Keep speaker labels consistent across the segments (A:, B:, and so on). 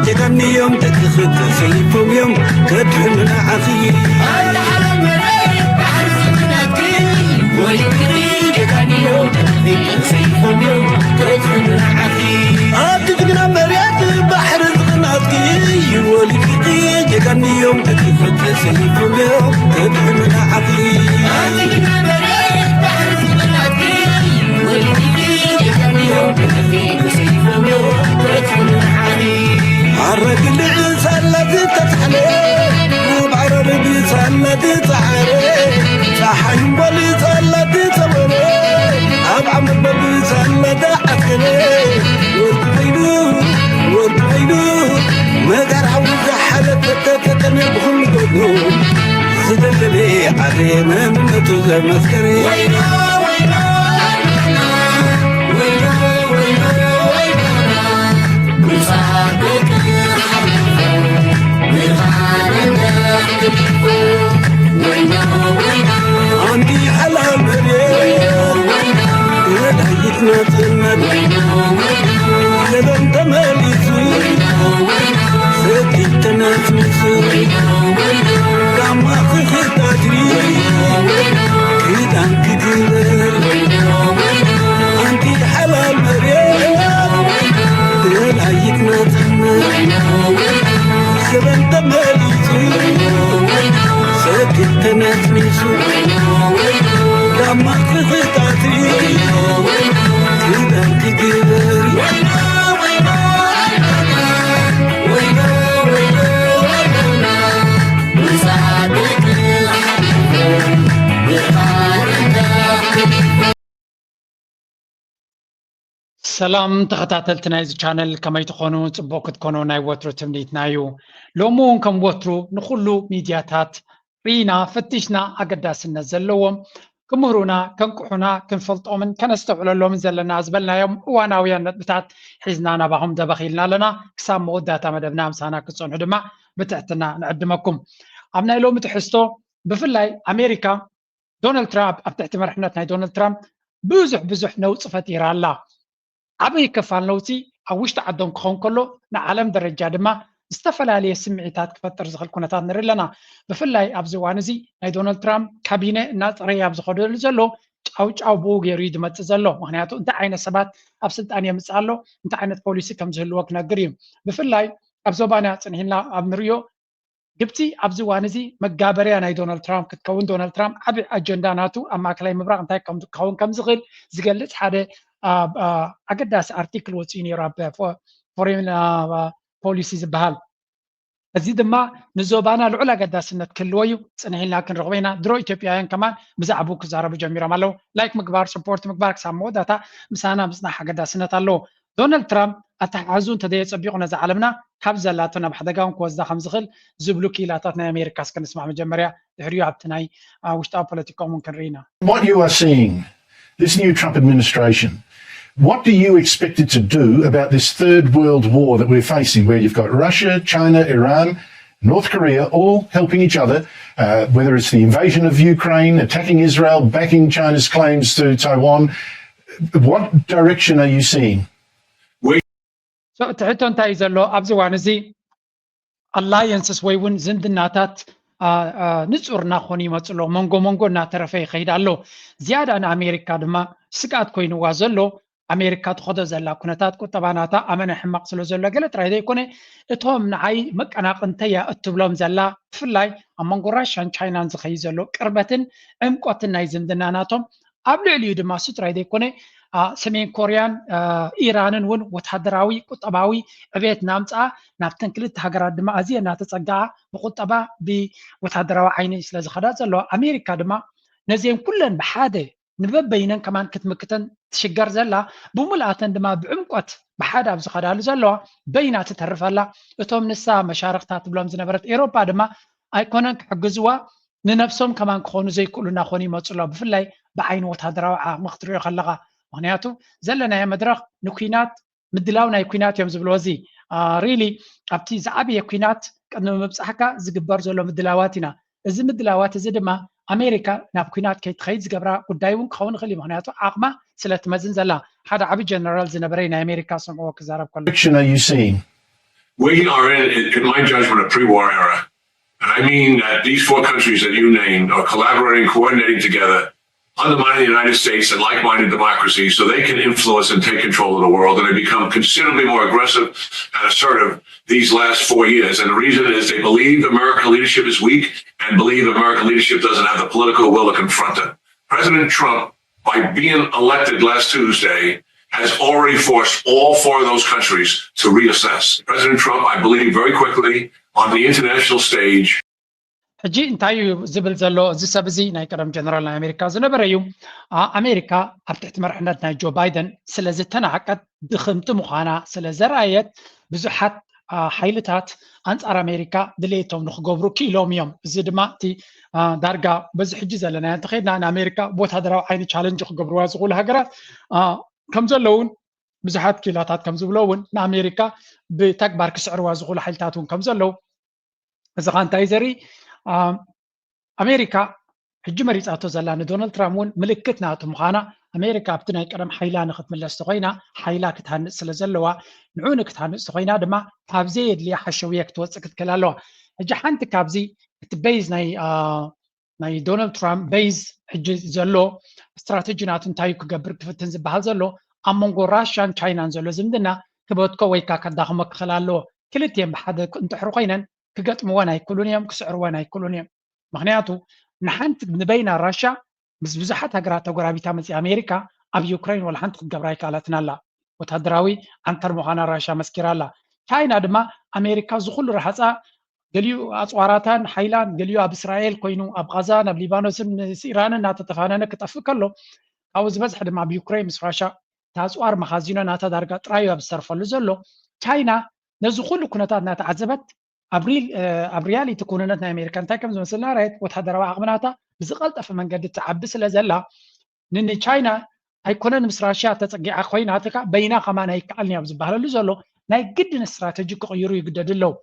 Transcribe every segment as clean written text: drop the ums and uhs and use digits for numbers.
A: جكني يوم تكخت سيفهم يوم كتحمل عخي على المراية بحر زمناتي ويكري جكني يوم تكخت سيفهم يوم كتحمل عخي أبتدقنا مريات بحر زمناتي ويكري جكني يوم تكخت سيفهم يوم كتحمل عخي أبتدقنا مريات بحر زمناتي ويكري جكني يوم تكخت سيفهم يوم كتحمل عخي عرق العيسى الذي تتحلي وبعرر بيسى الذي تحري صحن بليسى الذي تمري أبعم بليسى الذي أكلي وارتعينو مقر حوز حالة تتتني بخل قدو زدل لي علينا من توزى مسكري وينو وصادق عندي حلال مريم ودايتنا تنمد لبن تماليسو سكت تنافسو كم أخي خطاتي كيدان كتير عندي حلال مريم ودايتنا تنمد لبن تماليسو سكت تنافسو كم أخي خطاتي كيدان كتير
B: سلام تخطاتلتنا إذا channel كما يتخونوا تبوك تكونوا ناي وترو تمنيتنايو لومون كم وترو نخلو ميدياتات رينا فتشنا أقداسنا زلوهم كمهرونا كنكحونا كنفلطو من كنستوعلو لهم زلنا زبلنا يوم وانا ويا بتاعت حزنانا بهم دبخيلنا لنا كسام موداتا مدبنا مسانا كتصون هدما بتاعتنا نقدمكم عمنا لو متحستو بفلاي أمريكا دونالد ترامب أبتعت مرحنتنا دونالد ترامب بزح نوصفت إيران عبي كفان لوتي أوشت عدم كون كله نعلم درجة دما استفلالي سمعتات كفتر زخل كونتات نرلنا بفلاي أبزوانزي ناي دونالد ترامب كابينة ناس رياب زخدو لزلو أو بوغ يريد ما تزلو مهنياتو انت عين السبات أبسلت أن يمسألو انت عين بوليسي كم زهلو وكنا قريم بفلاي أبزوبانا تنهينا أبنريو جبتي أبزوانزي مقابريا ناي دونالد ترامب كتكون دونالد ترامب أبي أجندا ناتو أما كلاي مبرق انتاي كم زغل زغلت حدا أقداس أرتيكل وتيني راب فورين بوليسي زبهال أزيد ما نزوبانا العلا قداس نتكلويو سنحين لكن رغبينا درو إثيوبيايان كمان بزعبوك زارب جميرا مالو لايك مقبار سبورت مقبار كسامو داتا مسانا مسنح قداس نتالو دونالد ترامب أتحازون تدي يتصبيقنا زعلمنا كابزا لاتنا بحدقاهم كوزدا خمزغل زبلوكي لاتاتنا أمريكا سكن نسمع مجمريا دهريو عبتناي وشتاو بوليتيكو ممكن رينا.
C: What you are seeing, this new Trump administration, what do you expect it to do about this third world war that we're facing, where you've got Russia, China, Iran, North Korea, all helping each other, whether it's the invasion of Ukraine, attacking Israel, backing China's claims to Taiwan? What direction are you seeing?
B: So تعتون تايزلو أبزوانزي alliances ويون زندناتات نصورنا خوني مصلو مونغو ناترفي خيدالو زيادة عن أمريكا دما سكات كوين وازلو أمريكا تخوض زلا كنتات كتباناتا أمن حمق سلو زلا قلت رايدي كوني اتهم نعاي مكانا قنتيا اتبلوم زلا فلاي أمانغو راشان چاينان زخي زلو كربتن امكواتن نايزن دناناتهم قبل عليو دما ست رايدي كوني سمين كوريان إيرانن ون وتحدراوي قطباوي عبيت نامتا نابتن كلت هاجرات دما أزيه ناتتصقع بقطبا بوتحدراوي عيني سلاز خدات زلو أمريكا دما نزيم كلن بحادة نببينن كمان كتمكتن تشجر زلا بملاتن دما بعمقت بحادة بزخدالو زلو بينات تترفلا اتوم نسا مشارقتات بلوم زنبرت إيروبا دما أيكونن حجزوا ننفسهم كمان كونو زي كلنا خوني مصلو بفلاي بعين وتحدراوي مختريو خلقا مهنياتو زلنا يا مدرخ نكوينات مدلاونا يكوينات يوم زبلوزي ريلي أبتي زعبي يكوينات كأنه مبصحكا زقبار زولو مدلاواتنا إذا مدلاوات إذا دما أمريكا نابكوينات كي تخيد زقبرا قدايون خون خلي مهنياتو عقمة سلت مزن زلا هذا عبي جنرال زنبرين أمريكا سمعوا كزارب كله.
C: What direction are you seeing?
D: We are in my judgment, a pre-war era. And I mean that these four countries that you named are collaborating, coordinating together, undermining the United States and like-minded democracies so they can influence and take control of the world. And they become considerably more aggressive and assertive these last 4 years. And the reason is they believe American leadership is weak and believe American leadership doesn't have the political will to confront it. President Trump, by being elected last Tuesday, has already forced all four of those countries to reassess. President Trump, I believe, very quickly on the international stage.
B: ሕጂ እንታይ እዩ ዝብል ዘሎ እዚ ሰብ እዚ ናይ ቀደም ጀነራል ናይ ኣሜሪካ ዝነበረ እዩ ኣሜሪካ ኣብ ትሕቲ መርሕነት ናይ ጆ ባይደን ስለ ዝተናዓቀት ድኽምቲ ምዃና ስለ ዘረኣየት ብዙሓት ሓይልታት ኣንጻር ኣሜሪካ ድሌቶም ንክገብሩ ክኢሎም እዮም እዚ ድማ እቲ ዳርጋ በዚ ሕጂ ዘለና እንተኸድና ንኣሜሪካ ወታደራዊ ዓይኒ ቻለንጅ ክገብርዋ ዝኽእሉ ሃገራት ከም ዘለውን ብዙሓት ኪላታት ከም ዝብሎ እውን ንኣሜሪካ ብተግባር ክስዕርዋ ዝኽእሉ ሓይልታት እውን ከም ዘለው እዚ ኸ እንታይ ዘርኢ ኣሜሪካ ሕጂ መሪፃቶ ዘላ ንዶናልድ ትራምፕ እውን ምልክት ናቱ ምዃና ኣሜሪካ ኣብቲ ናይ ቀደም ሓይላ ንክትምለስ ተኮይና ሓይላ ክትሃንፅ ስለ ዘለዋ ንዑ ንክትሃንፅ ተኮይና ድማ ካብዘ የድልያ ሓሸውየ ክትወፅእ ክትክእል ኣለዋ ሕጂ ሓንቲ ካብዚ እቲ ቤዝ ናይ ዶናልድ ትራምፕ ቤዝ ሕጂ ዘሎ ስትራቴጂ ናቱ እንታይ ክገብር ክፍትን ዝበሃል ዘሎ ኣብ መንጎ ራሽያን ቻይናን ዘሎ ዝምድና ክበትኮ ወይ ከዓ ከዳኽሞ ክኽእል ኣለዎ ክልቲአን ብሓደ እንትሕሩ ኮይነን ክገጥምዎን ኣይክእሉን እዮም ክስዕርዎን ኣይክእሉን እዮም ምክንያቱ ንሓንቲ ንበይና ራሻ ምስ ብዙሓት ሃገራት ተጎራቢታ መፅኣ ኣሜሪካ ኣብ ዩክራይን ወላ ሓንቲ ክትገብራ ኣይከኣላትን ኣላ ወታደራዊ ዓንተር ምዃና ራሻ መስኪራ ኣላ ቻይና ድማ ኣሜሪካ ዝኩሉ ረሓፃ ገሊኡ ኣፅዋራታን ሓይላን ገሊኡ ኣብ እስራኤል ኮይኑ ኣብ ጋዛ ናብ ሊባኖስን ምስ ኢራንን እናተተፋነነ ክጠፍእ ከሎ ካብኡ ዝበዝሐ ድማ ኣብ ዩክራይን ምስ ራሻ ታፅዋር መኻዚኖ ናታ ዳርጋ ጥራዩ ኣብ ዝሰርፈሉ ዘሎ ቻይና ነዚ ኩሉ ኩነታት እናተዓዘበት ኣብ ሪያሊቲ ኩነነት ናይ ኣሜሪካ እንታይ ከም ዝመስል ናርኣየት ወታደራዊ ዓቕምናታ ብዝቐልጠፈ መንገዲ ትዓቢ ስለ ዘላ ንቻይና ኣይኮነን ምስ ራሽያ ተፀጊዓ ኮይናትካ በይና ከማን ኣይከኣልኒ ኣብ ዝበሃለሉ ዘሎ ናይ ግድን ስትራቴጂ ክቕይሩ ይግደድ ኣለው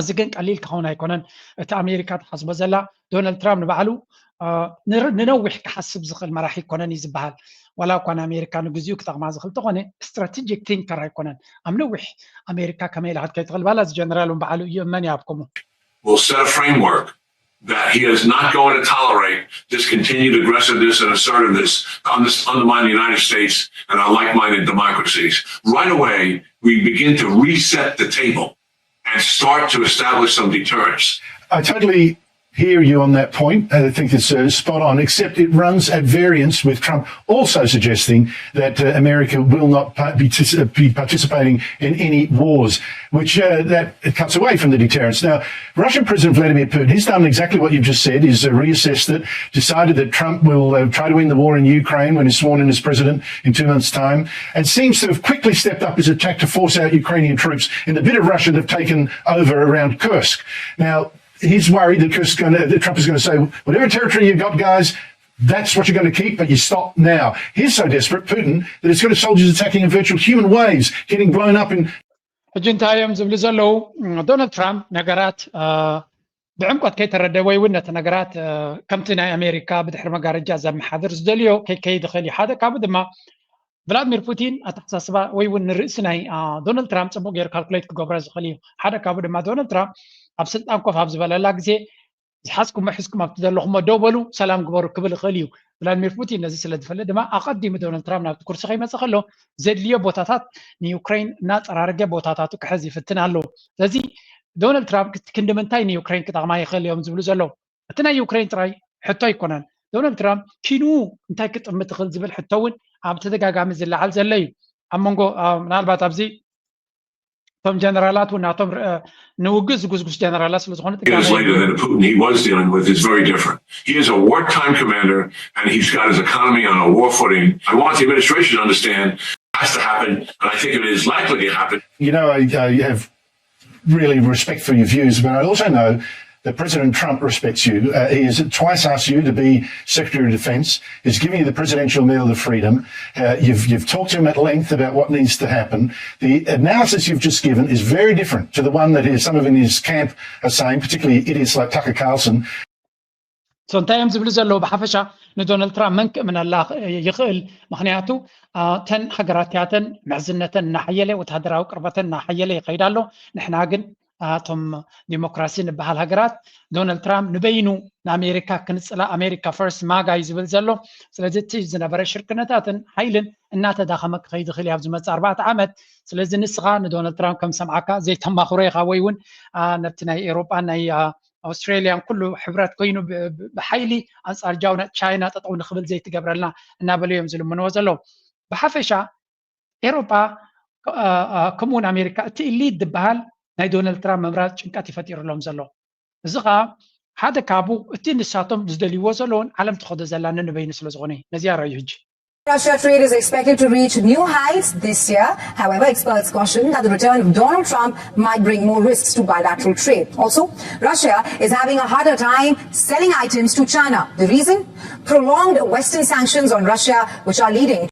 B: እዚ ግን ቀሊል ክኸውን ኣይኮነን እቲ ኣሜሪካ ተሓስቦ ዘላ ዶናልድ ትራምፕ ንባዕሉ ንነዊሕ ክሓስብ ዝኽእል መራሒ ይኮነን እዩ ዝበሃል ወላ እኳ ንኣሜሪካ ንግዚኡ ክጠቕማ ዝኽእል ተኾነ ስትራቴጂክ ቲንከር ኣይኮነን ኣብ ነዊሕ ኣሜሪካ ከመይ ኢላ ክትከይድ ትኽእል ባላ እዚ ጀነራል በዓሉ ይእመን ይሃብኩሙ
D: Will set a framework that he is not going to tolerate this continued aggressiveness and assertiveness to undermine the United States and our like-minded democracies. Right away, we begin to reset the table and start to establish some deterrence.
C: I totally hear you on that point. I think it's spot on, except it runs at variance with Trump also suggesting that America will not be participating in any wars, which that it cuts away from the deterrence. Now, Russian President Vladimir Putin, he's done exactly what you've just said, is reassessed it, decided that Trump will try to win the war in Ukraine when he's sworn in as president in 2 months' time, and seems to have quickly stepped up his attack to force out Ukrainian troops in the bit of Russia they've taken over around Kursk. Now, he's worried that Trump is going to say, whatever territory you've got, guys, that's what you're going to keep, but you stop now. He's so desperate, Putin, that he's got his soldiers attacking in virtual human waves, getting blown up in...
B: ሕጂ እንታይ እዮም ዝብሉ ዘለው ዶናልድ ትራምፕ ነገራት ብዕምቆት ከይተረደ ወይ እውን ነቲ ነገራት ከምቲ ናይ ኣሜሪካ ብድሕሪ መጋረጃ ዘመሓድር ዝደልዮ ከይከይድ ይኽእል እዩ ሓደ ካብኡ ድማ ቭላድሚር ፑቲን ኣተሓሳስባ ወይ እውን ንርእሲ ናይ ዶናልድ ትራምፕ ፅቡቅ ገይሩ ካልኩሌት ክገብሮ ዝኽእል እዩ ሓደ ካብኡ ድማ ዶናልድ ትራምፕ ኣብ ስልጣን ኮፍ ኣብ ዝበለላ ግዜ ዝሓዝኩም ሕዝኩም ኣብቲ ዘለኹሞ ደው በሉ ሰላም ግበሩ ክብል ይኽእል እዩ ቭላድሚር ፑቲን ነዚ ስለ ዝፈልጥ ድማ ኣቐዲሙ ዶናልድ ትራምፕ ናብቲ ኩርሲ ከይመፅእ ከሎ ዘድልዮ ቦታታት ንዩክራይን እናፀራርገ ቦታታቱ ክሕዝ ይፍትን ኣለዎ ስለዚ ዶናልድ ትራምፕ ክንዲ ምንታይ ንዩክራይን ክጠቕማ ይኽእል እዮም ዝብሉ ዘለው እቲ ናይ ዩክራይን ጥራይ ሕቶ ኣይኮነን ዶናልድ ትራምፕ ኪኑ እንታይ ክጥምት ትኽእል ዝብል ሕቶ እውን ኣብ ተደጋጋሚ ዝለዓል ዘሎ እዩ ኣብ መንጎ ምናልባት ኣብዚ Tom generalatu natom nugus gusgus generala ስለዝኾነ
D: years later than Putin he was dealing with is very different. He is a wartime commander and he's got his economy on a war footing. I want the administration to understand it has to happen, and I think it is likely to happen.
C: You know, I have really respect for your views, but I also know that President Trump respects you. He has twice asked you to be Secretary of Defense. He's given you the Presidential Medal of Freedom. You've talked to him at length about what needs to happen. The analysis you've just given is very different to the one that some of in his camp are saying, particularly idiots like Tucker Carlson.
B: سنتايم زبل زلو بحفشة ندونالد ترامب منك من الله يخل مخنياتو تن حجراتياتن معزنتن نحيلة وتهدراو قربتن نحيلة يقيدالو نحنا عجن توم ديمقراطية بهال هجرات دونالد ترامب نبينو أمريكا كنسلا أمريكا فيرست ما جاي زبل زلو سلازي تيجي برا شركتاتن حيلن الناتا داخمك خيد خلي أبزمت 4 عامات سلازي نسخة دونالد ترامب كم سمعك زي تم خريقة ويون نبتنا أوروبا ناي أستراليا كله حبرات كوينو بحيلي أنصار جاونا تشاينا تطعون خبل زي تقبرلنا النابلو يمزلو من وزلو بحفشة أوروبا كمون أمريكا تقليد دبهال ناي دونالد ترامب ممرات شنكاتي فتير لهم زلو زغا هذا كابو التين الساتم زدلي وزلون علم تخد زلان نبين سلوزغوني نزيارة يهج
E: Russia trade is expected to reach new heights this year. However, experts caution that the return of Donald Trump might bring more risks to bilateral trade. Also, Russia is having a harder time selling items to China. The reason? Prolonged Western sanctions on Russia, which are leading.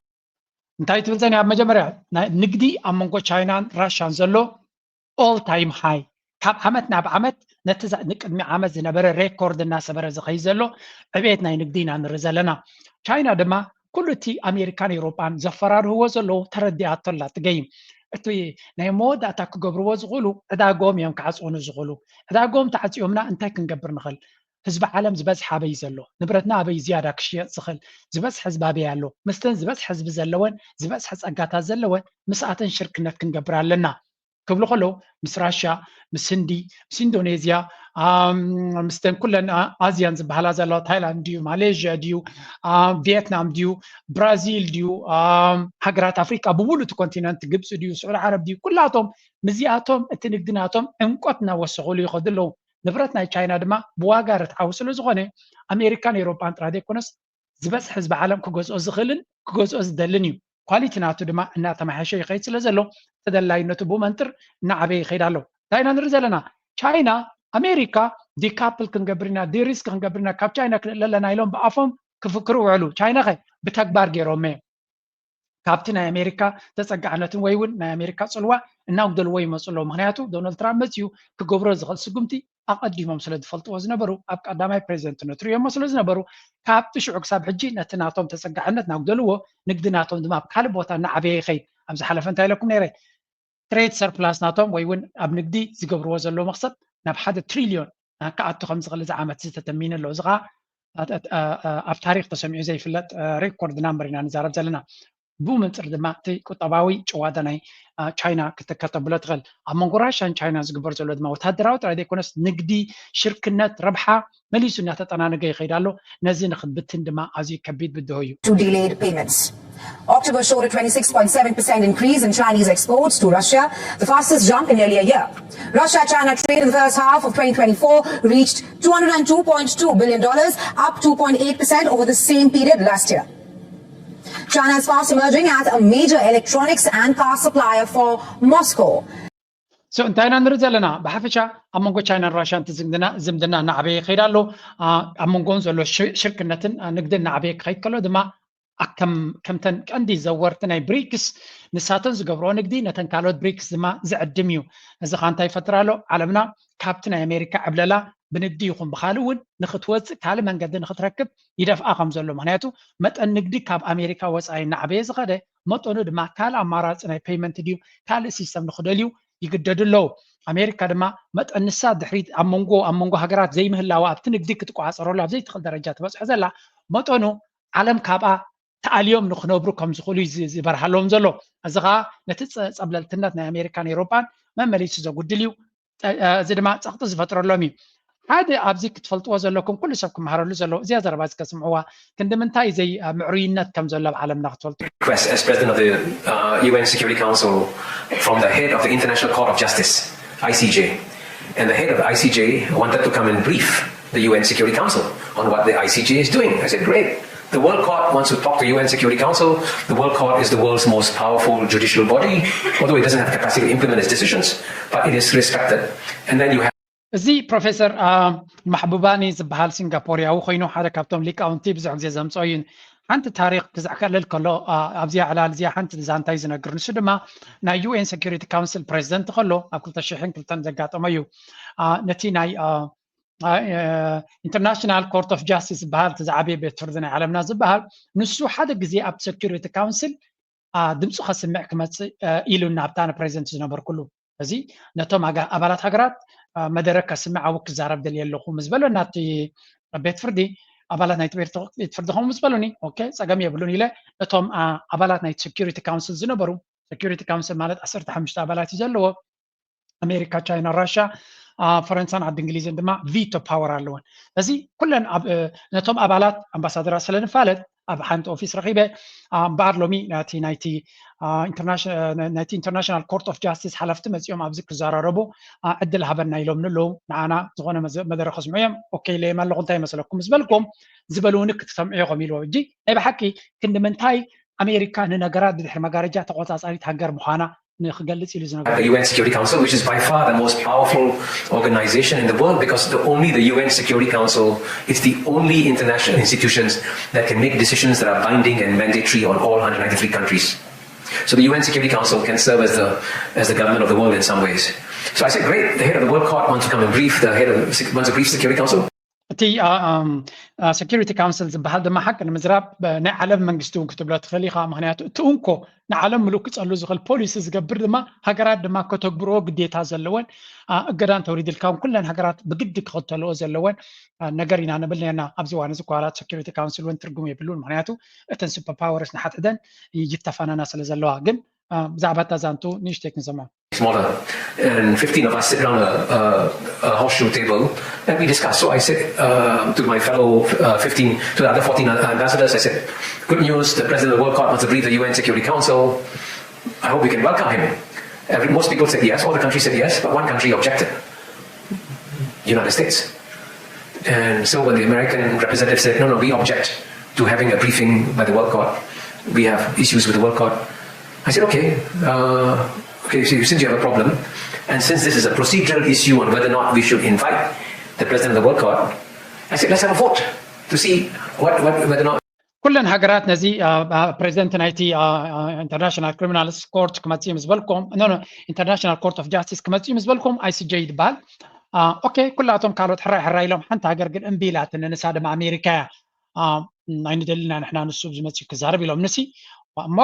B: እንታይ ትብል ዘኒ ኣብ መጀመርያ ንግዲ ኣብ መንጎ ቻይናን ራሽያን ዘሎ ኦል ታይም ሃይ ካብ ዓመት ናብ ዓመት ነቲ ንቅድሚ ዓመት ዝነበረ ሬኮርድ እናሰበረ ዝኸይ ዘሎ ዕብየት ናይ ንግዲ ኢና ንርኢ ዘለና ቻይና ድማ ኩሉ እቲ ኣሜሪካን ኤውሮጳን ዘፈራርህዎ ዘለዉ ተረዲኣቶላ ትገይም እቲ ናይ መወዳእታ ክገብርዎ ዝኽእሉ ዕዳጎም እዮም ክዓፅውኑ ዝኽእሉ ዕዳጎም ተዓፂዮምና እንታይ ክንገብር ንኽእል ህዝቢ ዓለም ዝበዝሕ ኣበይ ዘሎ ንብረትና ኣበይ ዝያዳ ክሽየጥ ዝኽእል ዝበዝሕ ህዝቢ ኣበይ ኣሎ ምስተን ዝበዝሕ ህዝቢ ዘለወን ዝበዝሕ ፀጋታት ዘለወን ምስኣተን ሽርክነት ክንገብር ኣለና ክብሉ ከለዉ ምስ ራሽያ ምስ ህንዲ ምስ ኢንዶኔዝያ ምስተን ኩለን ኣዝያን ዝበሃላ ዘለዋ ታይላንድ ድዩ ማሌዥያ ድዩ ቪየትናም ድዩ ብራዚል ድዩ ሃገራት ኣፍሪካ ብሙሉእ እቲ ኮንቲነንት ግብፂ ድዩ ስዑድ ዓረብ ድዩ ኩላቶም ንዚኣቶም እቲ ንግድናቶም ዕምቆት እናወሰኽሉ ይኸዱ ኣለዉ ንብረት ናይ ቻይና ድማ ብዋጋ ርትዓዊ ስለ ዝኾነ ኣሜሪካን ኤውሮጳን ጥራሕ ዘይኮነስ ዝበዝሕ ህዝቢ ዓለም ክገዝኦ ዝኽእልን ክገዝኦ ዝደልን እዩ ኳሊቲ ናቱ ድማ እናተማሓሸ ይኸይድ ስለ ዘሎ ተደላይነቱ ብመንጥር እናዓበየ ይኸይድ ኣሎ እንታይ ኢና ንርኢ ዘለና ቻይና ኣሜሪካ ዲካፕል ክንገብር ኢና ዲሪስክ ክንገብር ኢና ካብ ቻይና ክንእለ ኣለና ኢሎም ብኣፎም ክፍክሩ ውዕሉ ቻይና ኸ ብተግባር ገይሮም እየ ካብቲ ናይ ኣሜሪካ ተፀጋዕነትን ወይ እውን ናይ ኣሜሪካ ፅልዋ እናጉደልዎ ይመፁ ኣለዉ ምክንያቱ ዶናልድ ትራምፕ መፅኡ ክገብሮ ዝኽእል ስጉምቲ ኣቐዲሞም ስለ ዝፈልጥዎ ዝነበሩ ኣብ ቀዳማይ ፕሬዚደንትነቱ ርዮሞ ስለ ዝነበሩ ካብቲ ሽዑ ክሳብ ሕጂ ነቲ ናቶም ተፀጋዕነት እናጉደልዎ ንግዲ ናቶም ድማ ኣብ ካልእ ቦታ እናዓበየ ይኸይድ ኣብ ዝሓለፈ እንታይ ኢለኩም ነይረ ትሬድ ሰርፕላስ ናቶም ወይ እውን ኣብ ንግዲ ዝገብርዎ ዘለዎ መክሰብ ናብ 1 ትሪልዮን ክኣቱ ከም ዝኽእል እዚ ዓመት ዝተተሚነ ኣሎ እዚ ከዓ ኣብ ታሪክ ተሰሚዑ ዘይፍለጥ ሬኮርድ ናምበር ኢና ንዛረብ ዘለና ብመንፅር ድማ እቲ ቁጠባዊ ጭዋዳ ናይ ቻይና ክትከተብሎ ትኽእል ኣብ መንጎ ራሽያን ቻይና ዝግበር ዘሎ ድማ ወታደራዊ ጥራይ ዘይኮነስ ንግዲ ሽርክነት ረብሓ መሊሱ እናተጠናነገ ይኸይድ ኣሎ ነዚ ንክትብትን ድማ ኣዝዩ ከቢድ ብድሆ እዩ
E: To delayed payments. October showed a 26.7% increase in Chinese exports to Russia, the fastest jump in nearly a year. Russia-China trade in the first half of 2024 reached $202.2 billion, up 2.8% over the same period last year. China is fast emerging as a major electronics and car supplier for Moscow.
B: So እንታይና ንርኢ ዘለና ብሓፈሻ ኣብ መንጎ ቻይናን ራሽያን ዝምድና እናዓበየ ይኸይድ ኣሎ ኣብ መንጎን ዘሎ ሽርክነትን ንግድን እናዓበየ ክኸይድ ከሎ ድማ ከምተን ቀንዲ ዘወርቲ ናይ ብሪክስ ንሳተን ዝገብርኦ ንግዲ ነተን ካልኦት ብሪክስ ድማ ዝዕድም እዩ እዚ ከዓ እንታይ ይፈጥር ኣሎ ዓለምና ካብቲ ናይ ኣሜሪካ ዕብለላ ብንግዲ ይኹን ብካልእ እውን ንክትወፅእ ካልእ መንገዲ ንክትረክብ ይደፍኣ ከም ዘሎ ምክንያቱ መጠን ንግዲ ካብ ኣሜሪካ ወፃኢ እናዓበየ ዝኸደ መጠኑ ድማ ካልእ ኣማራፂ ናይ ፔይመንት ድዩ ካልእ ሲስተም ንክደልዩ ይግደዱ ኣለዉ ኣሜሪካ ድማ መጠን ንሳ ድሕሪት ኣብ መንጎ ሃገራት ዘይምህላዋ ኣብቲ ንግዲ ክትቋፀረሉ ኣብ ዘይትኽእል ደረጃ ትበፅሖ ዘላ መጠኑ ዓለም ካብኣ ተኣልዮም ንክነብሩ ከም ዝኽእሉ ዝበርሃለዎም ዘሎ እዚ ከዓ ነቲ ፀብለልትነት ናይ ኣሜሪካን ኤውሮጳን መመሊሱ ዘጉድል እዩ እዚ ድማ ፀቕጢ ዝፈጥረሎም እዩ ሓደ ኣብዚ ክትፈልጥዎ ዘለኩም ኩሉ ሰብ ክመሃረሉ ዘሎ እዚኣ ዘረባ ዝከስምዕዋ ክንዲ ምንታይ ዘይ ምዕሩይነት ከም ዘሎ ኣብ ዓለምና ክትፈልጡ
F: As President of the UN Security Council from the head of the International Court of Justice, ICJ, and the head of the ICJ wanted to come and brief the UN Security Council on what the ICJ is doing. I said, great. The World Court wants to talk to UN Security Council. The World Court is the world's most powerful judicial body, although it doesn't have capacity to implement its decisions, but it is respected. And then you have
B: እዚ ፕሮፌሰር ማሕቡባኒ ዝበሃል ሲንጋፖርያዊ ኮይኑ ሓደ ካብቶም ሊቃውንቲ ብዙሕ ግዜ ዘምፅኦ እዩ ሓንቲ ታሪክ ክዛዕከልል ከሎ ኣብዚኣ ዕላል እዚኣ ሓንቲ ዛንታይ ዝነግር ንሱ ድማ ናይ ዩኤን ሴኩሪቲ ካውንስል ፕሬዚደንት ከሎ ኣብ 2002 ዘጋጠመ እዩ ነቲ ናይ ኢንተርናሽናል ኮርት ኦፍ ጃስቲስ ዝበሃል ተዛዓበየ ቤት ፍርዲ ናይ ዓለምና ዝበሃል ንሱ ሓደ ግዜ ኣብ ሴኩሪቲ ካውንስል ድምፁ ከስምዕ ክመፅእ ኢሉ ናብታ ፕሬዚደንት ዝነበሩ ኩሉ እዚ ነቶም ኣባላት ሃገራት መደረ ከስምዕ ኣብኡ ክዛረብ ደልየ ኣለኹ ምስ በሎ ናቲ ቤት ፍርዲ ኣባላት ናይቲ ቤት ፍርዲ ከምኡ ምስ በሉኒ ኦኬ ፀገም የብሉን ኢለ እቶም ኣባላት ናይቲ ሴኩሪቲ ካውንስል ዝነበሩ ሴኩሪቲ ካውንስል ማለት 15 ኣባላት እዩ ዘለዎ ኣሜሪካ ቻይና ራሽያ ፈረንሳን ዓዲ እንግሊዝን ድማ ቪቶ ፓወር ኣለዎን እዚ ኩለን ነቶም ኣባላት ኣምባሳደራት ስለንፋለጥ ኣብ ሓንቲ ኦፊስ ረኺበ እምበኣር ሎሚ ናይቲ ኢንተርናሽናል ኮርት ኦፍ ጃስቲስ ሓለፍቲ መፂኦም ኣብዚ ክዘራረቡ ዕድል ሃበና ኢሎም ንለው ንዓና ዝኾነ መደረ ከስምዑ እዮም ኦኬ ለየም ኣለኹ እንታይ መስለኩም ምስ በልኩም ዝበልውኒ ክትሰምዑ ኢኹም ኢልዎ እጂ ናይ ብሓቂ ክንዲ ምንታይ ኣሜሪካ ንነገራት ብድሕሪ መጋረጃ ተቆፃፃሪት ሃገር ምዃና
F: The UN Security Council, which is by far the most powerful organization in the world, because only the UN Security Council is the only international institutions that can make decisions that are binding and mandatory on all 193 countries. So the UN Security Council can serve as the government of the world in some ways. So I said, great, the head of the World Court wants to come and brief wants to brief the Security Council.
B: እቲ ሴኩሪቲ ካውንስል ዝበሃል ድማ ሓቂ ንምዝራብ ናይ ዓለም መንግስቲ እውን ክትብሎ ትኽእል ኢኻ ምክንያቱ እቲ እንኮ ንዓለም ምሉእ ክፀሉ ዝኽእል ፖሊሲ ዝገብር ድማ ሃገራት ድማ ከተግብርዎ ግዴታ ዘለወን እገዳን ተወሪድልካ ኩለን ሃገራት ብግዲ ክኽተልኦ ዘለወን ነገር ኢና ንብል ነና ኣብዚ እዋን እዚ ኳላት ሴኩሪቲ ካውንስል እውን ትርጉም የብሉን ምክንያቱ እተን ሱፐር ፓወርስ ንሓትሕደን ይተፋነና ስለ ዘለዋ ግን ብዛዕባ ተዛንቱ ንእሽተይ ክንሰምዖ
F: smaller, and 15 of us sit around a horseshoe table and we discuss. So I said to my fellow 15, to the other 14 ambassadors, I said, good news, the President of the World Court wants to brief the UN Security Council. I hope we can welcome him. Most people said yes, all the countries said yes, but one country objected, United States. And so when the American representative said, no, we object to having a briefing by the World Court, we have issues with the World Court, I said, okay, so since you have a problem, and since this is a procedural issue on whether or not we should invite the President of the World Court, I said, let's have a vote to see whether or not.
B: ኩለን ሃገራት ነዚ ፕሬዚደንት ናይቲ ኢንተርናሽናል ክሪሚናልስ ኮርት ክመፅእ ምስ በልኩም ኢንተርናሽናል ኮርት ኦፍ ጃስቲስ ክመፅእ ምስ በልኩም ICJ ይበሃል ኦኬ ኩላቶም ካልኦት ሕራይ ኢሎም ሓንቲ ሃገር ግን እምቢ ኢላትን ንሳ ድማ ኣሜሪካ ኣይንደልና ንሕና ንሱ ዝመፅእ ክዛረብ ኢሎም ንሲ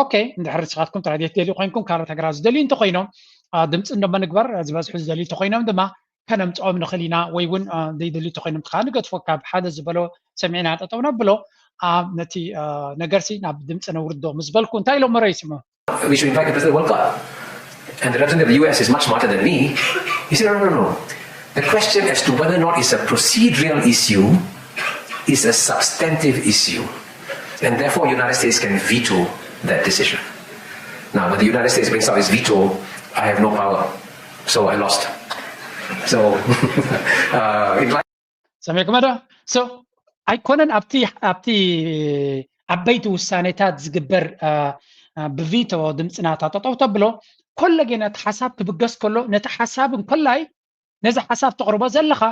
B: ኦኬ እንድሕር ንስኻትኩም ጥራይ ደልዩ ኮይንኩም ካልኦት ሃገራት ዝደልዩ እንተኮይኖም ድምፂ እንደመንግበር ዝበዝሑ ዝደልዩ እንተኮይኖም ድማ ከነምፅኦም ንኽእል ኢና ወይ እውን ዘይደልዩ እንተኮይኖም ከዓ ንገድፎ ካብ ሓደ ዝበሎ ሰሚዕና ጠጠው ነብሎ ነቲ ነገርሲ ናብ ድምፂ ነውርዶ ምስ በልኩ እንታይ ኢሎም መረ ይስምዑ
F: We should invite the President of the World Court. And the representative of the US is much smarter than me. He said, no. The question as to whether or not it's a procedural issue is a substantive issue. And therefore, the United States can veto that decision. Now, when the United States brings out its veto, I have no power. So I lost. So,
B: سمعكم هذا؟ So, ኣይኮነን ኣብቲ ዓበይቲ ውሳኔታት ዝግበር ብቪቶ ድምፅና ታጠጠው ተብሎ ኮለ ግን ነቲ ሓሳብ ክብገስ ከሎ ነቲ ሓሳብ እንኮላይ ነዚ ሓሳብ ተቕርቦ ዘለኻ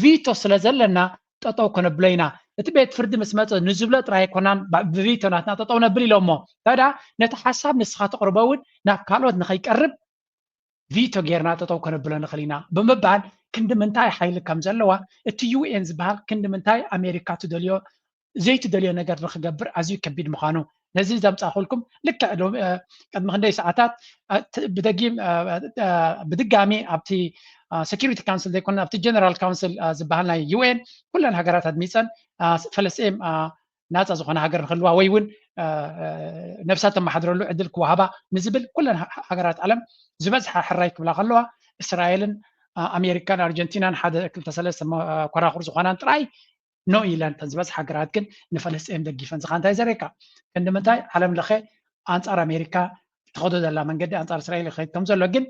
B: ቪቶ ስለ ዘለና ጠጠው ከነብሎ ኢና እቲ ቤት ፍርዲ ምስ መፀ ንዝብሎ ጥራይ ኣይኮናን ብቪቶ ናትና ጠጠው ነብል ኢሎም እሞ ታዲያ ነቲ ሓሳብ ንስኻ ተቕርቦ እውን ናብ ካልኦት ንኸይቀርብ ቪቶ ጌርና ጠጠው ከነብሎ ንኽእል ኢና ብምባል ክንዲ ምንታይ ሓይሊ ከም ዘለዋ እቲ UN ዝበሃል ክንዲ ምንታይ ኣሜሪካ ትደልዮ ዘይትደልዮ ነገር ንክገብር ኣዝዩ ከቢድ ምዃኑ ነዚ ዘምፃኹልኩም ልክዕ ቅድሚ ክንደይ ሰዓታት ብድጋሚ ኣብቲ ሴኩሪቲ ካውንስል ዘይኮነ ኣብቲ ጀነራል ካውንስል ዝበሃል ናይ UN ኩለን ሃገራት ኣድሚፀን ፈለስኤም ናፃ ዝኾነ ሃገር ንክህልዋ ወይ እውን ነብሳት ተመሓድረሉ ዕድል ክወሃባ ንዝብል ኩለን ሃገራት ዓለም ዝበዝሓ ሕራይ ክብላ ከለዋ እስራኤልን ኣሜሪካን ኣርጀንቲናን ሓደ 2-3 ኮራኹር ዝኾናን ጥራይ ኖ ኢለን ዝበዝሓ ሃገራት ግን ንፈለስጤም ደጊፈን ዝኻ እንታይ ዘርእየካ ክንዲ ምንታይ ዓለም ለኸ ኣንፃር ኣሜሪካ ተኸዶ ዘላ መንገዲ ኣንፃር እስራኤል ይኸይድ ከም ዘሎ ግን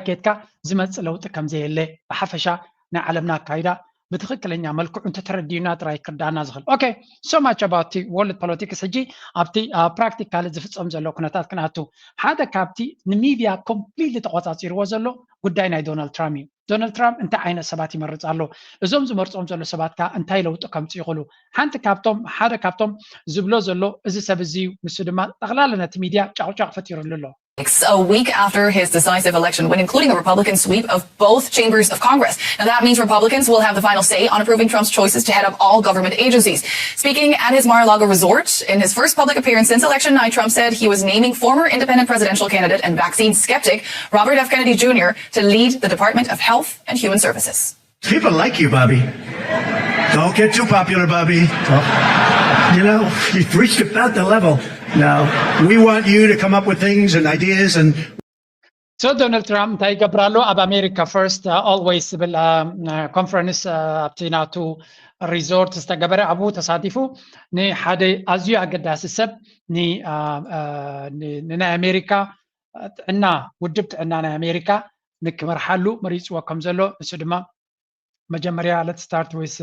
B: ኬትካ ዝመፅእ ለውጢ ከም ዘየለ ብሓፈሻ ናይ ዓለምና ኣካይዳ بتخكلني عملكم أنت تردينا تراي كردانا زغل. Okay, so much about the world politics. هجي أبتي practical زفت أمزلو كناتات كناتو. هذا كابتي نميديا completely تقاطعير وزلو قدينا دونالد ترامب أنت عين سباتي مرت على زوم مرت أمزلو سباتك أنت لو تقام تيقولو. هانت كابتوم هذا كابتوم زبلو زلو إذا سبزي مسلمان أغلالنا تميديا جاو فتير لله.
G: A week after his decisive election win, including a Republican sweep of both chambers of Congress. Now, that means Republicans will have the final say on approving Trump's choices to head up all government agencies. Speaking at his Mar-a-Lago resort in his first public appearance since election night, Trump said he was naming former independent presidential candidate and vaccine skeptic Robert F. Kennedy Jr. to lead the Department of Health and Human Services.
H: People like you, Bobby. Don't get too popular, Bobby. You know, you've reached about the level. Now, we want you to come up with things and ideas and...
B: So Donald Trump እንታይ ይገብራሉ ኣብ ኣሜሪካ ፈርስት ኦልዌይስ ዝብል ኮንፈረንስ ኣብቲ ናቱ ሪዞርት ዝተገበረ ኣብኡ ተሳቲፉ ንሓደ ኣዝዩ ኣገዳሲ ሰብ ንናይ ኣሜሪካ ጥዕና ውድብ ጥዕና ናይ ኣሜሪካ ንክመርሓሉ መሪፅዎ ከም ዘሎ ንሱ ድማ መጀመርያ ለት ስታርት ዊዝ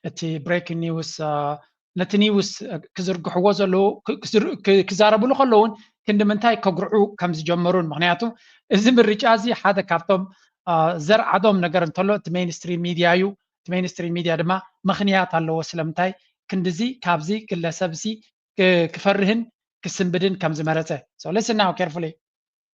B: እቲ ብሬኪንግ ኒውስ ነቲ ኒውስ ክዝርግሕዎ ዘለዉ ክዛረብሉ ከለውን ክንዲ ምንታይ ከግርዑ ከም ዝጀመሩን ምክንያቱ እዚ ምርጫ እዚ ሓደ ካብቶም ዘርዓዶም ነገር እንተሎ እቲ ሜይንስትሪም ሚድያ እዩ እቲ ሜይንስትሪም ሚድያ ድማ ምክንያት ኣለዎ ስለምንታይ ክንዲዚ ካብዚ ግለሰብሲ ክፈርህን ክስንብድን ከም ዝመረፀ so listen now carefully.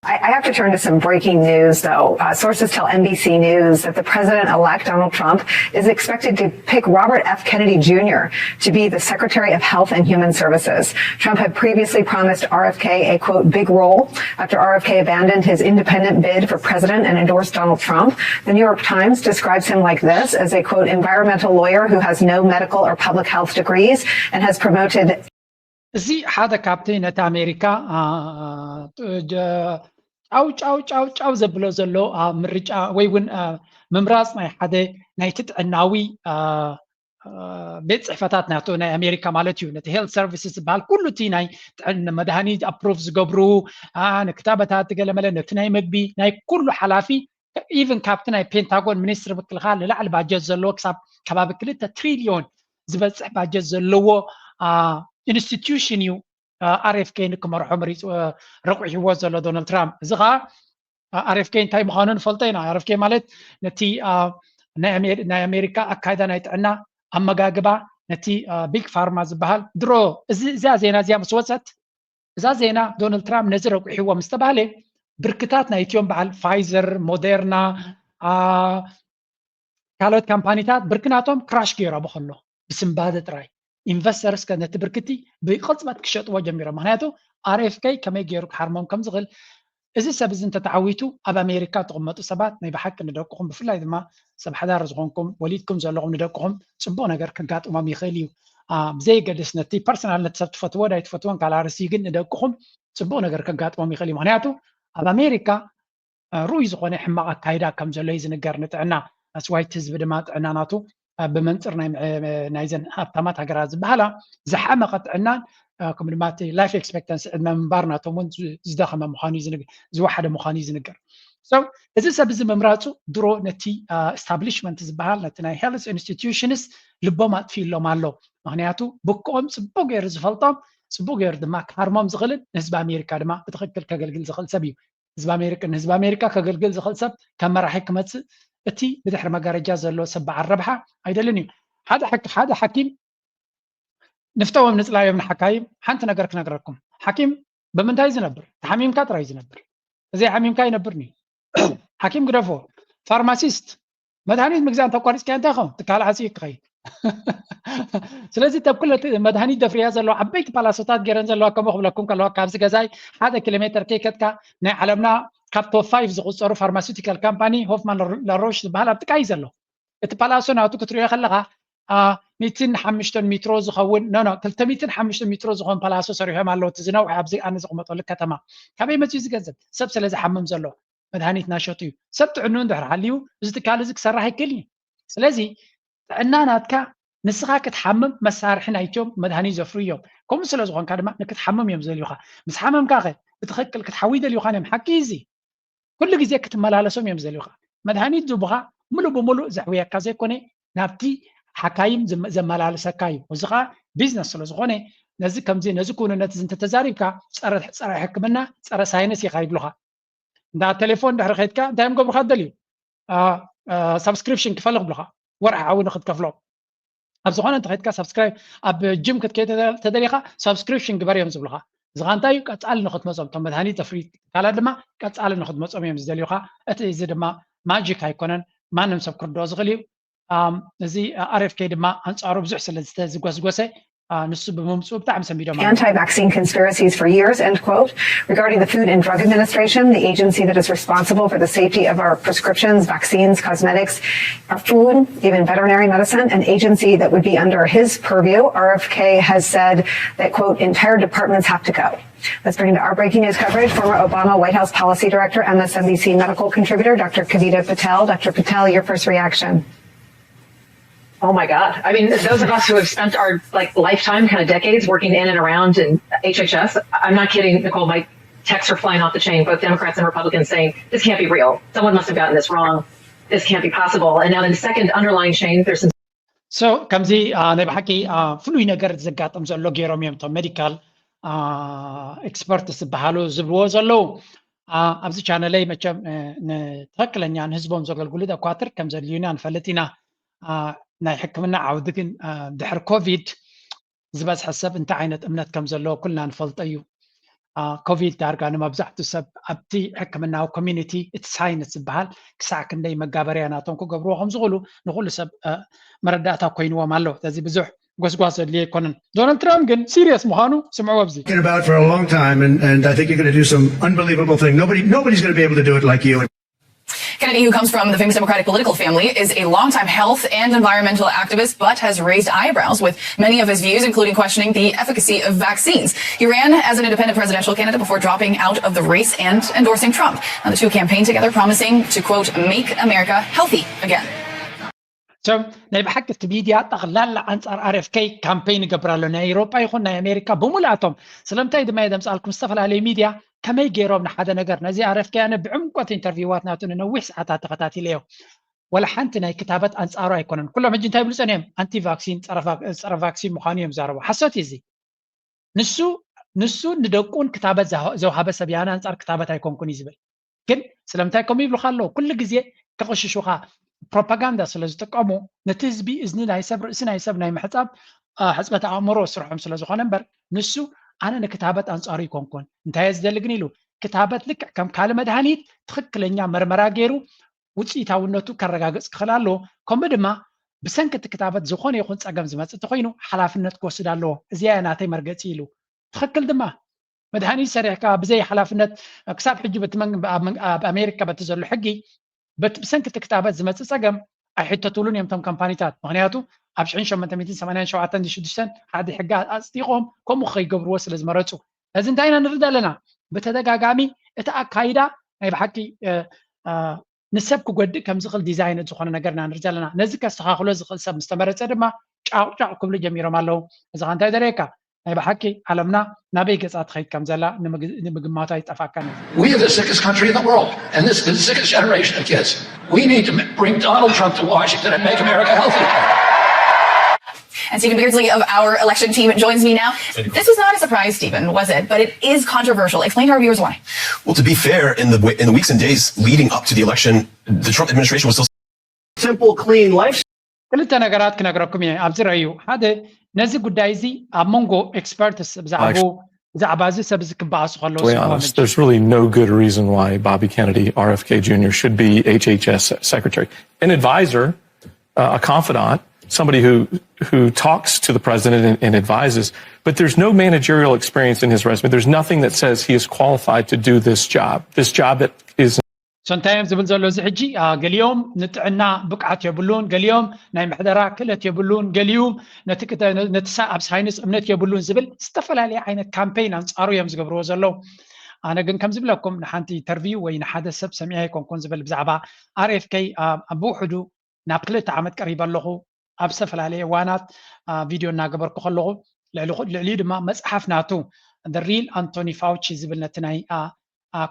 I: I have to turn to some breaking news, though. Sources tell NBC News that the president-elect, Donald Trump, is expected to pick Robert F. Kennedy Jr. to be the Secretary of Health and Human Services. Trump had previously promised RFK a, quote, big role after RFK abandoned his independent bid for president and endorsed Donald Trump. The New York Times describes him like this, as a, quote, environmental lawyer who has no medical or public health degrees and has promoted...
B: እዚ ሓደ ካብቲ ነቲ ኣሜሪካ ጫው ዘብሎ ዘሎ ምርጫ ወይ እውን ምምራፅ ናይ ሓደ ናይ ጥዕናዊ ቤት ፅሕፈታት ናቶ ናይ ኣሜሪካ ማለት እዩ ነቲ ሄልት ሰርቪስስ ዝበሃል ኩሉ እቲ ናይ መድሃኒት ኣፕሮቭ ዝገብሩ ንክታበታት ገለመለ ነቲ ናይ ምግቢ ናይ ኩሉ ሓላፊ ኢቨን ካብቲ ናይ ፔንታጎን ሚኒስትሪ ምክልኻል ንላዕሊ ባጀት ዘለዎ ክሳብ ከባቢ 2 ትሪልዮን ዝበፅሕ ባጀት ዘለዎ ኢንስቲትዩሽን እዩ RFK ንክመርሖ መሪፅ ረቑሕዎ ዘሎ ዶናልድ ትራምፕ እዚ ከዓ RFK እንታይ ምዃኑ ንፈልጦ ኢና RFK ማለት ነቲ ናይ ኣሜሪካ ኣካይዳ ናይ ጥዕና ኣመጋግባ ነቲ ቢግ ፋርማ ዝበሃል ድሮ እዛ ዜና እዚኣ ምስ ወፀት እዛ ዜና ዶናልድ ትራምፕ ነዚ ረቑሕዎ ምስ ተባሃለ ብርክታት ናይትዮም በዓል ፋይዘር ሞዴርና ካልኦት ካምፓኒታት ብርክናቶም ክራሽ ገይሮም ከሎ ብስምባደ ጥራይ ኢንቨስተርስ ከነቲ ብርክቲ ብቅፅበት ክሸጥዎ ጀሚሮም ምክንያቱ RFK ከመይ ገይሩ ክሓርሞም ከም ዝኽእል እዚ ሰብ እዚ እንተተዓዊቱ ኣብ ኣሜሪካ ትቕመጡ ሰባት ናይ ብሓቂ ንደቅኹም ብፍላይ ድማ ሰብ ሓዳር ዝኾንኩም ወሊድኩም ዘለኹም ንደቅኹም ፅቡቅ ነገር ከጋጥሞም ይኽእል እዩ ብዘይገድስ ነቲ ፐርሰናል ነቲ ሰብ ትፈትዎ ዳይ ትፈትዎን ካልኣርሲ ግን ንደቅኹም ፅቡቅ ነገር ከጋጥሞም ይኽእል እዩ ምክንያቱ ኣብ ኣሜሪካ ሩይ ዝኾነ ሕማቕ ኣካይዳ ከም ዘሎ እዩ ዝንገር ንጥዕና ኣስዋይቲ ህዝቢ ድማ ጥዕና ናቱ ብመንፅር ናይዘን ሃብታማት ሃገራት ዝበሃላ ዝሓመቐ ጥዕናን ከምኡ ድማ እቲ ላይፍ ኤክስፔክተንሲ ዕድመ ምንባር ናቶም እውን ዝደኸመ ምዃኑ ዝወሓደ ምዃኑ እዩ ዝንገር እዚ ሰብ እዚ ምምራፁ ድሮ ነቲ ኤስታብሊሽመንት ዝበሃል ነቲ ናይ ሄልት ኢንስቲትዩሽንስ ልቦም ኣጥፊሎም ኣሎ ምክንያቱ ብክኦም ፅቡቅ ገይሩ ዝፈልጦም ፅቡቅ ገይሩ ድማ ክሓርሞም ዝኽእልን ንህዝቢ ኣሜሪካ ድማ ብትክክል ከገልግል ዝኽእል ሰብ እዩ ንህዝቢ ኣሜሪካ ከገልግል ዝኽእል ሰብ ከም መራሒ ክመፅእ እቲ ብድሕሪ መጋረጃ ዘሎ ሰብ በዓል ረብሓ ኣይደልን እዩ ሓደ ሓኪም ንፍተዎም ንፅላዮም ንሓካይም ሓንቲ ነገር ክነግረኩም ሓኪም ብምንታይ ዝነብር ተሓሚምካ ጥራይ ዝነብር እዚ ሓሚምካ ይነብርኒ ሓኪም ግደፎ ፋርማሲስት መድሃኒት ምግዛእ እንተቋሪፅካ እንታይ ኸም ትካል ዓፅዩ ክኸይድ ስለዚ ተብኩለ መድሃኒት ደፍርያ ዘለዎ ዓበይቲ ፓላሶታት ገይረን ዘለዋ ከምኡ ክብለኩም ከለዋ ካብዚ ገዛይ 1 ኪሎሜትር ከይከድካ ናይ ዓለምና ካብ ቶፕ 5 ዝቁፀሩ ፋርማሲውቲካል ካምፓኒ ሆፍማን ላሮሽ ዝበሃል ኣብ ጥቃይ ዘሎ እቲ ፓላሶ ናቱ ክትሪኦ ከለካ 105 ሜትሮ ዝኸውን 205 ሜትሮ ዝኸውን ፓላሶ ሰሪሖም ኣለዉ እቲ ዝነውሐ ኣብዚ ኣነ ዝቕመጠሉ ከተማ ካበይ መፅኡ ዝገንዘብ ሰብ ስለ ዝሓምም ዘሎ መድሃኒት ናሸጡ እዩ ሰብ ጥዕንኡ እንድሕር ሃልዩ እዚ ትካል እዚ ክሰርሕ ይክእል እዩ ስለዚ ጥዕና ናትካ ንስኻ ክትሓምም መሳርሒ ናይትዮም መድሃኒት ዘፍሩ እዮም ከምኡ ስለ ዝኾንካ ድማ ንክትሓምም እዮም ዘልዩኻ ምስ ሓመምካ ኸ ብትኽክል ክትሓዊ ደልዩኻ እዮም ሓቂ እዚ ኩሉ ግዜ ክትመላለሶም እዮም ዘልዩኻ መድሃኒት ዝቡኻ ሙሉእ ብሙሉእ ዘሕውየካ ዘይኮነ ናብቲ ሓካይም ዘመላለሰካ እዩ እዚ ከዓ ቢዝነስ ስለ ዝኾነ ነዚ ከምዚ ነዚ ኩንነት እዚ እንተተዛሪብካ ፀረ ሕክምና ፀረ ሳይንስ ኢኻ ይብሉኻ እንዳ ቴሌፎን ድሕሪ ከይድካ እንታይ እዮም ገብሩካ ደልዩ ሰብስክሪፕሽን ክፈልግ ብሉኻ ወርሓዊ ንክትከፍሎም ኣብ ዝኾነ እንተ ከይድካ ሰብስክራይብ ኣብ ጅም ክትከይድ ተደሊኻ ሰብስክሪፕሽን ግበር እዮም ዝብሉኻ زغانتاي قصال نخت مصوم تم مدهاني تفريط قال دما قصال نخت مصوم يم زدليوخا اتي زي دما ماجيك هيكونن ما نمسب كردو زغليو زي RFK دما انصارو بزح سلازته زغوسغوسه
I: Anti-vaccine conspiracies for years, end quote. Regarding the Food and Drug Administration, the agency that is responsible for the safety of our prescriptions, vaccines, cosmetics, our food, even veterinary medicine, an agency that would be under his purview, RFK has said that, quote, entire departments have to go. Let's bring into our breaking news coverage former Obama White House policy director, MSNBC medical contributor, Dr. Kavita Patel. Dr. Patel, your first reaction.
J: Oh my God. I mean, those of us who have spent our lifetime, kind of decades working in and around in HHS, I'm not kidding, Nicole, my texts are flying off the chain, both Democrats and Republicans saying, this can't be real. Someone must have gotten this wrong. This can't be possible. And now in the second underlying chain, there's some...
B: So, kamzi, nabahaki, fului nagar zagat amzallo gerom yom to medical experts bahalo zibwo zallo. ኣብዚ ቻነለይ መቸም ንትክክለኛን ህዝቦም ዘገልግሉ ኳትር ከም ዘልዩና ንፈለጢና ናይ ሕክምና ዓውዲ ግን ድሕሪ ኮቪድ ዝበዝሐ ሰብ እንታይ ዓይነት እምነት ከም ዘለዎ ኩልና ንፈልጦ እዩ ኮቪድ ዳርጋ ንመብዛሕትኡ ሰብ ኣብቲ ሕክምናዊ ኮሚኒቲ እቲ ሳይንስ ዝበሃል ክሳዕ ክንደይ መጋበርያ ናቶም ክገብርዎ ከም ዝኽእሉ ንኩሉ ሰብ መረዳእታ ኮይንዎም ኣሎ እዚ ብዙሕ ጎስጓስ ዘድልየ ኣይኮነን ዶናልድ ትራምፕ ግን ሲሪየስ ምዃኑ ስምዑ ኣብዚ
H: about for a long time and I think you're going to do some unbelievable thing. Nobody's going to be able to do it like you.
G: Kennedy, who comes from the famous Democratic political family, is a longtime health and environmental activist, but has raised eyebrows with many of his views, including questioning the efficacy of vaccines. He ran as an independent presidential candidate before dropping out of the race and endorsing Trump. Now, the two campaigned together, promising to, quote, make America healthy again.
B: So, ናይ ብሓቂ ሚድያ ጠቕላላ ኣንጻር RFK ካምፔይን ይገብራሉ ናይ ኤውሮጳ ይኹን ናይ ኣሜሪካ ብምልኣቶም ስለምንታይ ድማ የደምፃልኩም ዝተፈላለዩ ሚድያ ከመይ ገይሮም ንሓደ ነገር ነዚ RFK ኣነ ብዕምቆት ኢንተርቪዋት ናቱ ንነዊሕ ሰዓታት ተኸታቲለዮ ወላ ሓንቲ ናይ ክታበት ኣንጻሩ ኣይኮነን ኩሎም ሕጂ እንታይ ይብሉ ፀኒዮም ኣንቲ ቫክሲን ፀረ ቫክሲን ምዃኑ እዮም ዛረቡ ሓሶት እዚ ንሱ ንደቁን ክታበት ዘውሃበ ሰብ ያነ ኣንጻር ክታበት ኣይኮንኩን እዩ ዝብል ግን ስለምንታይ ከምኡ ይብሉካ ኣለዉ ኩሉ ግዜ ከቕሽሹኻ ፕሮፓጋንዳ ስለ ዝጥቀሙ ነቲ ህዝቢ እዝኒ ናይ ሰብ ርእሲ ናይ ሰብ ናይ ምሕፃብ ሕፅበት ኣእምሮ ስርሖም ስለ ዝኾነ እምበር ንሱ ኣነ ንክታበት ኣንጻሩ ይኮንኩን እንታይ ዝደሊ ግን ኢሉ ክታበት ልክዕ ከም ካልእ መድሃኒት ትክክለኛ መርመራ ገይሩ ውፅኢታውነቱ ከረጋግፅ ክኽእል ኣለዎ ከምኡ ድማ ብሰንኪ እቲ ክታበት ዝኾነ ይኹን ፀገም ዝመፅእ እንተኮይኑ ሓላፍነት ክወስድ ኣለዎ እዚኣ ናተይ መርገፂ ኢሉ ትክክል ድማ መድሃኒት ሰሪሕካ ብዘይ ሓላፍነት ክሳብ ሕጂ ኣብ ኣሜሪካ በቲ ዘሎ ሕጊ ብሰንኪ እቲ ክታበት ዝመፅእ ፀገም ኣይሕተትሉን እዮም ቶም ካምፓኒታት ምክንያቱ ኣብ 1887 ሓደ ሕጊ ኣፅዲቆም ከምኡ ከይገብርዎ ስለ ዝመረፁ እዚ እንታይ ኢና ንርዳ ኣለና ብተደጋጋሚ እቲ ኣካይዳ ናይ ብሓቂ ንሰብ ክጎድእ ከም ዝኽእል ዲዛይን ዝኾነ ነገር ኢና ንርዳ ኣለና ነዚ ከስተኻኽሎ ዝኽእል ሰብ ምስ ተመረፀ ድማ ጫቕጫቕ ክብሉ ጀሚሮም ኣለዉ እዚ ኸ እንታይ ደርየካ ናይ ብሓቂ ዓለምና ናበይ ገፃ ትኸይድ ከም ዘላ ንምግማቱ ኣይጠፋካን
K: We are the sickest country in the world, and this is the sickest generation of kids. We need to bring Donald Trump to Washington and make America healthy.
G: And Stephen Beardsley of our election team joins me now. This was not a surprise, Stephen, was it? But it is controversial. Explain to our viewers why.
L: Well, to be fair, in the weeks and days leading up to the election, the Trump administration was still
H: Simple, clean life.
B: ክልተ ነገራት ክነግረኩም እየ ኣብዚ ረእዩ ሓደ ነዚ ጉዳይ እዚ ኣብ መንጎ ኤክስፐርትስ ብዛዕባ እዚ ሰብ ዝክበኣሱ ከለዉ
M: there's really no good reason why Bobby Kennedy, RFK Jr. should be HHS secretary. An advisor, a confidant, somebody who talks to the president and advises, but there's no managerial experience in his resume. There's nothing that says he is qualified to do this job that is
B: sometimes ዝብል ዘሎ እዚ ሕጂ ገሊኦም ንጥዕና ብቅዓት የብሉን ገሊኦም ናይ ምሕደራ ክእለት የብሉን ገሊኦም ነቲ ኣብ ሳይንስ እምነት የብሉን ዝብል ዝተፈላለየ ዓይነት ካምፔይን ኣንጻሩ እዮም ዝገብርዎ ዘለዉ ኣነ ግን ከም ዝብለኩም ንሓንቲ ኢንተርቪው ወይ ንሓደ ሰብ ሰሚዐ ኣይኮንኩን ዝብል ብዛዕባ RFK ኣብ ውሕዱ ናብ 2 ዓመት ቀሪበ ኣለኹ ኣብ ዝተፈላለየ እዋናት ቪድዮ እናገበርኩ ከለኹ ልዕሊኡ ድማ መፅሓፍ ናቱ the real Anthony Fauci ዝብል ነቲ ናይ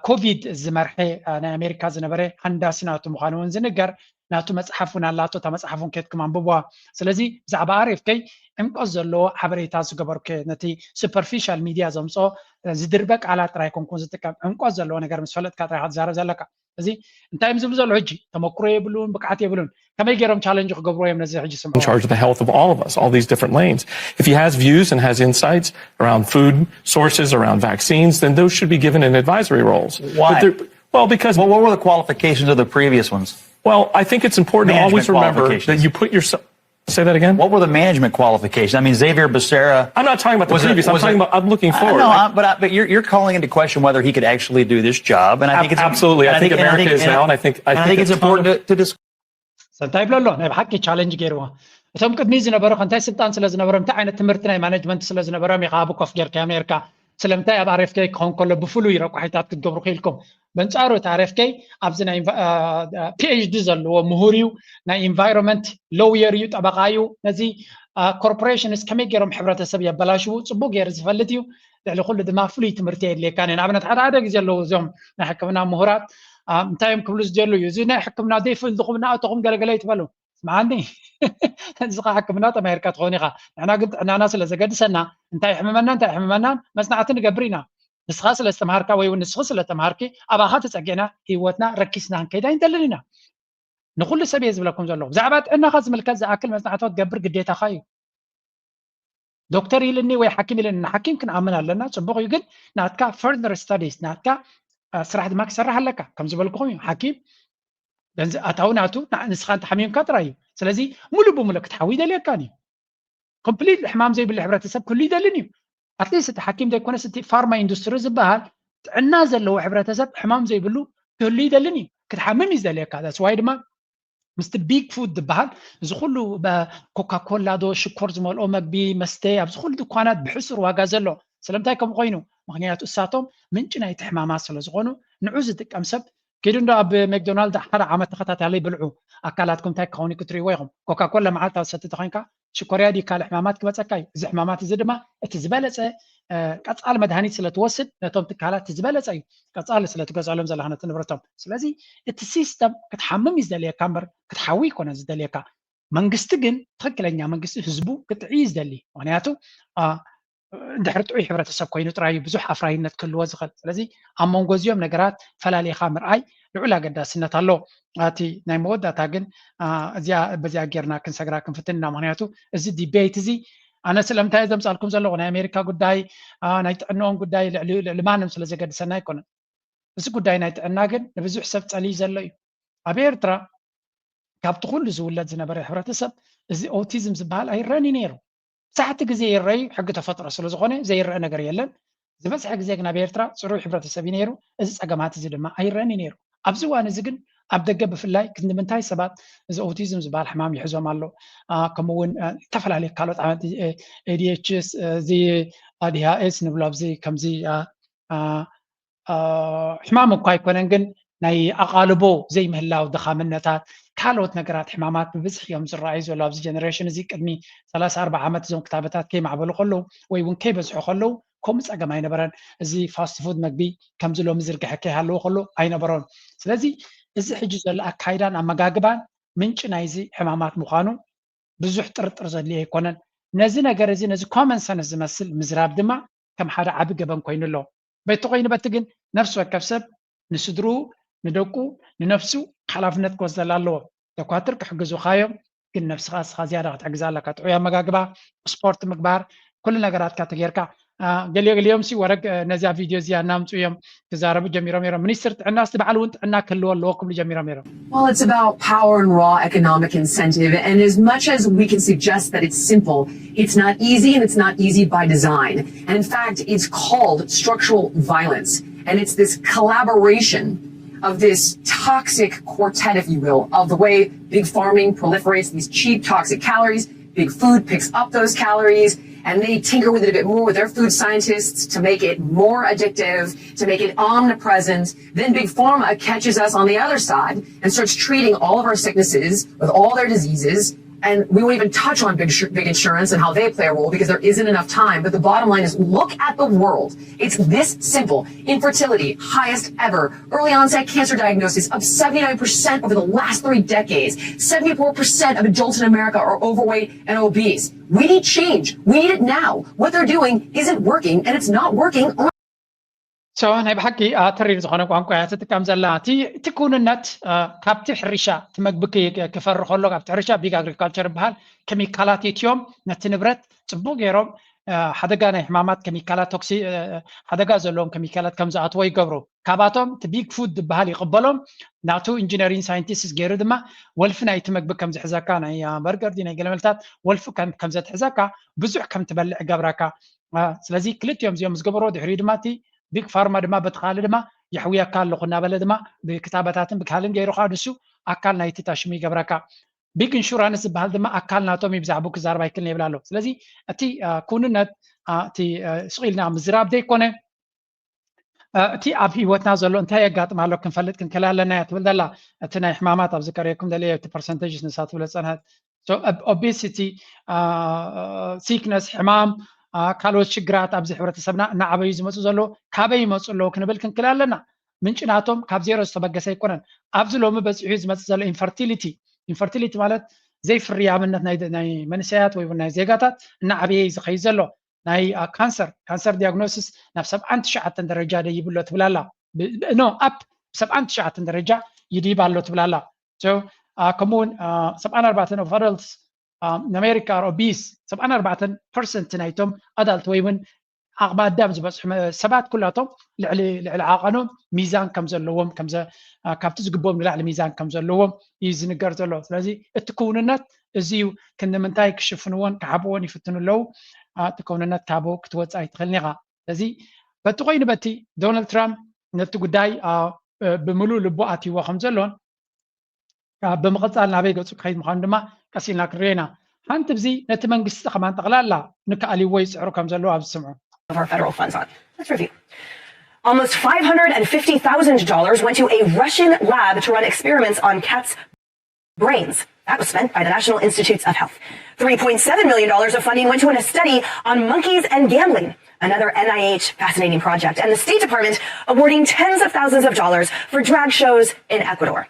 B: ኮቪድ ዝመርሐ ናይ ኣሜሪካ ዝነበረ ሃንዳሲ ናቱ ምዃኑ እውን ዝንገር ናቱ መጽሓፉን ኣላቶ እታ መጽሓፉን ከትኩም አንብብዋ ስለዚ ብዛዕባ RFK ዕምቆት ዘለዎ ሓበሬታ ዝገበርኩ ነቲ ሱፐርፊሻል ሚድያ ዘምጾ ዝድርበ ቃላት ጥራይ ኮንኩን ዝጥቀም ዕምቆት ዘለዎ ነገር ምስ ፈለጥካ ጥራይ ክትዛረብ ዘለካ እዚ እንታይ ዝብሉ ዘሎ ሕጂ ተመክሮ የብሉን ብቅዓት የብሉን ከመይ ገይሮም ቻሌንጅ ክገብርዎ እዮም ነዚ ሕጂ
M: in charge of the health of all of us, all these different lanes. If he has views and has insights around food sources, around vaccines, then those should be given in advisory roles.
N: Why?
M: Well, because...
N: Well, what were the qualifications of the previous ones?
M: Well, I think it's important to always remember that you put yourself... Say that again?
N: What were the management qualifications? I mean, Xavier Becerra...
M: I'm not talking about the previous. I'm talking about... I'm looking forward.
N: No, but you're calling into question whether he could actually do this job, and I think it's...
M: Absolutely. I think America is now, and I think
N: it's important to discuss.
B: سنتاي بلولو ناي بحكي تشالنج ገይርዎ እቶም ቅድሚ ዝነበሩ እንታይ ስልጣን ስለ ዝነበሩ እንታይ ዓይነት ትምህርቲ ናይ ማኔጅመንት ስለ ዝነበሩ ሚኻቡ ኮፍ ጌርካ ኣሜሪካ ስለምታይ ኣብ RFK ክኾን ከሎ ብፍሉይ ረቋሒታት ክትገብሩ ክኢልኩም በንጻሩ እቲ RFK ኣብዚ ናይ PhD ዘለዎ ምሁሪው ናይ ኢንቫይሮንመንት ሎየር እዩ ጠበቃ እዩ ነዚ ኮርፖሬሽንስ ከመይ ገይሮም ሕብረተሰብ የበላሽው ጽቡቅ ገይር ዝፈልጥ እዩ ልዕሊ ኩሉ ድማ ፍሉይ ትምህርቲ የድልየካ ንኣብነት ሓደ ግዜ ኣለዉ እዞም ናይ ሕክምና ምሁራት እንታይም ክብሉ ዝደሉ እዩ እዚ ናይ ሕክምና ዘይፈልጥኩም ንኣተኹም ገለገለ ይትበሉ ስማዓኒ ዝኻ ሕክምና ኣሜሪካ ትኾን ኢኻ ንሕና ግን ጥዕናና ስለ ዘገድሰና እንታይ ሕመመና መጽናዕቲ ንገብር ኢና ንስኻ ስለ ዝተምሃርካ ወይ እውን ንስኻ ስለ ተምሃርኪ ኣባኻ ተፀጊዕና ሂወትና ረኪስና ክንከይዳ ይንደልን ኢና ንኩሉ ሰብ እየ ዝብለኩም ዘለኹ ብዛዕባ ጥዕናኻ ዝምልከት ዝኣክል መጽናዕቲ ክትገብር ግዴታኻ እዩ ዶክተር ኢልኒ ወይ ሓኪም ኢልኒ ንሓኪም ክንኣምን ኣለና ፅቡቅ እዩ ግን ናትካ further studies ናትካ ስራሕ ድማ ክሰርሕ ኣለካ ከም ዝበልኩኹም እዩ ሓኪም ገንዘብ ኣታውናቱ ንስኻ እንተሓሚምካ ጥራይ እዩ ስለዚ ሙሉእ ብሙሉእ ክትሓዊ ይደልየካን እዩ ኮምፕሊት ሕማም ዘይብሉ ሕብረተሰብ ኩሉ ይደልን እዩ ኣትሊስት እቲ ሓኪም ዘይኮነስ እቲ ፋርማ ኢንዱስትሪ ዝበሃል ጥዕና ዘለዎ ሕብረተሰብ ሕማም ዘይብሉ ክህሉ ይደልን እዩ ክትሓምም እዩ ዝደልየካ ዳስዋይ ድማ ምስቲ ቢግ ፉድ ዝበሃል እዚ ኩሉ ኮካኮላ ዶ ሽኮር ዝመልኦ መግቢ መስተ ኣብዚ ኩሉ ድኳናት ብሕሱር ዋጋ ዘሎ ስለምንታይ ከም ኮይኑ ምክንያቱ እሳቶም ምንጭ ናይቲ ሕማማት ስለ ዝኾኑ ንዑ ዝጥቀም ሰብ كيدو اب ماكدونالد حدا عامه تخطات عليه بلعو اكلاتكم تاي كوني كتري ويهم كوكاكولا معلتا ست تخينكا شكوريا دي كال حمامات كبصكاي زي حمامات زدما اتزبلص قصال مدهنيت سلتوسد نتوم تكالات تزبلص اي قصال سلتغزالهم زلهنا تنبرتهم سلازي ات سيستم كتحمم يزدليا كامبر كتحوي كونه زدليكا መንግስት ግን ትክክለኛ መንግስት ህዝቡ ክትዒ ዝደሊ ምክንያቱ እንድሕር ጥዑይ ሕብረተሰብ ኮይኑ ጥራይ ብዙሕ ኣፍራይነት ክህልዎ ዝኽእል ስለዚ ኣብ መንጎ እዚኦም ነገራት ፈላሊኻ ምርኣይ ልዑል ኣገዳስነት ኣሎ ኣቲ ናይ መወዳእታ ግን እዚኣ በዚኣ ጌርና ክንሰግራ ክንፍትና ምክንያቱ እዚ ዲቤት እዚ ኣነ ስለምንታይ ዘምፃልኩም ዘለኹ ናይ ኣሜሪካ ጉዳይ ናይ ጥዕንኦም ጉዳይ ልዕሊ ማንም ስለ ዘገድሰና ኣይኮነን እዚ ጉዳይ ናይ ጥዕና ግን ንብዙሕ ሰብ ፀሊይ ዘሎ እዩ ኣብ ኤርትራ ካብቲ ኩሉ ዝውለድ ዝነበረ ሕብረተሰብ እዚ ኦቲዝም ዝበሃል ኣይረአን ነይሩ ساعات ጊዜ ይረይ ሕጊ ተፈጥሮ ስለ ዝኾነ ዘይረአ ነገር የለን ዝበፅሐ ጊዜ ግን ኣብ ኤርትራ ፅሩይ ሕብረተሰብ ነይሩ እዚ ፀገማት እዚ ድማ ኣይረአን ነይሩ ኣብዚ ዋን እዚ ግን ኣብ ደገ ብፍላይ ክንምንታይ ሰባት እዚ ኦቲዝም ዝበሃል ሕማም ይሕዞም ኣሎ ከምኡውን ተፈላለየ ካልኦት ዓመት ADHS እዚ ADHS ንብሎ ኣብዚ ከምዚ ሕማም እኳ ኣይኮነን ግን ናይ ኣቓልቦ ዘይምህላው ድኻምነታት ካልኦት ነገራት ሕማማት ብብዝሕ እዮም ዝረኣዩ ዘሎ ኣብዚ ጀነሬሽን እዚ ቅድሚ 34 ዓመት እዞም ክታበታት ከይማዕበሉ ከለዉ ወይ እውን ከይበዝሑ ከለዉ ከምኡ ፀገም ኣይነበረን እዚ ፋስት ፉድ መግቢ ከምዚ ሎሚ ዝርግሐ ከይሃለዎ ከሎ ኣይነበሮን ስለዚ እዚ ሕጂ ዘሎ ኣካይዳን ኣመጋግባን ምንጭ ናይዚ ሕማማት ምዃኑ ብዙሕ ጥርጥር ዘድልዮ ኣይኮነን ነዚ ነገር እዚ ነዚ ኮመን ሰንስ ዝመስል ምዝራብ ድማ ከም ሓደ ዓቢ ገበን ኮይኑ ኣሎ በቲ ኮይኑ በቲ ግን ነፍሲ ወከፍ ሰብ ንስድሩ ንደቁ ንነፍሱ ሓላፍነት ክወስድ ኣለዎ ተኳትር ክሕግዙኻዮም ግን ነፍስኻ እስኻ ዝያዳ ክትሕግዛ ኣለካ ጥዑይ ኣመጋግባ ስፖርት ምግባር ኩሉ ነገራትካ ተጌርካ ገሊኦም ሲ ወረግ ነዚያ ቪድዮ እዚኣ እናምፁ እዮም ክዛረቡ ጀሚሮም ነይሮም ሚኒስትር ጥዕና እስቲ በዓል እውን ጥዕና ክህልዎ ኣለዎ ክብሉ ጀሚሮም ነይሮም
O: Well, it's about power and raw economic incentive, and as much as we can suggest that it's simple, it's not easy, and it's not easy by design. And in fact, it's called structural violence, and it's this collaboration of this toxic quartet, if you will, of the way big farming proliferates these cheap toxic calories, big food picks up those calories, and they tinker with it a bit more with their food scientists to make it more addictive, to make it omnipresent. Then big pharma catches us on the other side and starts treating all of our sicknesses with all their diseases And we won't even touch on big insurance and how they play a role because there isn't enough time. But the bottom line is look at the world. It's this simple. Infertility, highest ever. Early onset cancer diagnosis up 79% over the last 3 decades. 74% of adults in America are overweight and obese. We need change. We need it now. What they're doing isn't working, and it's not working on
B: So ናይ ብሓቂ ተሪር ዝኾነ ቋንቋ እያ ትጥቀም ዘላ እቲ ኩንነት ካብቲ ሕርሻ እቲ መግቢ ክፈሪ ከሎ ካብቲ ሕርሻ ቢግ ኣግሪካልቸር ይበሃል ኬሚካላት የትዮም ነቲ ንብረት ፅቡቅ ገይሮም ሓደጋ ናይ ሕማማት ኬሚካላት ቶክሲ ሓደጋ ዘለዎም ኬሚካላት ከም ዝኣትዎ ይገብሩ ካብኣቶም እቲ ቢግ ፉድ ዝበሃል ይቕበሎም ናቱ ኢንጂነሪንግ ሳይንቲስት ገይሩ ድማ ወልፊ ናይቲ መግቢ ከም ዝሕዘካ ናይ በርገር ናይ ገለመልታት ወልፊ ከም ዘትሕዘካ ብዙሕ ከም ትበልዕ ገብረካ ስለዚ ክልቲኦም እዚኦም ዝገበሮ ድሕሪ ድማ እቲ ቢግ ፋርማ ድማ በትኻሊ ድማ ይሕውየካ ኣለኹ እናበለ ድማ ብክታበታትን ብካልን ገይሩካ ንሱ ኣካል ናይቲ ታሽሙ ይገብረካ ቢግ ኢንሹራንስ ዝበሃል ድማ ኣካል ናቶም ብዛዕባ ክዛረባ ይክልን ይብል ኣሎ ስለዚ እቲ ኩንነት እቲ ስቂልና ምዝራብ ዘይኮነ እቲ ኣብ ሂወትና ዘሎ እንታይ የጋጥም ኣሎ ክንፈልጥ ክንከላ ኣለና ትብል ዘላ እቲ ናይ ሕማማት ኣብ ዝቀረየኩም ደለየ እቲ ፐርሰንቴጅ ንሳት ብለ ፀንሐት ኦቤሲቲ ሲክነስ ሕማም ካልኦት ሽግራት ኣብዚ ሕብረተሰብና እናዓበዩ ዝመፁ ዘሎ ካበይ ይመፁ ኣለዉ ክንብል ክንክል ኣለና ምንጭናቶም ካብ ዜሮ ዝተበገሰ ኣይኮነን ኣብዚ ሎሚ በፂሑ ዝመፅእ ዘሎ ኢንፈርቲሊቲ ማለት ዘይፍርያምነት ናይ መንእሰያት ወይ ናይ ዜጋታት እናዓበየ ዝኸይድ ዘሎ ናይ ካንሰር ዲያግኖሲስ ናብ 79 ደረጃ ደይብሎ ትብል ኣላ ኖ ኣፕ 79 ደረጃ ይድይብ ኣሎ ትብል ኣላ ከምኡውን 74 of adults ኣሜሪካ ኦቢስ 74% ናይቶም ኣዳልት ወይ እውን ዓቕሚ ኣዳም ዝበፅሑ ሰባት ኩላቶም ልዕሊ ዓቐኖም ሚዛን ከም ዘለዎም ካብቲ ዝግቦም ንላዕሊ ሚዛን ከም ዘለዎም እዩ ዝንገር ዘሎ ስለዚ እቲ ክውንነት እዚዩ ክንምንታይ ክሽፍንዎን ክሓብዎን ይፍትኑ ኣለዉ እቲ ክውንነት ካብኡ ክትወፅእ ኣይትኽእልን ኢኻ ስለዚ በቲ ኮይኑ በቲ ዶናልድ ትራምፕ ነቲ ጉዳይ ብምሉእ ልቡ ኣትይዎ ከም ዘሎን ብምቕፃል ናበይ ገፁ ክኸይድ ምዃኑ ድማ ቀሲልና ክንሪኦ ኢና ሓንቲ ብዚ ነቲ መንግስቲ ከማን ጠቕላላ ንከኣልይዎ ይፅዕሩ ከም ዘለዎ ኣብ ዝስምዑ
I: of our federal funds on. Let's review. Almost $550,000 went to a Russian lab to run experiments on cats' brains. That was spent by the National Institutes of Health. $3.7 million of funding went to a study on monkeys and gambling, another NIH fascinating project. And the State Department awarding tens of thousands of dollars for drag shows in Ecuador.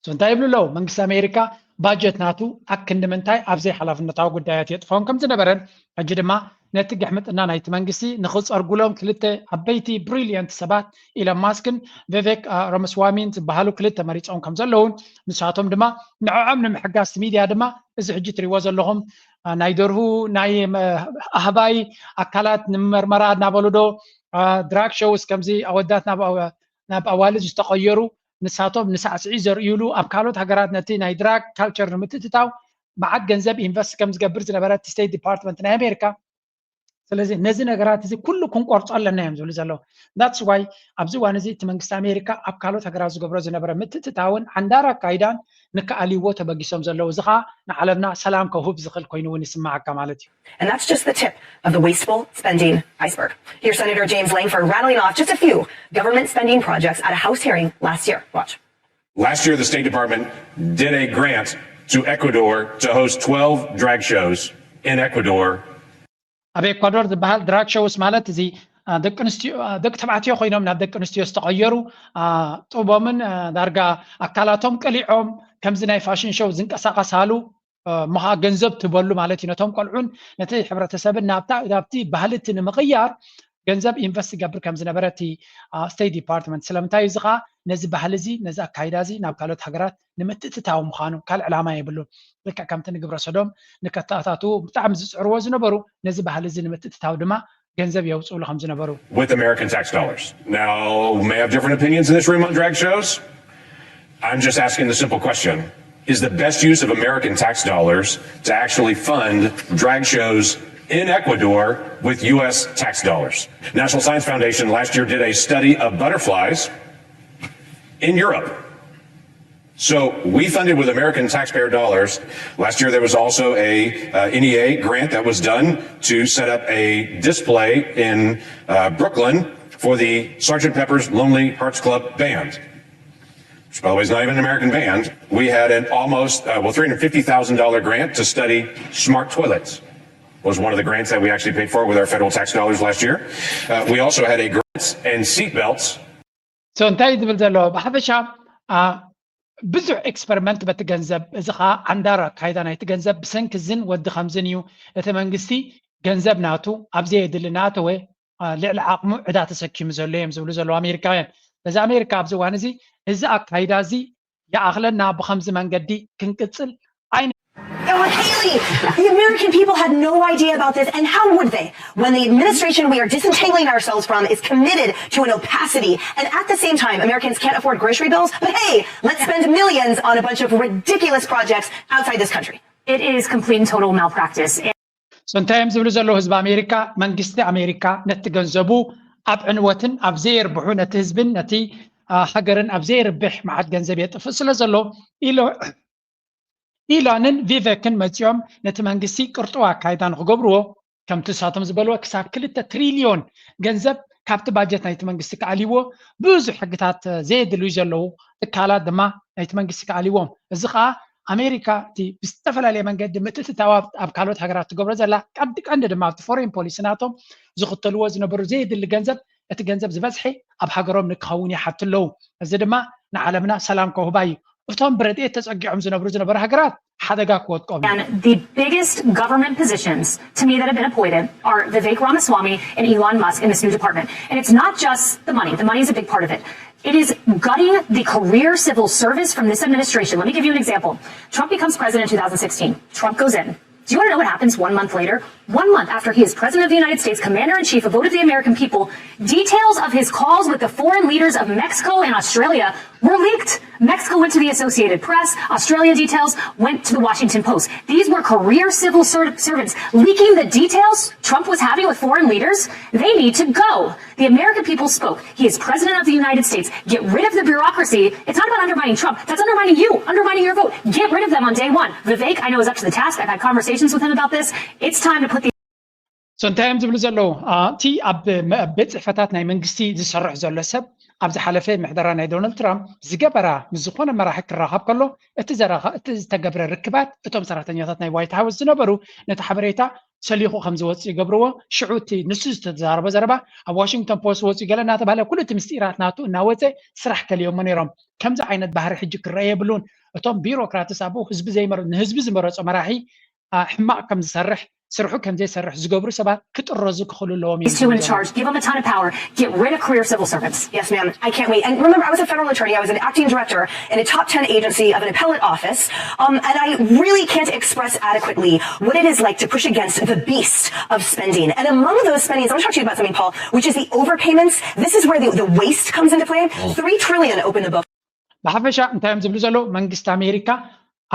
B: So እንታይ ይብሉ ኣለዉ መንግስቲ ኣሜሪካ ባጀት ናቱ ኣክንዲ ምንታይ ኣብዘይ ሓላፍነታዊ ጉዳያት የጥፎም ከም ዝነበረን ሕጂ ድማ ነቲ ግሕምጥና ናይቲ መንግስቲ ንክፀርጉሎም ክልተ ዓበይቲ ብሪልየንት ሰባት ኢሎን ማስክን ቪቬክ ራማስዋሚን ዝበሃሉ ክልተ መሪፆም ከም ዘለውን ንሳቶም ድማ ንዕዖም ንምሕጋዝ ሚድያ ድማ እዚ ሕጂ ትሪእዎ ዘለኹም ናይ ደርሁ ናይ ኣህባይ ኣካላት ንምርመራ እናበሉ ዶ ድራግ ሾውስ ከምዚ ኣወዳት ናብ ኣዋልድ ዝተቐየሩ ንሳቶም ንሳዕስዒ ዘርእዩሉ ኣብ ካልኦት ሃገራት ነቲ ናይ ድራግ ካልቸር ንምትእትታው መዓት ገንዘብ ኢንቨስት ከም ዝገብር ዝነበረ እቲ ስቴት ዲፓርትመንት ናይ ኣሜሪካ ስለዚ ነዚ ነገራት እዚ ኩሉ ክንቆርፆ ኣለና እዮም ዝብሉ ዘለዉ ዳትስ ዋይ ኣብዚ እዋን እዚ እቲ መንግስቲ ኣሜሪካ ኣብ ካልኦት ሃገራት ዝገብሮ ዝነበረ ምትእትታውን ዓንዳር ኣካይዳን ንከኣልይዎ ተበጊሶም ዘለዉ እዚ ከዓ ንዓለምና ሰላም ከውህብ ዝኽእል ኮይኑ እውን ይስማዓካ ማለት እዩ
I: And that's just the tip of the wasteful spending iceberg. Here's Senator James Langford rattling off just a few government spending projects at a House hearing last year. Watch.
P: Last year, the State Department did a grant to Ecuador to host 12 drag shows in Ecuador.
B: ኣብ ኤኳዶር ዝበሃል ድራግ ሾውስ ማለት እዚ ደቂ ተባዕትዮ ኮይኖም ናብ ደቂ ኣንስትዮ ዝተቐየሩ ጥቦምን ዳርጋ ኣካላቶም ቀሊዖም ከምዚ ናይ ፋሽን ሾው ዝንቀሳቐሳሉ መኻ ገንዘብ ትበሉ ማለት እዩ ነቶም ቆልዑን ነቲ ሕብረተሰብን ናብቲ ባህሊ እቲ ንምቕያር ገንዘብ ኢንቨስት ይገብር ከም ዝነበረ እቲ ስቴት ዲፓርትመንት ስለምንታይ እዚ ከዓ ነዚ ባህሊ እዚ ነዚ ኣካይዳ እዚ ናብ ካልኦት ሃገራት ንምትእትታው ምዃኑ ካልእ ዕላማ የብሉን ልክዕ ከምቲ ንግብረ ሰዶም ንከተኣታቱ ብጣዕሚ ዝፅዕርዎ ዝነበሩ ነዚ ባህሊ እዚ ንምትእትታው ድማ ገንዘብ የውፅሉ ከም ዝነበሩ
P: with American tax dollars. Now, we may have different opinions in this room on drag shows. I'm just asking the simple question. Is the best use of American tax dollars to actually fund drag shows in Ecuador with U.S. tax dollars? National Science Foundation last year did a study of butterflies in Europe. So we funded with American taxpayer dollars. Last year there was also a NEA grant that was done to set up a display in Brooklyn for the Sgt. Pepper's Lonely Hearts Club Band. which by the way is not even an American band, we had an almost, $350,000 grant to study smart toilets. Was one of the grants that we actually paid for with our federal tax dollars last year. We also had a grants and seat belts.
B: So እንታይ ዝብል ዘሎ ብሓፈሻ ብዙሕ ኤክስፐሪመንት በቲ ገንዘብ እዚ ከዓ ዓንዳር ኣካይዳ ናይቲ ገንዘብ ብሰንኪ ዝን ወዲ ከምዝን እዩ እቲ መንግስቲ ገንዘብ ናቱ ኣብዘ የድሊ ናተወ ልዕሊ ዓቕሙ ዕዳ ተሰኪሙ ዘሎ እዮም ዝብሉ ዘለዉ ኣሜሪካውያን በዚ ኣሜሪካ ኣብዚ እዋን እዚ እዚ ኣካይዳ እዚ ይኣኽለና ብከምዚ መንገዲ ክንቅፅል አይነ
Q: Haley, the American people had no idea about this, and how would they? When the administration we are disentangling ourselves from is committed to an opacity, and at the same time, Americans can't afford grocery bills, but hey, let's spend millions on a bunch of ridiculous projects outside this country.
R: It is complete and total malpractice.
B: Sometimes ዝብሉ ዘሎ ህዝቢ ኣሜሪካ መንግስቲ ኣሜሪካ ነቲ ገንዘቡ ኣብ ዕንወትን ኣብ ዘይርብሑ ነቲ ህዝብን ነቲ ሃገርን ኣብ ዘይርብሕ መዓት ገንዘብ የጥፍእ ስለ ዘሎ ኢላንን ቪቬክን መፅኦም ነቲ መንግስቲ ቅርጡ ኣካይዳ ንክገብርዎ ከምቲ ንሳቶም ዝበልዎ ክሳብ 2 ትሪልዮን ገንዘብ ካብቲ ባጀት ናይቲ መንግስቲ ከኣሊዎ ብዙሕ ሕግታት ዘየድልዩ ዘለዉ ትካላት ድማ ናይቲ መንግስቲ ከኣሊዎም እዚ ከዓ ኣሜሪካ እቲ ብዝተፈላለየ መንገዲ ምትእትታው ኣብ ካልኦት ሃገራት ትገብሮ ዘላ ቀንዲ ድማ ኣብቲ ፎሬን ፖሊሲ ናቶም ዝኽተልዎ ዝነበሩ ዘየድሊ ገንዘብ እቲ ገንዘብ ዝበዝሐ ኣብ ሃገሮም ንክኸውን ይሓቱ ኣለዉ እዚ ድማ ንዓለምና ሰላም ከውህባ እዩ እቶም ብረድኤት ተፀጊዖም ዝነበሩ ሃገራት ሓደጋ ክወድቆም
R: And the biggest government positions to me that have been appointed are Vivek Ramaswamy and Elon Musk in this new department. And it's not just the money. The money is a big part of it. It is gutting the career civil service from this administration. Let me give you an example. Trump becomes president in 2016. Trump goes in. Do you want to know what happens 1 month later? 1 month after he is president of the United States, commander-in-chief, a vote of the American people, details of his calls with the foreign leaders of Mexico and Australia were leaked. Mexico went to the Associated Press. Australia details went to the Washington Post. These were career civil servants leaking the details Trump was having with foreign leaders. They need to go. The American people spoke. He is president of the United States. Get rid of the bureaucracy. It's not about undermining Trump. That's undermining you, undermining your vote. Get rid of them on day one. Vivek, I know, is up to the task. I've had conversations with him about this. It's time to put the
B: Sometimes ዝብሉ ዘለዉ እቲ ኣብ ቤት ፅሕፈታት ናይ መንግስቲ ዝሰርሕ ዘሎ ሰብ ኣብ ዝሓለፈ ምሕደራ ናይ ዶናልድ ትራምፕ ዝገበራ ንዝኾነ መራሒ ክራኸብ ከሎ እቲ ዝተገብረ ርክባት እቶም ሰራሕተኛታት ናይ ዋይት ሃውስ ዝነበሩ ነቲ ሓበሬታ ሰሊኹ ከም ዝወፅእ ይገብርዎ ሽዑ እቲ ንሱ ዝተዛረበ ዘረባ ኣብ ዋሽንግተን ፖስት ወፅኡ ገለ እናተባሃለ ኩሉ እቲ ምስጢራት ናቱ እናወፀ ስራሕ ከልዮሞ ነይሮም ከምዚ ዓይነት ባህሪ ሕጂ ክረአ የብሉን እቶም ቢሮክራትስ ኣብኡ ንህዝቢ ዝመረፆ መራሒ ሕማቅ ከም ዝሰርሕ ስርሑ ከም ዘይሰርሕ ዝገብሩ ሰባት ክጥረዙ ክኽእሉ ኣለዎም
R: These two in charge, give them a ton of power, get rid of career civil servants.
Q: Yes, ma'am. I can't wait. And remember, I was a federal attorney. I was an acting director in a top 10 agency of an appellate office. And I really can't express adequately what it is like to push against the beast of spending. And among those spendings, I want to talk to you about something, Paul, which is the overpayments. This is where the waste comes into play. 3 trillion opened above.
B: ብሓፈሻ እንታይ እዮም ዝብሉ ዘለዉ መንግስቲ ኣሜሪካ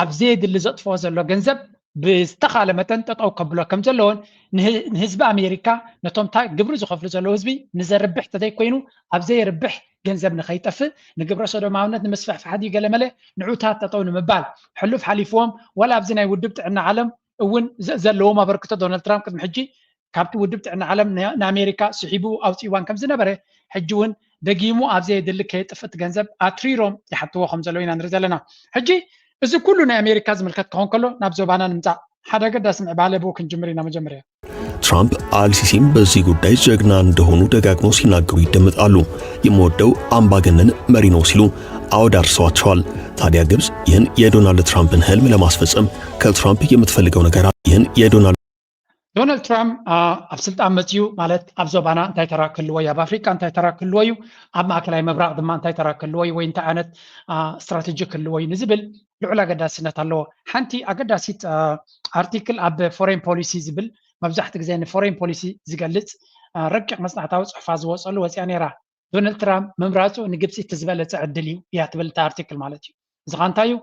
B: ኣብ ዘየድሊ ዘጥፍኦ ዘሎ ገንዘብ ብዝተኻለ መጠን ጠጠው ከብሎ ከም ዘለዎን ንህዝቢ ኣሜሪካ ነቶም ግብሪ ዝኸፍሉ ዘለዉ ህዝቢ ንዘርብሕ ተዘይኮይኑ ኣብ ዘይርብሕ ገንዘብ ንኸይጠፍእ ንግብረ ሰዶማውነት ንምስፋሕፋሕ ገለመለ ንዑታት ጠጠው ንምባል ሕሉፍ ሓሊፍዎም ወላ ኣብዚ ናይ ውድብ ጥዕና ዓለም እውን ዘለዎም ኣበርክቶ ዶናልድ ትራምፕ ቅድሚ ሕጂ ካብቲ ውድብ ጥዕና ዓለም ንኣሜሪካ ስሒቡ ኣውፅኢዋን ከም ዝነበረ ሕጂ እውን ደጊሙ ኣብ ዘየድሊ ከየጥፍእ ገንዘብ ኣትሪሮም ይሓትዎ ከም ዘለዎ ኢና ንርኢ ዘለና ሕጂ እዚ ኩሉ ናይ ኣሜሪካ ዝምልከት ክኾን ከሎ ናብ ዞባና ንምፃእ ሓደ ገዳሲ ምዕባለ ብኡ ክንጅምር ኢና መጀመርያ
S: ትራምፕ አልሲሲም በዚህ ጉዳይ ጀግና እንደሆኑ ደጋግመው ሲናገሩ ይደመጣሉ። የምወደው አምባገነን መሪ ነው ሲሉ አወዳርሰዋቸዋል። ታዲያ ግብጽ ይህን የዶናልድ ትራምፕን ህልም ለማስፈጸም ከትራምፕ የምትፈልገው ነገር ይህን
B: ዶናልድ ትራምፕ ኣብ ስልጣን መፅዩ ማለት ኣብ ዞባና እንታይ ተራ ክህልዎ እዩ ኣብ ኣፍሪካ እንታይ ተራ ክህልዎ እዩ ኣብ ማእከላይ ምብራቅ ድማ እንታይ ተራ ክህልዎ እዩ ወይ እንታይ ዓይነት ስትራቴጂ ክህልዎ እዩ ንዝብል ልዑል ኣገዳስነት ኣለዎ ሓንቲ ኣገዳሲት ኣርቲክል ኣብ ፎሬን ፖሊሲ ዝብል መብዛሕትኡ ግዜ ንፎሬን ፖሊሲ ዝገልፅ ረቂቕ መፅናዕታዊ ፅሑፋ ዝወፀሉ ወፅያ ነይራ ዶናልድ ትራምፕ ምምራፁ ንግብፂ እቲ ዝበለፀ ዕድል እዩ እያ ትብል እታ ኣርቲክል ማለት እዩ እዚ ኸ እንታይ እዩ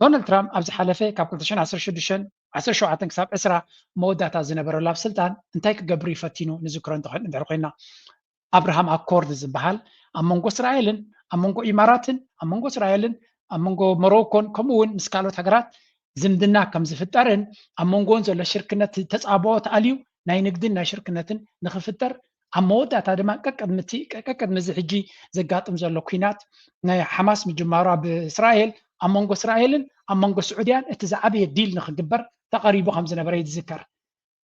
B: ዶናልድ ትራምፕ ኣብ ዝሓለፈ ካብ 2016 17 ክሳብ 20 መወዳእታ ዝነበረሉ ኣብ ስልጣን እንታይ ክገብር ይፈቲኑ ንዝክሮ እንድሕር ኮይና ኣብርሃም ኣኮርድ ዝበሃል ኣብ መንጎ እስራኤልን ኣብ መንጎ ኢማራትን ኣብ መንጎ እስራኤልን ኣብ መንጎ ሞሮኮን ከምኡ እውን ምስ ካልኦት ሃገራት ዝምድና ከም ዝፍጠርን ኣብ መንጎን ዘሎ ሽርክነት ተፃብኦ ተኣልዩ ናይ ንግድን ናይ ሽርክነትን ንክፍጠር ኣብ መወዳእታ ድማ ቀቅድሚ እዚ ሕጂ ዘጋጥም ዘሎ ኩናት ናይ ሓማስ ምጅማሩ ኣብ እስራኤል ኣብ መንጎ እስራኤልን ኣብ መንጎ ስዑድያን እቲ ዝዓበየ ዲል ንክግበር ተቐሪቡ ከም ዝነበረ ይዝከር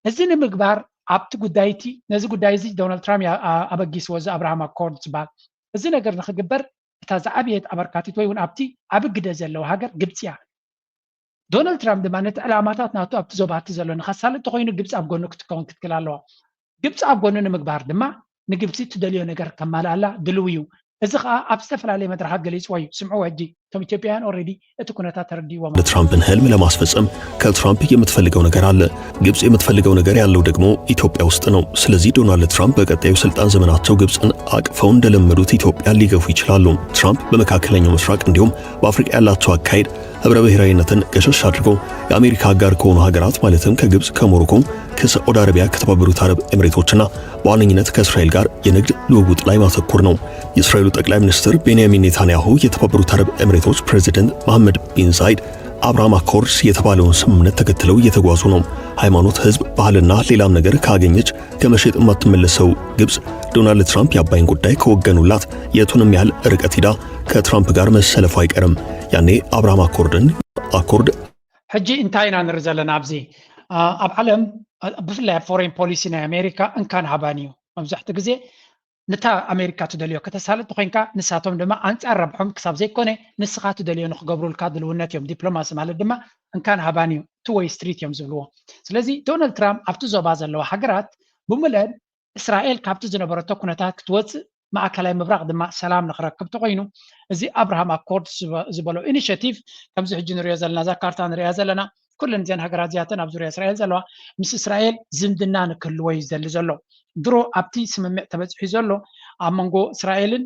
B: እዚ ንምግባር ኣብቲ ጉዳይ እቲ ነዚ ጉዳይ እዚ ዶናልድ ትራምፕ ኣበጊስዎ እዚ ኣብርሃም ኣኮርድ ዝበሃል እዚ ነገር ንክግበር እታ ዝዓበየት ኣበርካቲት ወይ እውን ኣብቲ ኣብ ግደ ዘለዎ ሃገር ግብፂ እያ ዶናልድ ትራምፕ ድማ ነቲ ዕላማታት ናቱ ኣብቲ ዞባቲ ዘሎ ንኸሳልጥ ተኮይኑ ግብፂ ኣብ ጎኑ ክትከውን ክትክል ኣለዋ ግብፂ ኣብ ጎኑ ንምግባር ድማ ንግብፂ ትደልዮ ነገር ከማልኣላ ድልው እዩ እዚ ከዓ ኣብ ዝተፈላለየ መድረካት ገሊፅዎ እዩ ስምዑ ሕጂ እቶም ኢትዮጵያውያን ኦልሬዲ እቲ ኩነታት ተረዲዎም
S: ትራምፕን ህልም ለማስፈጸም ከትራምፕ የምትፈልገው ነገር አለ ግብጽ የምትፈልገው ነገር ያለው ደግሞ ኢትዮጵያ ውስጥ ነው ስለዚህ ዶናልድ ትራምፕ በቀጣዩ ስልጣን ዘመናቸው ግብጽን አቅፈው እንደለመዱት ኢትዮጵያ ሊገፉ ይችላሉ ትራምፕ በመካከለኛው ምስራቅ እንዲሁም በአፍሪካ ያላቸው አካሄድ ህብረ ብሔራዊነትን ገሸሽ አድርገው የአሜሪካ አጋር ከሆኑ ሀገራት ማለትም ከግብጽ ከሞሮኮ ከሳዑዲ አረቢያ ከተባበሩት አረብ ኤሚሬቶችና በዋነኝነት ከእስራኤል ጋር የንግድ ልውውጥ ላይ ማተኮር ነው የእስራኤሉ ጠቅላይ ሚኒስትር ቤንያሚን ኔታንያሁ የተባበሩት አረብ ኤሚሬቶች ፕሬዚደንት መሐመድ ቢን ዛይድ አብርሃም አኮርድስ የተባለውን ስምምነት ተከትለው እየተጓዙ ነው ሃይማኖት ህዝብ ባህልና ሌላም ነገር ካገኘች ከመሸጥ የማትመለሰው ግብጽ ዶናልድ ትራምፕ የአባይን ጉዳይ ከወገኑላት የቱንም ያህል ርቀት ሂዳ ከትራምፕ ጋር መሰለፉ አይቀርም ያኔ አብርሃም አኮርድ
B: ሕጂ እንታይ ኢና ንርኢ ዘለና ኣብዚ ኣብ ዓለም ብፍላይ ፎሬን ፖሊሲ ናይ ኣሜሪካ እንካን ሃባን እዩ መብዛሕትኡ ግዜ ነታ ኣሜሪካ ትደልዮ ከተሳልጥ ኮይንካ ንሳቶም ድማ ኣንጻር ረብሖም ክሳብ ዘይኮነ ንስኻ ትደልዮ ንክገብሩልካ ድልውነት እዮም ዲፕሎማሲ ማለት ድማ እንካን ሃባን እዩ ቱ ዌይ ስትሪት እዮም ዝብልዎ ስለዚ ዶናልድ ትራምፕ ኣብቲ ዞባ ዘለዋ ሃገራት ብምልአን እስራኤል ካብቲ ዝነበረቶ ኩነታት ክትወፅእ ማእከላይ ምብራቅ ድማ ሰላም ንክረክብ ተኮይኑ እዚ አብርሃም አኮርድ ዝበሎ ኢኒሽቲቭ ከምዚ ሕጂ ንሪኦ ዘለና ዛ ካርታ ንሪኣ ዘለና ኩለን እዚአን ሃገራት እዚኣተን ኣብ ዙርያ እስራኤል ዘለዋ ምስ እስራኤል ዝምድና ንክህልዎ እዩ ዝደሊ ዘሎ ድሮ ኣብቲ ስምምዕ ተበፂሑ ዘሎ ኣብ መንጎ እስራኤልን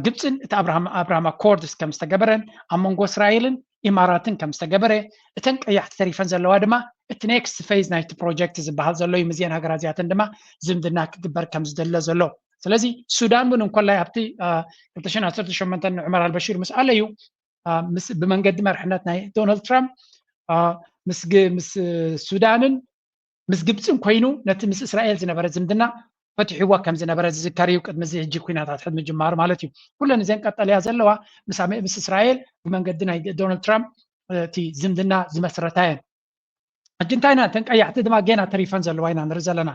B: ግብፅን እቲ አብርሃም አኮርድስ ከም ዝተገበረን ኣብ መንጎ እስራኤልን ኢማራትን ከም ዝተገበረ እተን ቀያሕቲ ተሪፈን ዘለዋ ድማ እቲ ኔክስት ፌዝ ናይቲ ፕሮጀክት ዝበሃል ዘሎ እዩ ምዚአን ሃገራት እዚኣተን ድማ ዝምድና ክግበር ከም ዝደለ ዘሎ ስለዚ ሱዳን ምን እንኮላይ ኣብቲ 2018 ዑመር አልበሺር ምስ አለ እዩ ብመንገዲ መርሕነት ናይ ዶናልድ ትራምፕ ምስ ሱዳንን ምስ ግብፅን ኮይኑ ነቲ ምስ እስራኤል ዝነበረ ዝምድና ፈትሒዋ ከም ዝነበረ ዝዝከር እዩ ቅድሚ እዚ ሕጂ ኩናታት ሕድሚ ጅማር ማለት እዩ ኩለን እዚአን ቀጠልያ ዘለዋ ምስ እስራኤል ብመንገዲ ናይ ዶናልድ ትራምፕ እቲ ዝምድና ዝመስረታ እየን ሕጂ እንታይ ኢና እተን ቀያሕቲ ድማ ገና ተሪፈን ዘለዋ ኢና ንርኢ ዘለና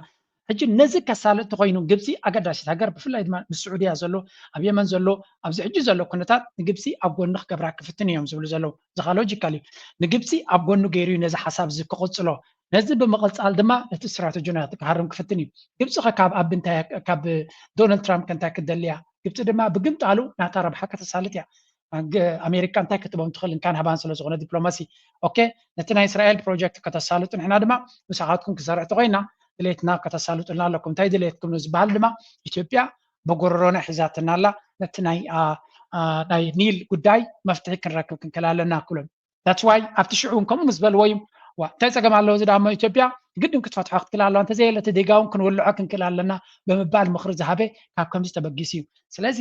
B: ሕጂ ነዚ ከሳልጥ ተኮይኑ ግብፂ ኣገዳሲት ሃገር ብፍላይ ድማ ምስ ስዑድያ ዘሎ ኣብ የመን ዘሎ ኣብዚ ሕጂ ዘሎ ኩነታት ንግብፂ ኣብ ጎኑ ክገብራ ክፍትን እዮም ዝብሉ ዘለው ዝኻ ሎጂካል እዩ ንግብፂ ኣብ ጎኑ ገይሩ ነዚ ሓሳብ እዚ ክቕፅሎ ነዚ ብምቕፃል ድማ እቲ ስትራቴጂናት ክሃርም ክፍትን እዩ ግብፂ ካብ ዶናልድ ትራምፕ እንታይ ክደልያ ግብፂ ድማ ብግምጣሉ ናታ ረብሓ ከተሳልጥ እያ ኣሜሪካ እንታይ ክትቦም ትኽእል እንካን ሃባን ስለ ዝኾነ ዲፕሎማሲ ኦኬ ነቲ ናይ እስራኤል ፕሮጀክት ከተሳልጡ ንሕና ድማ ምሳኻትኩም ክሰርሕ ተኮይና ድሌትና ከተሳልጡልና ኣለኩም እንታይ ድሌትኩም ዝበሃል ድማ ኢትዮጵያ በጎረሮና ሒዛትና ኣላ ነቲ ናይ ኒል ጉዳይ መፍትሒ ክንረክብ ክንክእል ኣለና ክብሎም ዳትስ ዋይ ኣብቲ ሽዑ ከምኡ ምስ በልዎ እዩ እንታይ ፀገም ኣለዎ እዚ ዳሞ ኢትዮጵያ ግድን ክትፈትሖ ክትክእል ኣለዋ እንተዘየለ እቲ ዴጋውን ክንወልዖ ክንክእል ኣለና ብምባል ምክሪ ዝሃበ ካብ ከምዚ ተበጊስ እዩ ስለዚ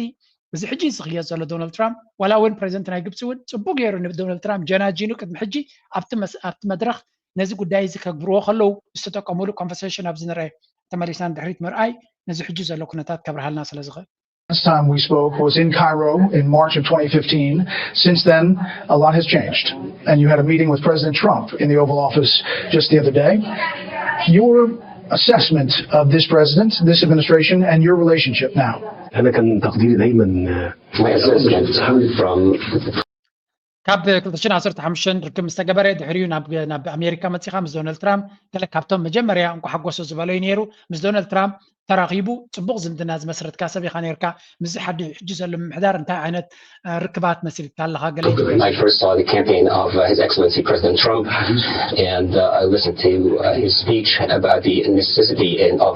B: እዚ ሕጂ ዝኽየድ ዘሎ ዶናልድ ትራምፕ ዋላ እውን ፕሬዚደንት ናይ ግብፂ እውን ፅቡቅ ገይሩ ዶናልድ ትራምፕ ጀናጂኑ ቅድሚ ሕጂ ኣብቲ መድረክ ነዚ ጉዳይ እዚ ከግብርዎ ከለዉ ዝተጠቀሙሉ ኮንቨርሴሽን ኣብዚ ንርአ ተመሊስና ድሕሪት ምርኣይ ነዚ ሕጂ ዘሎ ኩነታት ከብርሃልና ስለ ዝኽእል
T: Last time we spoke was in Cairo in March of 2015. Since then, a lot has changed. And you had a meeting with President Trump in the Oval Office just the other day. Your assessment of this president, this administration, and your relationship now.
U: أنا كان تقديري دايما my assessment from
B: ካብ 2015 ርክብ ምስ ተገበረ ድሕሪኡ ናብ ኣሜሪካ መፂኻ ምስ ዶናልድ ትራምፕ ገለ ካብቶም መጀመርያ እንኳ ሓጎሶ ዝበለዩ ነይሩ ምስ ዶናልድ ትራምፕ ተራኺቡ ፅቡቅ ዝምድና ዝመስረትካ ሰብ ኢኻ ነርካ ምስ ሓዲ ሕጂ ዘሎ ምምሕዳር እንታይ ዓይነት ርክባት መሲልካ ኣለኻ ገለ
U: I first saw the campaign of His Excellency President Trump and I listened to his speech about the necessity of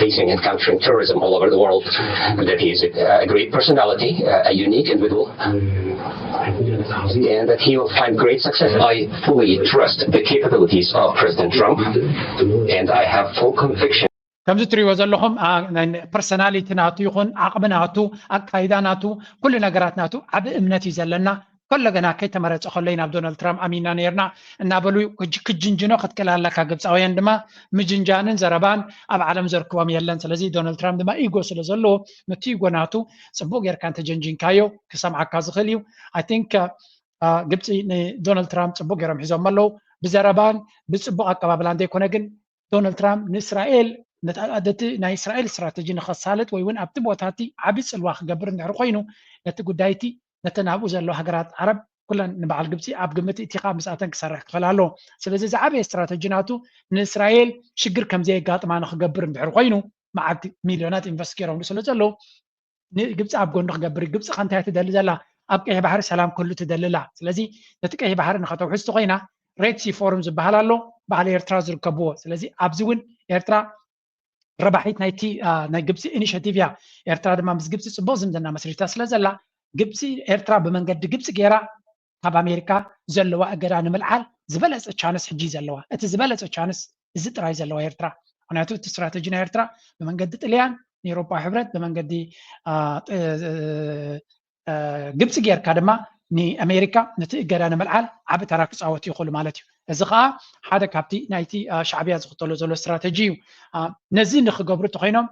U: facing and countering terrorism all over the world, that he is a great personality, a unique individual, and that he will find great success. I fully trust the capabilities of President Trump and I have full conviction
B: ከምዚ ትሪእዎ ዘለኹም ፐርሰናሊቲ ናቱ ይኹን ዓቕሚ ናቱ ኣካይዳ ናቱ ኩሉ ነገራት ናቱ ዓብ እምነት እዩ ዘለና كلنا كي تمرت خلينا بدونالد ترامب أمينا نيرنا النابلو كجنجنو قد كلا لك جبس أوين دما مجنجانن زربان أب عالم زركوام يلن سلزي دونالد ترامب دما إيجو سلزلو نتيجو ناتو سبوق يركان تجنجين كايو كسمع كازخليو I think جبس دونالد ترامب سبوق يرم حزام ملو بزربان بسبوق أكبابلان دي كونجن دونالد ترامب نإسرائيل نتعدت نا إسرائيل استراتيجي نخصالت ويون أبتبوتاتي عبس الواخ جبر نعرقينو نتقو دايتي نتنابو زلو هجرات عرب كلن نبعل جبسي أب جمتي اتقاء مساعتن كسرح فلالو سلزي زعبي استراتيجيناتو من إسرائيل شجر كم زي قاط ما نخجبر نعرقينو مع مليونات إنفستيرون سلزلو جبس أب جون نخجبر جبس خانتها تدل زلا أب كه بحر سلام كله تدللا سلزي نتكه بحر نخطو حستو غينا ريد سي فورمز بحلالو بعد إيرتراز ركبوه سلزي أبزون إيرترا ربحيت نايتي ناي جبسي إنيشاتيفيا إيرترا دما مس جبسي صبوزم دنا مسريتا سلازلا جبسي إيرترا بمنقد جبسي جيرا كاب أمريكا زلوا أجران ملعال زبالة تشانس حجي زلوا زبالة تشانس زت راي زلوا إيرترا أنا تو استراتيجينا إيرترا بمنقد إليان أوروبا حبرت بمنقد جبسي جير كادما ني أمريكا نتأجران ملعال عبت راكس أوتي يقول مالتي زغا حدا كابتي نايتي شعبيات زغطلو زلو استراتيجي نزين نخجبرو تخينهم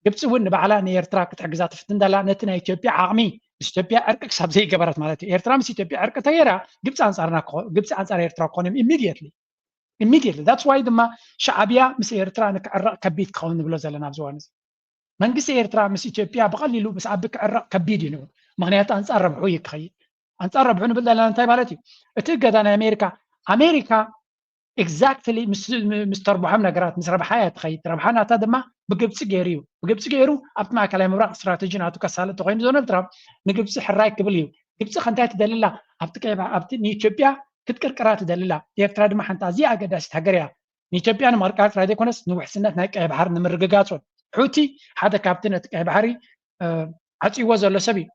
B: جبسي ون بعلا نيرترا كتعجزات فتندلا نتنا إثيوبيا عامي إثيوبيا أركك سب زي جبرت مالتي إيرترا مس إثيوبيا أرك تغيرا جبس أنصار إيرترا قونم immediately that's why دما شعبيا مس إيرترا نكعرق كبيت قون بلو زلنا بزوانز منقس إيرترا مس إثيوبيا بقليلو بس عبك عرق كبيد ينو مغنيات أنصار ربحو يكخي أنصار ربحو نبدأ لنا انتاي مالتي اتقد أنا أمريكا exactly مستر محمد قرات مس ربحايا تخيل ربحانا تدما بجبس جيرو أبت مع كلام مرق استراتيجي ناتو كسالة تغين دونالد ترامب نجبس حراي قبليو جبس خنتات دللا أبت نيتشوبيا كتكر قرات دللا يفترض ما حنتا زي أقداش تهجريا نيتشوبيا نمرقات رادي كونس نوح سنة نايك بحر نمرقاصون حوتي هذا كابتن بحري عطي وزر لسبي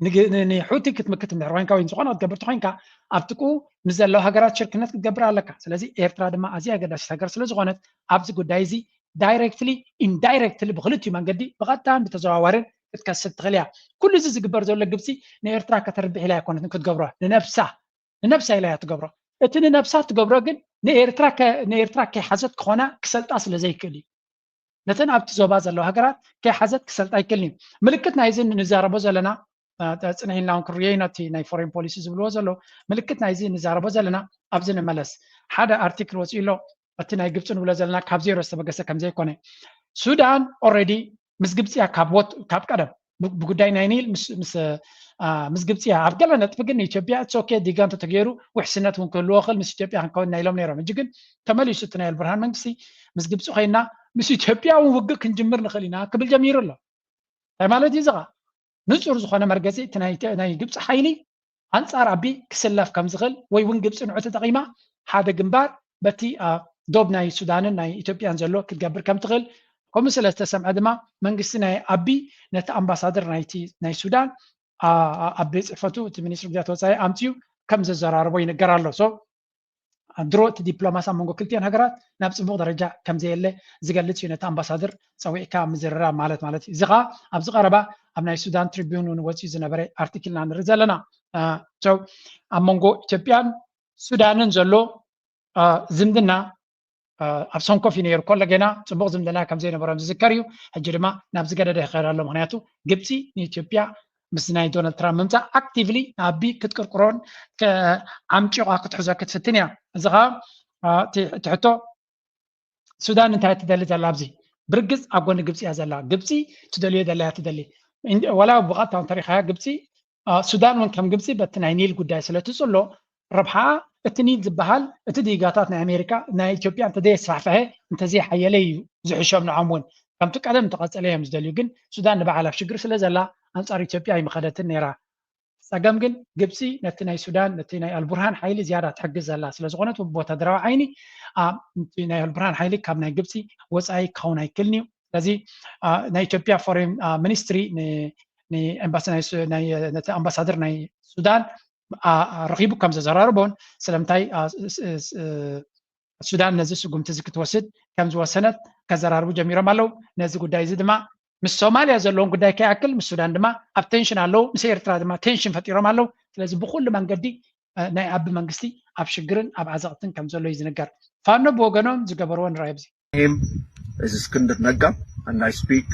B: ني حوتي كتمكت من عروين كاوين زغنا تقبر تخينكا أبتكو نزل له هجرات شركات تقبر لك سلازي إيرترا ما أزي أقداش تهجر سلازغونت أبز قدايزي directly indirectly بغلطي من قدي بغتان بتزاورن تكسب تغليها كل زي زقبر زول لقبسي نيرترا كتربح لها كونت نكت قبره لنفسها إليها تقبره اتني نفسها تقبره قل نيرترا كي حزت كونا كسلت أصل زي كلي نتن أبت زوباز الله هجرات كي حزت كسلت أي كلي ملكتنا عايزين نزار بوزلنا تسنهين لهم كرييناتي ناي فورين بوليسيز بلوزلو ملكتنا عايزين نزار بوزلنا أبزن ملس هذا أرتيكل وسيلو أتنا يجبتون ولا زلنا كاب زيرو استبقى كم زي كونه السودان already مسجبتيها كاب كذا بقداي ناينيل مسجبتيها عبقلا نتفقني إثيوبيا تسوكي ديجان تغيروا وحسنات ممكن لوخل مس إثيوبيا هنكون نايلهم نيرهم جيجن تملي ستنا البرهان منكسي مسجبتو خينا مس إثيوبيا ونوقك نجمر نخلينا قبل جمير الله مالتي زغا نصور زخانة مركزي تناي جبس حيلي أنصار أبي كسلف كم زغل ويون جبس نوع تقيمة هذا جنبار بتي دوب ناي السودان ناي إثيوبيا نزلوا كتجبر كم تغل كم سلسلة تسمع عدما من قصنا أبي نت أمباسادر ناي السودان أبي فتو تمنيس رجعت وصاي أمتيو كم زرار وين جرالو سو دروت دبلوماسا مونغو كلتين هجرات نفس درجة كم زي اللي زقلت نت أمباسادر سوي كام زرار مالت زغا أبزغ ربا أبناء السودان تريبيون ونوتي زنبري أرتيكل عن رجالنا سو أمونغو إثيوبيان السودان نزلوا زمدنا أبصون كوفي نير كل جنا تبغى زمدنا كم زين برام ذكريو هجرما نبز كده ده خير الله مهنياتو جبتي إثيوبيا مسناي دونالد ترامب ممتع actively نبي كتكر قرون كعمتي وعقد حزاك تفتنيا زغا تحطو السودان انتهت تدلي زلابزي برجز أقول جبتي هذا جبتي تدلي تدلي ولا بغات عن طريقها جبتي السودان من كم جبتي بتناينيل قداس لا تسولو ربحها التنيد زبهال التدقيقاتنا أمريكا نا إثيوبيا أنت دي صحفها أنت زي حيالي زي حشام نعمون كم تقدم تقص عليهم زدليو جن السودان نبع على شجر سلازلا أنصار إثيوبيا هي مخدة النيرة ساقم جن جبسي نتناي السودان نتناي البرهان حيلي زيادة حجز الله سلازغونت وبوت دروا عيني نتناي البرهان حيلي كابنا جبسي وسأي كوناي كلني لذي نا إثيوبيا فورين مينستري ني أمباسادر ناي السودان رغيبو كم زراربون سلامتاي السودان نزل سقوم تزكت وسد كم زوا سنة كزراربو جميرة مالو نزل قداي زدما ምስ ሶማልያ ዘለዎም ጉዳይ ከይኣክል ምስ ሱዳን ድማ ኣብ ቴንሽን ኣለዉ ምስ ኤርትራ ድማ ቴንሽን ፈጢሮም ኣለዉ ስለዚ ብኩሉ መንገዲ ናይ ኣቢ መንግስቲ ኣብ ሽግርን ኣብ ዓዘቕትን ከም ዘሎ እዩ ዝንገር ፋኖ ብወገኖም ዝገበርዎ ንሪኦ ኣብዚ
A: name is Iskandar Nagga and I speak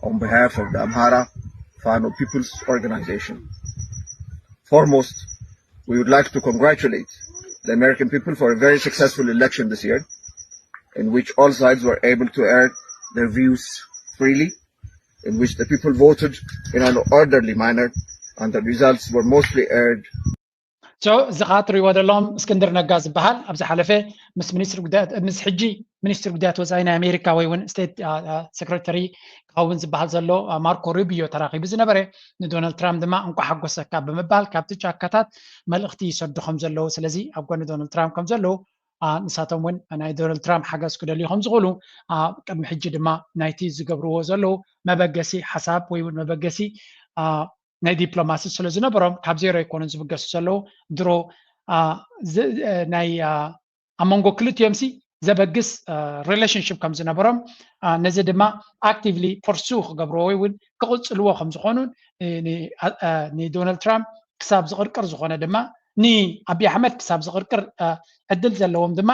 A: on behalf of the Amhara Fano People's Organization. Foremost, we would like to congratulate the American people for a very successful election this year, in which all sides were able to air their views freely, in which the people voted in an orderly manner, and the results were mostly aired.
B: So زخاطري ودلهم اسكندر نجاز بحال أبز حلفة مس منستر قدات مس حجي منستر قدات وزعنا أمريكا وين ستيت سكرتري قاون زبحال زلو ماركو روبيو تراقي بزنا بري دونالد ترامب دما انكو حقو سكا بمبال كابتو شاكاتات ملختي يسردو خمزلو سلزي أبقون دونالد ترامب خمزلو نساتهم وين أنا دونالد ترامب حقاس كده اللي خمزغولو كم حجي دما نايتي زقبرو زلو مبقسي حساب وين مبقسي ናይ ዲፕሎማሲ ስለ ዝነበሮም ካብ ዜሮ ይኮኑ ዝብገሱ ዘለዉ ድሮ ናይ ኣብ መንጎ ክልቲኦም ዘበግስ ሪሌሽንሽፕ ከም ዝነበሮም ነዚ ድማ ኣክቲቭሊ ፎርሱ ክገብርዎ ወይ እውን ክቕፅልዎ ከም ዝኾኑን ንዶናልድ ትራምፕ ክሳብ ዝቕርቅር ዝኾነ ድማ ንኣብዪ ኣሕመድ ክሳብ ዝቕርቅር ዕድል ዘለዎም ድማ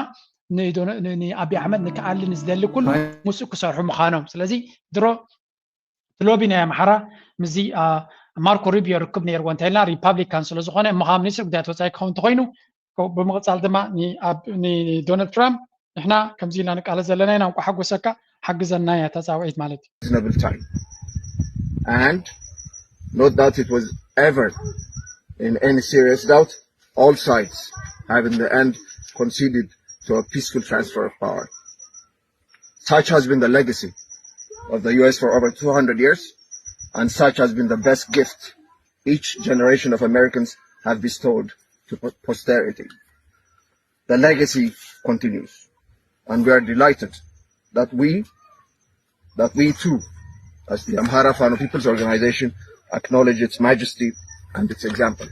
B: ንኣብዪ ኣሕመድ ንክኣሊ ንዝደሊ ኩሉ ምስኡ ክሰርሑ ምዃኖም ስለዚ ድሮ ትሎቢ ናይ ኣምሓራ ምዚ ماركو روبيو ركب نير وانتينا ريبابليكان سلو زخونه مقام نيسر بدات وصاي كون تخوينو بمقصال دما ني دونالد ترامب احنا كم زينا نقال زلنا نانكو حق وسكا حق زنا يا تساويت مالتي
A: reasonable time and not that it was ever in any serious doubt all sides have in the end conceded to a peaceful transfer of power. Such has been the legacy of the US for over 200 years. And such has been the best gift each generation of Americans have bestowed to posterity. The legacy continues, and we are delighted that we too, as the Amhara Fano People's Organization, acknowledge its majesty and its example.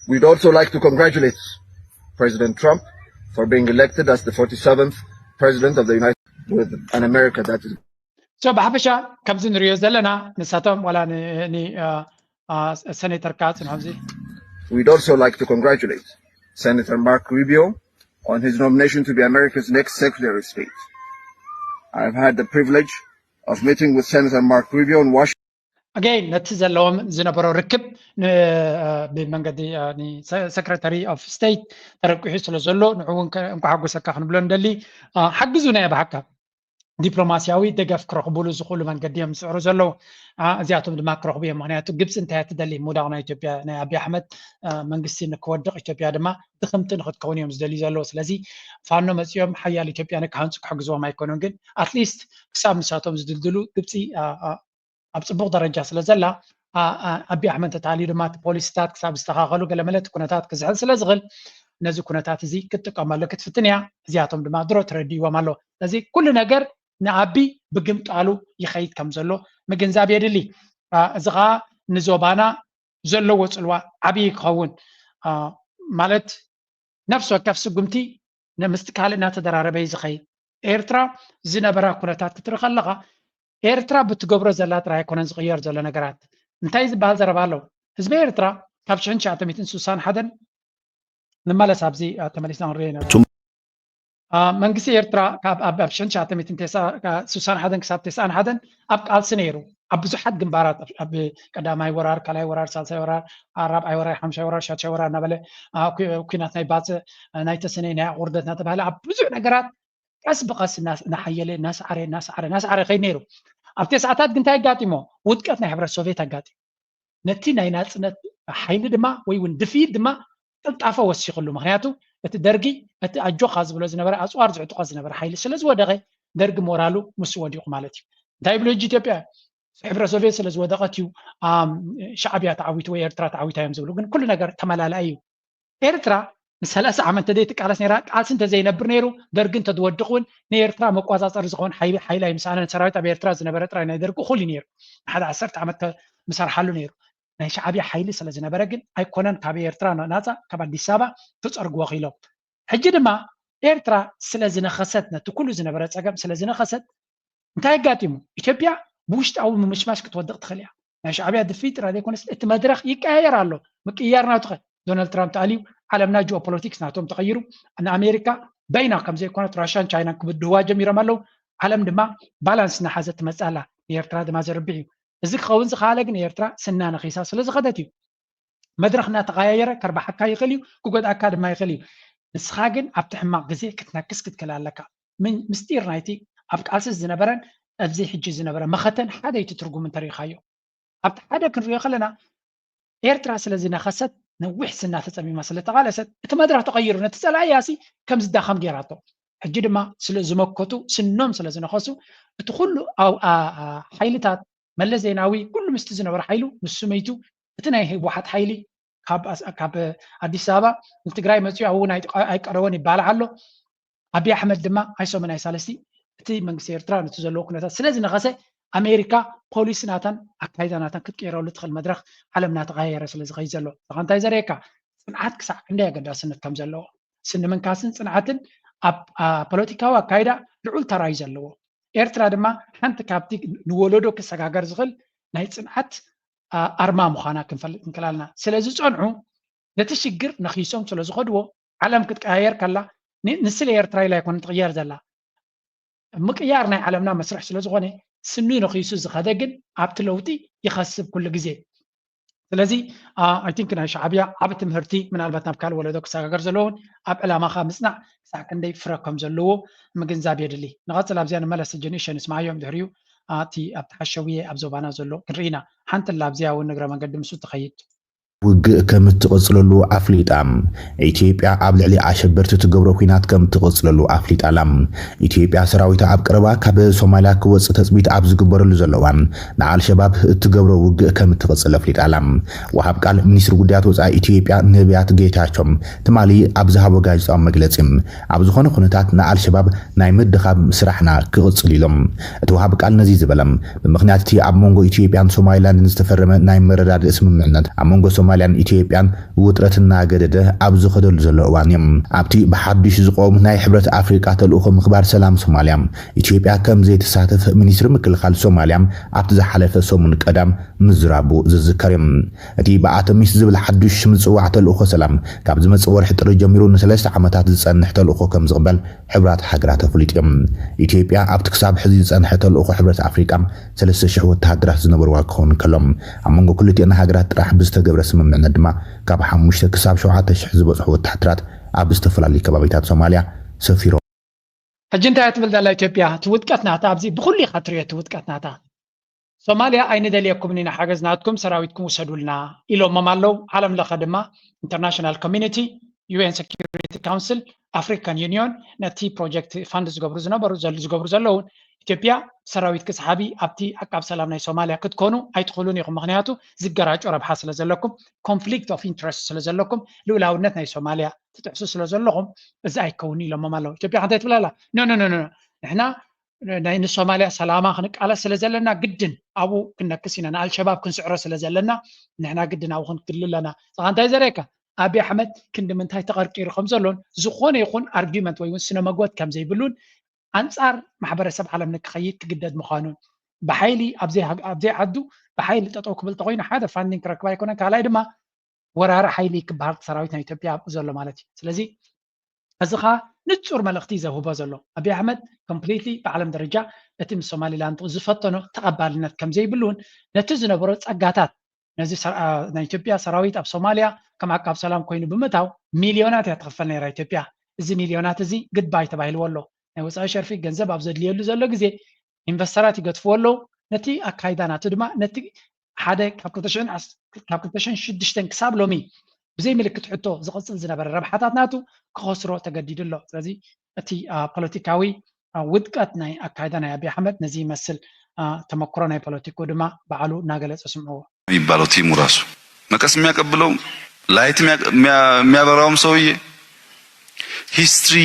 A: We'd also like to congratulate President Trump for being elected as the 47th President of the United States with an America that is
B: So بحبشة كمزين ريو زلنا نساتهم ولا سنتر كاتس نحمزي.
A: We'd also like to congratulate Senator Mark Rubio on his nomination to be America's next Secretary of State. I've had the privilege of meeting with Senator Mark Rubio in Washington.
B: Again, نتزلهم زنبرو ركب بمنقدي Secretary of State تركو حسلو زلو نعوون كنكو حقو سكا خنبلون دلي حقزونا يا بحكا ዲፕሎማሲያዊ ደገፍ ክረኽብሉ ዝኽእሉ መንገዲ እዮም ዝፅዕሩ ዘለዉ እዚኣቶም ድማ ክረኽቡ እዮም ምክንያቱ ግብፂ እንታይ ትደሊ ምውዳቕ ናይ ኢትዮጵያ ናይ ኣብዪ ኣሕመድ መንግስቲ ንክወድቕ ኢትዮጵያ ድማ ድኽምቲ ንክትከውን እዮም ዝደልዩ ዘለዉ ስለዚ ፋኖ መፂኦም ሓያል ኢትዮጵያ ንክሃንፁ ክሕግዝዎም ኣይኮኑን ግን ኣትሊስት ክሳብ ንሳቶም ዝድልድሉ ግብፂ ኣብ ፅቡቕ ደረጃ ስለ ዘላ ኣብዪ ኣሕመድ ተታልዩ ድማ እቲ ፖሊሲታት ክሳብ ዝተኻኸሉ ገለመለት ኩነታት ክዝሕል ስለ ዝኽእል ነዚ ኩነታት እዚ ክትጥቀመሉ ክትፍትን እያ እዚኣቶም ድማ ድሮ ተረዲእዎም ኣሎ ስለዚ ኩሉ ነገር ንኣቢ ብግምጣሉ ይኸይድ ከም ዘሎ ምግንዛብ የድሊ እዚ ከዓ ንዞባና ዘለዎ ፅልዋ ዓብዪ ክኸውን ማለት ነፍሲ ወከፍ ስጉምቲ ንምስቲ ካልእ እናተደራረበ እዩ ዝኸይድ ኤርትራ ዝነበራ ኩነታት ክትርኢ ከለኻ ኤርትራ ብትገብሮ ዘላ ጥራይ ኣይኮነን ዝቕየር ዘሎ ነገራት እንታይ ዝበሃል ዘረባ ኣለዉ ህዝቢ ኤርትራ ካብ 1961 ንመለስ ኣብዚ ተመሊስና ንሪኦ ኢና መንግስቲ ኤርትራ ኣብ 1961 ክሳብ 91 ኣብ ቃልሲ ነይሩ ኣብ ብዙሓት ግንባራት ኣብ ቀዳማይ ወራር ካልኣይ ወራር ሳልሳይ ወራር ራብዓይ ወራር ሓምሻይ ወራር ሻድሻይ ወራር እናበለ ኩናት ናይ ባፅእ ናይ ተሰነይ ናይ ቁርደት እናተባሃለ ኣብ ብዙሕ ነገራት ቀስ ብቐስ እናሓየለ እናሰዓረ ከይድ ነይሩ ኣብ ተስዓታት ግን እንታይ ኣጋጢሞ ውድቀት ናይ ሕብረት ሶቪየት ኣጋጢሙ ነቲ ናይ ናፅነት ሓይሊ ድማ ወይ እውን ድፊት ድማ ቅልጣፈ ወሲኽሉ ምክንያቱ እቲ ደርጊ እቲ ኣጆኻ ዝብሎ ዝነበረ ኣፅዋር ዝዕጥቆ ዝነበረ ሓይሊ ስለ ዝወደቐ ደርጊ ሞራሉ ምስ ወዲቑ ማለት እዩ እንታይ ብሎ እጂ ኢትዮጵያ ሕብረት ሶቪየት ስለ ዝወደቐት እዩ ሻዕብያ ተዓዊቱ ወይ ኤርትራ ተዓዊታ እዮም ዝብሉ ግን ኩሉ ነገር ተመላልአ እዩ ኤርትራ ን30 ዓመት እንተዘይትቃለስ ነይራ ቃልሲ እንተዘይነብር ነይሩ ደርጊ እንተትወድቕ እውን ንኤርትራ መቋፃፀሪ ዝኸውን ሓይሊ ኣይምሳኣነ ሰራዊት ኣብ ኤርትራ ዝነበረ ጥራይ ናይ ደርጊ ኩሉ ነይሩ ሓደ 10 ዓመት ምሰርሓሉ ነይሩ ናይ ሻዕብያ ሓይሊ ስለ ዝነበረ ግን ኣይኮነን ካብ ኤርትራ ናፃ ካብ ኣዲስ ኣበባ ተፀርግዎ ኺሎም ሕጂ ድማ ኤርትራ ስለ ዝነኸሰት ነቲ ኩሉ ዝነበረ ፀገም ስለ ዝነኸሰት እንታይ ኣጋጢሙ ኢትዮጵያ بوشتاو مشماش كتودق تخليها ماشي عبيا دفيت راه يكون المدرخ يكاير له مكيارنا تخ دونالد ترامب تعاليو عالمنا جيو بوليتكس ناتهم تغيروا ان امريكا بينا كم زي كانت راشان تشاينا كبدوا جميره مالو عالم دما بالانس نحازت مساله يرترا دما زربيو እዚ ክኸውን ዝኻለ ግን ኤርትራ ስና ነኺሳ ስለ ዝኸደት እዩ መድረኽ እናተቀያየረ ከርባሓካ ይኽእል እዩ ክጎድኣካ ድማ ይኽእል እዩ ንስኻ ግን ኣብቲ ሕማቕ ግዜ ክትነክስ ክትክእል ኣለካ ምስጢር ናይቲ ኣብ ቃልሲ ዝነበረን ኣብዚ ሕጂ ዝነበረ መኸተን ሓደ እቲ ትርጉም እንተሪእኻዮ ኣብቲ ሓደ ክንሪኦ ከለና ኤርትራ ስለዚ ነኸሰት ነዊሕ ስና ተፀሚማ ስለተቃለሰት እቲ መድረኽ ተቐይሩ ነቲ ፀላእያሲ ከም ዝዳኸም ጌራቶ ሕጂ ድማ ስለ ዝመከቱ ስኖም ስለ ዝነኸሱ እቲ ኩሉ ሓይልታት መለስ ዜናዊ ኩሉ ምስቲ ዝነበረ ሓይሉ ምስ ስመይቱ እቲ ናይ ህወሓት ሓይሊ ካብ ኣዲስ ኣበባ ንትግራይ መፅኡ እውን ኣይቀረበን ይባላል ኣሎ ኣብይ ኣሕመድ ድማ ኣይሶመን ኣይሳለስቲ እቲ መንግስቲ ኤርትራ ነቲ ዘለዎ ኩነታት ስለዚ ነኸሰ ኣሜሪካ ፖሊስ ናታን ኣካይዳ ናታን ክትቀይረሉ ትኽእል መድረኽ ዓለምና ተቀያየረ ስለ ዝኸይድ ዘሎ እንታይ ዘርእየካ ፅንዓት ክሳዕ ክንደይ ኣገዳስነት ከም ዘለዎ ስኒ ምንካስን ፅንዓትን ኣብ ፖለቲካዊ ኣካይዳ ልዑል ተራ እዩ ዘለዎ ኤርትራ ድማ ሓንቲ ካብቲ ንወለዶ ክሰጋገር ዝኽእል ናይ ፅንዓት ኣርማ ምዃና ክንፈልጥ ንክላልና ስለዚ ፀንዑ ነቲ ሽግር ነኺሶም ስለ ዝኸድዎ ዓለም ክትቀያየር ከላ ንስለ ኤርትራ ኢላ ኣይኮነን ትቕየር ዘላ ምቅያር ናይ ዓለምና መስርሕ ስለ ዝኾነ ስኑ ነኺሱ ዝኸደ ግን ኣብቲ ለውጢ ይኸስብ ኩሉ ግዜ ስለዚ ኣይ ቲንክ ናይ ሻዕብያ ዓብ ትምህርቲ ምናልባት ናብ ካልእ ወለዶ ክሰጋገር ዘለዎን ኣብ ዕላማኻ ምፅናዕ ክሳዕ ክንደይ ፍረ ከም ዘለዎ ምግንዛብ የድሊ ንቐፅል ኣብዚያ ንመለስ ጀኔሬሽን ንስማዕዮም ድሕሪኡ እቲ ኣብቲ ሓሸውየ ኣብ ዞባና ዘሎ ክንርኢና ሓንቲ ላብዚያ እውን ንግረ መንገዲ ምስ ትኸይድ
D: ውግእ ከም እትቕፅለሉ ኣፍሊጣ ኢትዮጵያ ኣብ ልዕሊ ኣሸበርቲ ትገብሮ ኩናት ከም እትቕፅለሉ ኣፍሊጣ ኣላ ኢትዮጵያ ሰራዊታ ኣብ ቀረባ ካብ ሶማልያ ክወፅእ ተፅቢት ኣብ ዝግበረሉ ዘለዋን ንኣልሸባብ እትገብሮ ውግእ ከም እትቕፅል ኣፍሊጣ ኣላ ወሃብ ቃል ሚኒስትሪ ጉዳያት ወፃኢ ኢትዮጵያ ነቢያት ጌታቸውም ትማሊ ኣብ ዝሃቦ ጋዜጣዊ መግለፂ ኣብ ዝኾነ ኩነታት ንኣልሸባብ ናይ ምድኻብ ስራሕና ክቕፅል ኢሎም እቲ ወሃብ ቃል ነዚ ዝበለም ብምኽንያት እቲ ኣብ መንጎ ኢትዮጵያን ሶማሊላንድን ዝተፈረመ ናይ መረዳድእ ስምምዕነት ኣብ መንጎ ሶማልያን ኢትዮጵያን ውጥረትና ገደደ ኣብ ዝኸደሉ ዘሎ እዋን እዮም ኣብቲ ብሓዱሽ ዝቆም ናይ ሕብረት ኣፍሪቃ ተልእኾ ምኽባር ሰላም ሶማልያ ኢትዮጵያ ከም ዘይተሳተፍ ሚኒስትሪ ምክልኻል ሶማልያ ኣብቲ ዝሓለፈ ሰሙን ቀዳም ምዝራቡ ዝዝከር እዮም እቲ ብኣቶሚስ ዝብል ሓዱሽ ምፅዋዕ ተልእኾ ሰላም ካብ ዝመፅእ ወርሒ ጥሪ ጀሚሩ ንሰለስተ ዓመታት ዝፀንሕ ተልእኾ ከም ዝቕበል ሕብራት ሃገራት ኣፍሊጡ እዮም ኢትዮጵያ ኣብቲ ክሳብ ሕዚ ዝፀንሐ ተልእኾ ሕብረት ኣፍሪቃ 3,000 ወተሃደራት ዝነበርዋ ክኸውን ከሎም ኣብ መንጎ ክልቲአን ሃገራት ጥራሕ ብዝተገብረ ስምምዕነት ድማ ካብ 5 ክሳብ 7,000 ዝበፅሑ ወተሃደራት ኣብ ዝተፈላለዩ ከባቢታት ሶማልያ ሰፊሮም
B: ሕጂ እንታይ ትብል ዘላ ኢትዮጵያ ትውጥቀት ናታ ኣብዚ ብኩሉ ኢኻ ትሪኦ ትውጥቀት ናታ ሶማልያ ኣይንደልየኩም ኒና ሓገዝ ናትኩም ሰራዊትኩም ውሰዱልና ኢሎሞም ኣለው ዓለም ለኸ ድማ ኢንተርናሽናል ኮሚኒቲ UN Security Council African Union ነቲ ፕሮጀክት ፋንድ ዝገብሩ ዘለውን ኢትዮጵያ ሰራዊት ክስሓቢ ኣብቲ ዓቃብ ሰላም ናይ ሶማልያ ክትኮኑ ኣይትኽእሉን ኢኹም ምክንያቱ ዝገራጮ ረብሓ ስለ ዘለኩም ኮንፍሊክት ኦፍ ኢንትረስት ስለ ዘለኩም ልኡላውነት ናይ ሶማልያ ትጥዕሱ ስለ ዘለኹም እዚ ኣይከውን ኢሎሞም ኣለው ኢትዮጵያ እንታይ ትብል ኣላ ኖ ንሕና ናይ ንሶማልያ ሰላማ ክንቃለስ ስለ ዘለና ግድን ኣብኡ ክነክስ ኢና ንኣልሸባብ ክንስዕሮ ስለ ዘለና ንሕና ግድን ኣብኡ ክንክልል ኣለና ንስኻ እንታይ ዘርእየካ ኣብይ ኣሕመድ ክንዲ ምንታይ ተቐርቂሩ ከም ዘሎን ዝኾነ ይኹን ኣርጊመንት ወይ እውን ስነ መግወት ከም ዘይብሉን ኣንጻር ማሕበረሰብ ዓለም ንክኸይድ ክግደድ ምዃኑን ብሓይሊ ኣብዘይ ዓዱ ብሓይሊ ጠጠው ክብል ተኮይኑ ሓደ ፋንዲንግ ክረክባ ኣይኮነን ካልኣይ ድማ ወራሪ ሓይሊ ክበሃል ሰራዊት ናይ ኢትዮጵያ ኣብኡ ዘሎ ማለት እዩ ስለዚ እዚ ኸ ንጹር መልእኽቲ ዘውህቦ ዘሎ ኣብይ ኣሕመድ ኮምፕሊትሊ ብዓለም ደረጃ እቲ ምስ ሶማሊላንድ ዝፈተኖ ተቐባልነት ከም ዘይብሉን ነቲ ዝነበሮ ፀጋታት ነዚ ናይ ኢትዮጵያ ሰራዊት ኣብ ሶማልያ ከም ዓቃብ ሰላም ኮይኑ ብምእታው ሚልዮናት እያ ትኽፈል ነይራ ኢትዮጵያ እዚ ሚልዮናት እዚ ግድባይ ተባሂልዎ ኣሎ ናይ ወፃኢ ሸርፊ ገንዘብ ኣብ ዘድልየሉ ዘሎ ግዜ ኢንቨስተራት ይገጥፍዎ ኣለዉ ነቲ ኣካይዳ ናቱ ድማ ነቲ ሓደ ካብ 2006 ክሳብ ሎሚ ብዘይ ምልክት ሕቶ ዝቕፅል ዝነበረ ረብሓታት ናቱ ክኸስሮ ተገዲዱ ኣሎ ስለዚ እቲ ፖለቲካዊ ውድቀት ናይ ኣካይዳ ናይ ኣብይ ኣሕመድ ነዚ ይመስል ተመክሮ ናይ ፖለቲኩ ድማ በዓሉ እናገለፀ ስምዕዎ
V: የሚባለው ቲሙ ራሱ መቀስ የሚያቀብለው ላይት የሚያበራውም ሰውዬ ሂስትሪ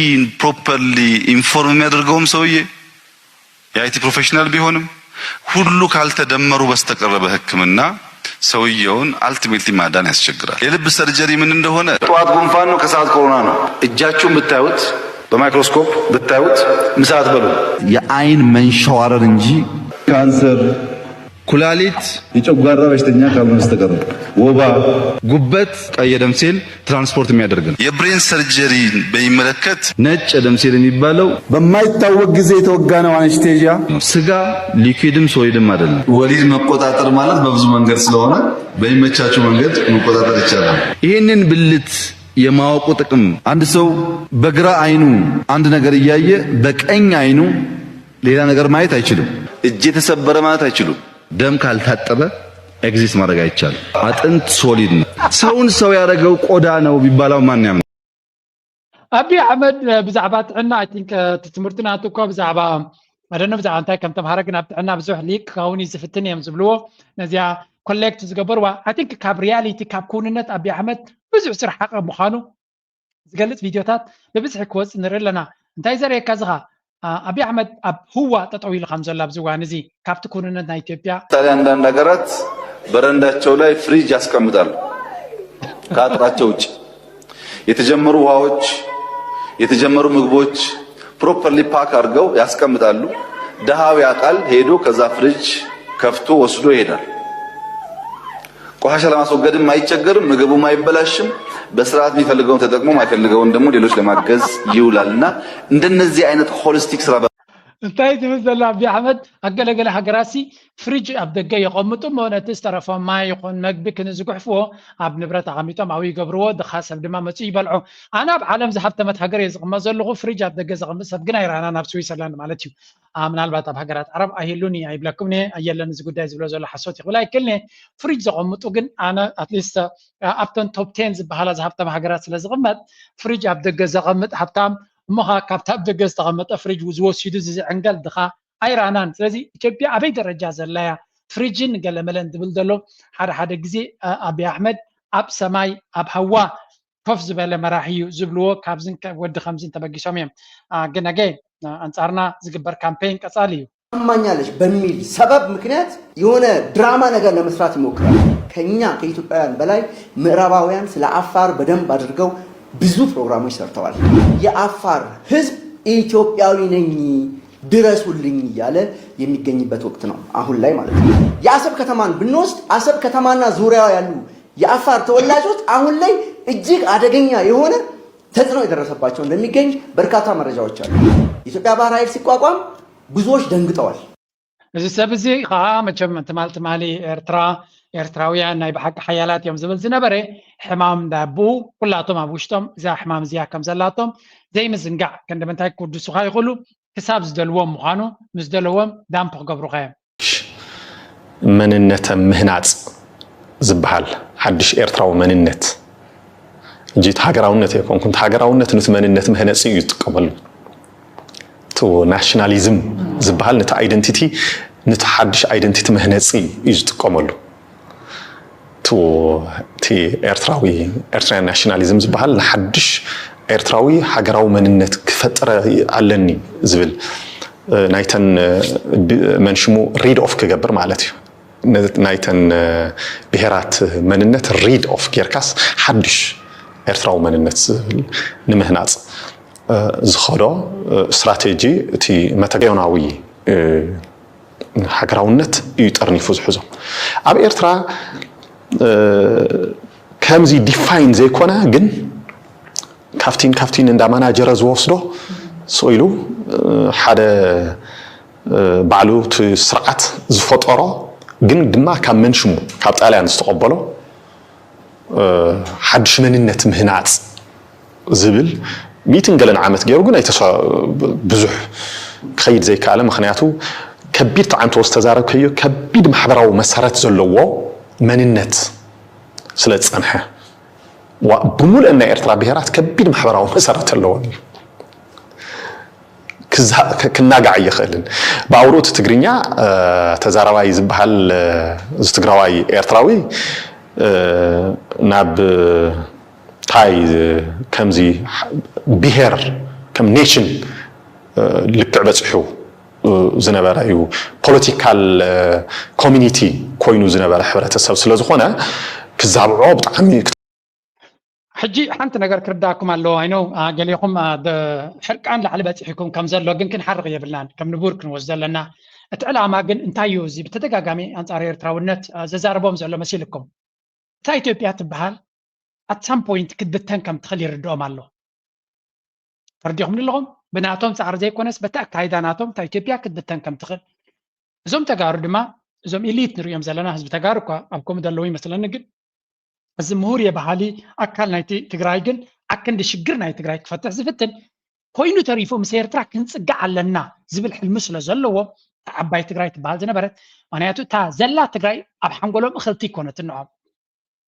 V: ፕሮፐርሊ ኢንፎርም የሚያደርገውም ሰውዬ የአይቲ ፕሮፌሽናል ቢሆንም ሁሉ ካልተደመሩ በስተቀር በሕክምና ሰውየውን አልቲሜትሊ ማዳን ያስቸግራል። የልብ ሰርጀሪ ምን እንደሆነ ጠዋት ጉንፋን ነው፣ ከሰዓት ኮሮና ነው። እጃችሁን ብታዩት በማይክሮስኮፕ ብታዩት ምሳት በሉ የአይን መንሸዋረር እንጂ ካንሰር ኩላሊት የጨጓራ በሽተኛ ካልሆነ በስተቀር ወባ፣ ጉበት፣ ቀይ ደም ሴል ትራንስፖርት የሚያደርግ ነው። የብሬን ሰርጀሪ በሚመለከት ነጭ ደም ሴል የሚባለው በማይታወቅ ጊዜ የተወጋ ነው። አነስቴዚያ ስጋ ሊኩዊድም ሶሊድም አይደለም። ወሊድ መቆጣጠር ማለት በብዙ መንገድ ስለሆነ በሚመቻቸው መንገድ መቆጣጠር ይቻላል። ይህንን ብልት የማወቁ ጥቅም አንድ ሰው በግራ አይኑ አንድ ነገር እያየ በቀኝ አይኑ ሌላ ነገር ማየት አይችልም። እጅ የተሰበረ ማለት አይችሉም። ደም ካልታጠበ ኤግዚስት ማድረግ አይቻልም። አጥንት ሶሊድ ነው። ሰውን ሰው ያደረገው ቆዳ ነው ቢባለው ማን ያምናል?
B: አቢ አህመድ ብዛዕባ ጥዕና አይ ቲንክ ትምህርትና እኮ ብዛዕባ አደነ ብዛዕባ እንታይ ከም ተምሃረ ግን ኣብ ጥዕና ብዙሕ ሊቅ ካሁን ዝፍትን እዮም ዝብልዎ ነዚያ ኮሌክት ዝገበርዋ አይ ቲንክ ካብ ሪያሊቲ ካብ ኩንነት አቢ አህመድ ብዙሕ ስራሕ ሓቀ ምዃኑ ዝገልጽ ቪድዮታት ብብዝሒ ክወፅእ ንርኢ ኣለና። እንታይ ዘርእየካ ዝኻ አቢ አህመድ ኣብ ህዋ ጠጠው ኢሉ ከም ዘሎ ኣብዚ እዋን እዚ ካብቲ ኩንነት ናይ ኢትዮጵያ
V: ታዲያ አንዳንድ ሀገራት በረንዳቸው ላይ ፍሪጅ ያስቀምጣሉ። ከአጥራቸው ውጭ የተጀመሩ ውሃዎች፣ የተጀመሩ ምግቦች ፕሮፐርሊ ፓክ አድርገው ያስቀምጣሉ። ደሃው ያውቃል፣ ሄዶ ከዛ ፍሪጅ ከፍቶ ወስዶ ይሄዳል። ቆሻሻ ለማስወገድም አይቸገርም፣ ምግቡም አይበላሽም። በስርዓት የሚፈልገውን ተጠቅሞ ማይፈልገውን ደግሞ ሌሎች ለማገዝ ይውላልና እንደነዚህ አይነት ሆሊስቲክ ስራ
B: እንታይ ዝብል ዘሎ አቢ አሕመድ ኣገለገለ ሃገራሲ ፍሪጅ ኣብ ደገ የቐምጡ ነቲ ዝተረፈ ማይ ይኹን መግቢ ክንዝጉሕፍዎ ኣብ ንብረት ኣቐሚጦም ኣብኡ ይገብርዎ፣ ድኻ ሰብ ድማ መፅኡ ይበልዖ። ኣነ ኣብ ዓለም ዝሃብተመት ሃገር እየ ዝቕመጥ ዘለኹ ፍሪጅ ኣብ ደገ ዘቐምጥ ሰብ ግን ኣይረኣናን ኣብ ስዊዘርላንድ ማለት እዩ። ምናልባት ኣብ ሃገራት ዓረብ ኣይህሉን ኣይብለኩም ኣየለን እዚ ጉዳይ ዝብሎ ዘሎ ሓሶት ይኽእል ኣይክልኒ። ፍሪጅ ዘቐምጡ ግን ኣነ ኣትሊስት ኣብተን ቶፕ 10 ዝበሃላ ዝሃብተማ ሃገራት ስለ ዝቕመጥ ፍሪጅ ኣብ ደገ ዘቐምጥ ሃብታም እሞኻ ካብቲ ኣብ ደገ ዝተቐመጠ ፍሪጅ ዝወሲዱ ዝዕንገል ድኻ ኣይረኣናን። ስለዚ ኢትዮጵያ ኣበይ ደረጃ ዘላያ ፍሪጅን ገለመለን ዝብል ዘሎ ሓደ ሓደ ግዜ አቢ አሕመድ ኣብ ሰማይ ኣብ ሃዋ ኮፍ ዝበለ መራሒ እዩ ዝብልዎ ካብዝን ወዲ ከምዝን ተበጊሶም እዮም። ግን ነገ አንጻርና ዝግበር ካምፔን ቀጻሊ እዩ።
C: ታማኛለች በሚል ሰበብ ምክንያት የሆነ ድራማ ነገር ለመስራት ይሞክራል። ከኛ ከኢትዮጵያውያን በላይ ምዕራባውያን ስለ አፋር በደንብ አድርገው ብዙ ፕሮግራሞች ሰርተዋል። የአፋር ህዝብ ኢትዮጵያዊ ነኝ ድረሱልኝ እያለ የሚገኝበት ወቅት ነው አሁን ላይ ማለት ነው። የአሰብ ከተማን ብንወስድ አሰብ ከተማና ዙሪያው ያሉ የአፋር ተወላጆች አሁን ላይ እጅግ አደገኛ የሆነ ተጽዕኖ የደረሰባቸው እንደሚገኝ በርካታ መረጃዎች አሉ። ኢትዮጵያ ባህር ኃይል ሲቋቋም ብዙዎች ደንግጠዋል።
B: እዚ ሰብ እዚ ከዓ መቸም ትማሊ ኤርትራውያን ናይ ብሓቂ ሓያላት እዮም ዝብል ዝነበረ ሕማም ዳቡ ኩላቶም ኣብ ውሽጦም እዛ ሕማም እዚኣ ከም ዘላቶም ዘይምዝንጋዕ ክንዲ ምንታይ ክውድሱካ ይኽእሉ ክሳብ ዝደልዎም ምዃኑ ምስ ደለዎም ዳምፖ ክገብሩ ኸዮም
M: መንነተ ምህናፅ ዝበሃል ሓድሽ ኤርትራዊ መንነት እንጂ ሃገራውነት የኮንኩን ሃገራውነት ነቲ መንነት ምህነፂ እዩ ዝጥቀመሉ ቶ ናሽናሊዝም ዝበሃል ነቲ አይደንቲቲ ነቲ ሓድሽ አይደንቲቲ ምህነፂ እዩ ዝጥቀመሉ ቲ ኤርትራዊ ናሽናሊዝም ዝበሃል ንሓድሽ ኤርትራዊ ሃገራዊ መንነት ክፈጥረ ኣለኒ ዝብል ናይተን መንሽሙ ሪድ ኦፍ ክገብር ማለት እዩ ናይተን ብሄራት መንነት ሪድ ኦፍ ጌርካስ ሓድሽ ኤርትራዊ መንነት ዝብል ንምህናፅ ዝኸዶ ስትራቴጂ እቲ መተገዮናዊ ሃገራውነት እዩ ጠርኒፉ ዝሕዞ ኣብ ኤርትራ ከምዚ ዲፋይን ዘይኮነ ግን ካፍቲን እንዳ ማናጀረ ዝወስዶ ሰኢሉ ሓደ ባዕሉ እቲ ስርዓት ዝፈጠሮ ግን ድማ ካብ መንሽሙ ካብ ጣልያን ዝተቐበሎ ሓድሽ መንነት ምህናፅ ዝብል ሚትን ገለን ዓመት ገይሩ ግን ብዙሕ ክኸይድ ዘይከኣለ ምክንያቱ ከቢድ ጣዕምቲ ዝተዛረብከዮ ከቢድ ማሕበራዊ መሰረት ዘለዎ መንነት ስለ ዝፀንሐ ብሙሉእ ናይ ኤርትራ ብሄራት ከቢድ ማሕበራዊ መሰረት ኣለዎ ክናጋዕ ይኽእልን ብኣውርኦት ትግርኛ ተዛራባይ ዝበሃል ትግራዋይ ኤርትራዊ ናብ ታይ ከምዚ ብሄር ከም ኔሽን ልክዕ በፅሑ ዝነበረ እዩ ፖለቲካል ኮሚኒቲ ኮይኑ ዝነበረ ሕብረተሰብ ስለ ዝኾነ ክዛብዖ ብጣዕሚ ሕጂ ሓንቲ ነገር ክርዳእኩም ኣለዎ ኣይኖ ገሊኹም ሕርቃን ላዕሊ በፂሕኩም ከም ዘሎ ግን ክንሓርቕ የብልናን ከም ንቡር ክንወስድ ዘለና
B: اتعلامة جن انتايو زي بتدقاقامي أنصار إيرتراونت ززاربهم زلو مسيلكم تا إثيوبيا تبهال at some point كدبتن كم تخلي ردوهم الله فرديهم لهم بناتهم سعر زي كونس بتاك هايداناتهم تا إثيوبيا كدبتن كم تخل زوم تجارو دما زوم إليت نريهم زلنا حزب تجاركوا أبكم دلوي مثلا نجد الجمهور يبهالي أكل نايتي تجرايجن أكن دشجر نايتي تجرايج فتح زفتن كوينو تعرفوا مسير تراك نسقع لنا زبل حلمسله زلوا عباي تجراي تبال زنبرت معناته تا زلا تجراي أب حنقولهم أخلتي كونت النعم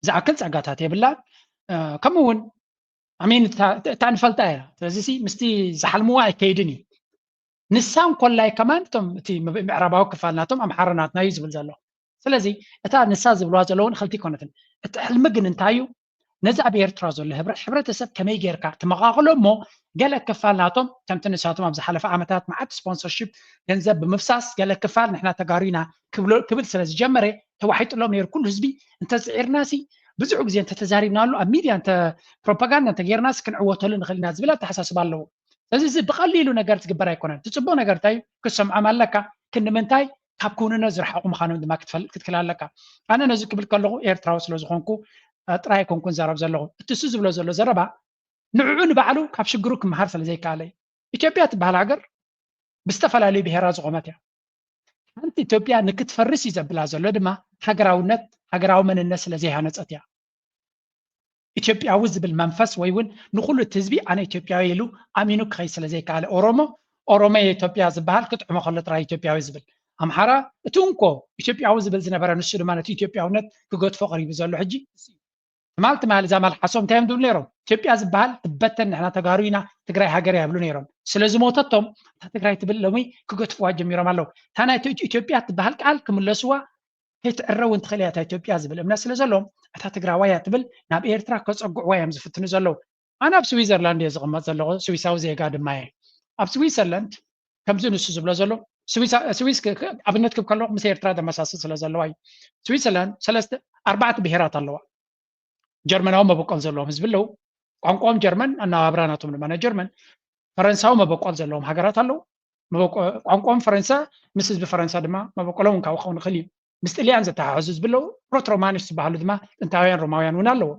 B: زعكل زعقاتها يبلا كمون أمين تا نفلتها تزيسي مستي زحلموا كيدني نسام كلها كمان تم تي معرباو كفالناتهم أم حرناتنا يزبل زلوا سلازي تا نساز بلوازلون خلتي كونتن الحلمجن انتايو نزع بيرترا زول حبرتسب كمي غيركا تمغاغلو مو قال كفالناتهم تم تنساتهم ابز حلف عامتات مع سبونسرشيب ገንዘብ بمفساس قال كفال نحنا تقارينا كبل سلاز جمري توحيت لهم نير كل حزبي انت صعيرناسي بزعو غزي انت تزاريبنا له ميديا انت بروباغندا انت غيرناس كنعوتلن خلينا زبلا تحساسب الله ስለዚህ بقليلو ነገር ትግበር አይኮነን ትጽቦ ነገር ታይ ክሰምዓ ማለካ ክንምንታይ ካብ ኩንነ ዝርሐቁ ምዃኖም ድማ ክትክላለካ ኣነ ነዚ ክብል ከለኹ ኤርትራዊ ስለ ዝኾንኩ ጥራይ ኮንኩን ዘረብ ዘለኹ እትሱ ዝብሎ ዘሎ ዘረባ ንዕኡ ንባዕሉ ካብ ሽግሩ ክመሃር ስለ ዘይከኣለይ ኢትዮጵያ ትበሃል ሃገር ብዝተፈላለዩ ብሄራት ዝቆመት እያ ሓንቲ ኢትዮጵያ ንክትፈርስ እዩ ዘብላ ዘሎ ድማ ሃገራውነት ሃገራዊ መንነት ስለ ዘይሃነፀት እያ ኢትዮጵያዊ ዝብል መንፈስ ወይ እውን ንኩሉ ህዝቢ ኣነ ኢትዮጵያዊ ኢሉ ኣሚኑ ክኸይ ስለ ዘይከኣለ ኦሮሞ የኢትዮጵያ ዝበሃል ክትዕሞ ከሎ ጥራይ ኢትዮጵያዊ ዝብል ኣምሓራ እቲ እንኮ ኢትዮጵያዊ ዝብል ዝነበረ ንሱ ድማ ነቲ ኢትዮጵያውነት ክገድፎ ቀሪቡ ዘሎ ሕጂ ማልት ማል እዛ መልሓሶም እንታይ እዮም ድብሉ ነይሮም ኢትዮጵያ ዝበሃል ትበተን ንሕና ተጋሩ ኢና ትግራይ ሃገር እያ ይብሉ ነይሮም ስለዚ ሞተቶም እታ ትግራይ ትብል ሎሚ ክገድፍዋ ጀሚሮም ኣለው እታ ናይ ኢትዮጵያ ትበሃል ቃል ክምለስዋ ከይትዕረውን ትኽእል እያ እታ ኢትዮጵያ ዝብል እምነት ስለ ዘለዎም እታ ትግራዋይ እያ ትብል ናብ ኤርትራ ከፀጉዕዋ እዮም ዝፍትኑ ዘለው ኣነ ኣብ ስዊዘርላንድ እየ ዝቕመጥ ዘለኹ ስዊሳዊ ዜጋ ድማ እየ ኣብ ስዊዘርላንድ ከምዚ ንሱ ዝብሎ ዘሎ ስዊስ ኣብነት ክብ ከለኹ ምስ ኤርትራ ተመሳስል ስለ ዘለዋ እዩ ስዊዘርላንድ ኣርባዕተ ብሄራት ኣለዋ ጀርመናዊ መበቆል ዘለዎም ህዝቢ ኣለው ቋንቋኦም ጀርመን ኣነባብራ ናቶም ድማ ናይ ጀርመን ፈረንሳዊ መበቆል ዘለዎም ሃገራት ኣለው ቋንቋኦም ፈረንሳ ምስ ህዝቢ ፈረንሳ ድማ መበቆሎም ካብ ክኸውን ይኽእል እዩ ምስ ጣልያን ዘተሓሓዙ ህዝቢ ኣለው ፕሮቶሮማኒስ ዝበሃሉ ድማ ጥንታውያን ሮማውያን እውን ኣለዎ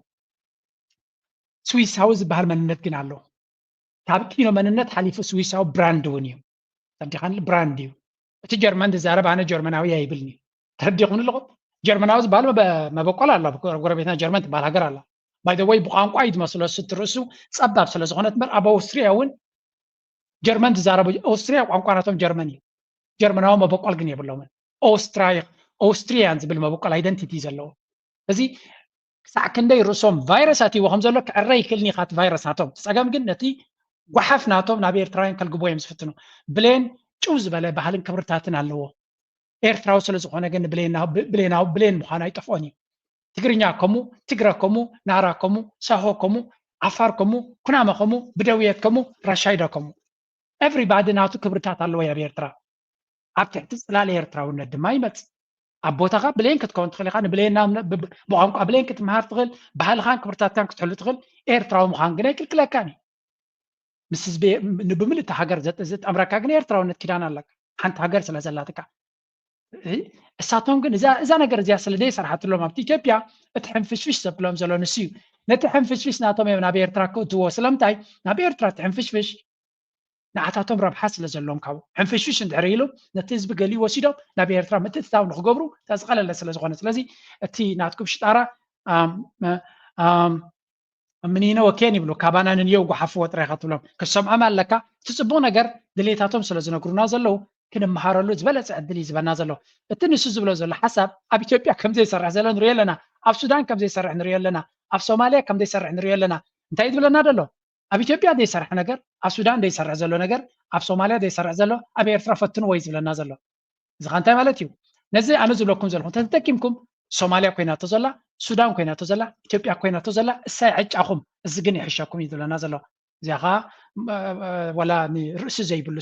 B: ስዊሳዊ ዝበሃል መንነት ግን ኣለዎ ካብ ኪኖ መንነት ሓሊፉ ስዊሳዊ ብራንድ እውን እዩ ተርዲኻን ብራንድ እዩ እቲ ጀርመን ዝዛረብ ኣነ ጀርመናዊ እያ ይብልኒ ተርዲኹም ኣለኹ ጀርመናዊ ዝበሃል መበቆል ኣላ ጎረቤትና ጀርመን ትበሃል ሃገር ኣላ ባይ ዘ ወይ ብቋንቋ እዩ ዝመስሎ ስትርእሱ ፀባብ ስለ ዝኾነት እምበር ኣብ ኣውስትሪያ እውን ጀርመን ዝዛረቡ ኣውስትሪያ ቋንቋ ናቶም ጀርመን እዩ ጀርመናዊ መበቆል ግን የብሎምን ኣውስትሪያን ዝብል መበቆል ኣይደንቲቲ ዘለዎ እዚ ክሳዕ ክንደይ ርእሶም ቫይረሳት ይዎ ከም ዘሎ ክዕረ ይክእልኒ ኢኻ እቲ ቫይረስ ናቶም ፀገም ግን ነቲ ጓሓፍ ናቶም ናብ ኤርትራውያን ከልግቦ እዮም ዝፍትኑ ብሌን ጭው ዝበለ ባህልን ክብርታትን ኣለዎ ኤርትራዊ ስለ ዝኾነ ግን ብሌን ምዃኑ ኣይጠፍኦን እዩ ትግርኛ ከምኡ ትግረ ከምኡ ናራ ከምኡ ሳሆ ከምኡ ዓፋር ከምኡ ኩናማ ከምኡ ብደውየት ከምኡ ራሻይዳ ከምኡ ኤቭሪባዲ ናቱ ክብርታት ኣለዎ ኣብ ኤርትራ ኣብ ትሕቲ ፅላል ኤርትራውነት ድማ ይመፅእ ኣብ ቦታኻ ብሌን ክትከውን ትኽእል ኢኻ ንብሌንና ብቋንቋ ብሌን ክትመሃር ትኽእል ባህልኻን ክብርታትካን ክትሕሉ ትኽእል ኤርትራዊ ምዃን ግን ኣይክልክለካን እዩ ምስ ህዝቢ ብምልእቲ ሃገር ዘጠምረካ ግን ኤርትራውነት ኪዳን ኣለካ ሓንቲ ሃገር ስለ ዘላትካ እሳቶም ግን እዛ ነገር እዚኣ ስለ ዘይሰርሓትሎም ኣብቲ ኢትዮጵያ እቲ ሕንፍሽፍሽ ዘብሎም ዘሎ ንሱ እዩ ነቲ ሕንፍሽፍሽ ናቶም እዮም ናብ ኤርትራ ክእትዎ ስለምንታይ ናብ ኤርትራ እቲ ሕንፍሽፍሽ ንዓታቶም ረብሓ ስለ ዘለዎም ካብኡ ሕንፍሽፍሽ እንድሕር ኢሉ ነቲ ህዝቢ ገሊኡ ወሲዶም ናብ ኤርትራ ምትእትታው ንክገብሩ ተዝቀለለ ስለ ዝኾነ ስለዚ እቲ ናትኩም ሽጣራ منينه وكان يبلو كابانا نيو غحفو طريقه تبلهم كسمعهم ኣለካ ትጽቦ ነገር ድሌታቶም ስለ ዝነግሩና ዘለው ክንመሃረሉ ዝበለጸ ዕድል ይዝበና ዘሎ እቲ ንሱ ዝብሎ ዘሎ ሓሳብ ኣብ ኢትዮጵያ ከም ዘይሰርሕ ዘሎ ንሪኦ ኣለና ኣብ ሱዳን ከም ዘይሰርሕ ንሪኦ ኣለና ኣብ ሶማልያ ከም ዘይሰርሕ ንሪኦ ኣለና እንታይ ዝብለና ዘሎ ኣብ ኢትዮጵያ ዘይሰርሕ ነገር ኣብ ሱዳን ዘይሰርሕ ዘሎ ነገር ኣብ ሶማልያ ዘይሰርሕ ዘሎ ኣብ ኤርትራ ፈትኑ ወይ ዝብለና ዘሎ እዚ እንታይ ማለት እዩ ነዚ ኣነ ዝብለኩም ዘለኹም ተጠቂምኩም ሶማልያ ኮይናቶ ዘላ ሱዳን ኮይናቶ ዘላ ኢትዮጵያ ኮይናቶ ዘላ እሳይ ዕጫኹም እዚ ግን ይሕሸኩም ይብለና ዘሎ እዚኻ ወላ ርእሲ ዘይብሉ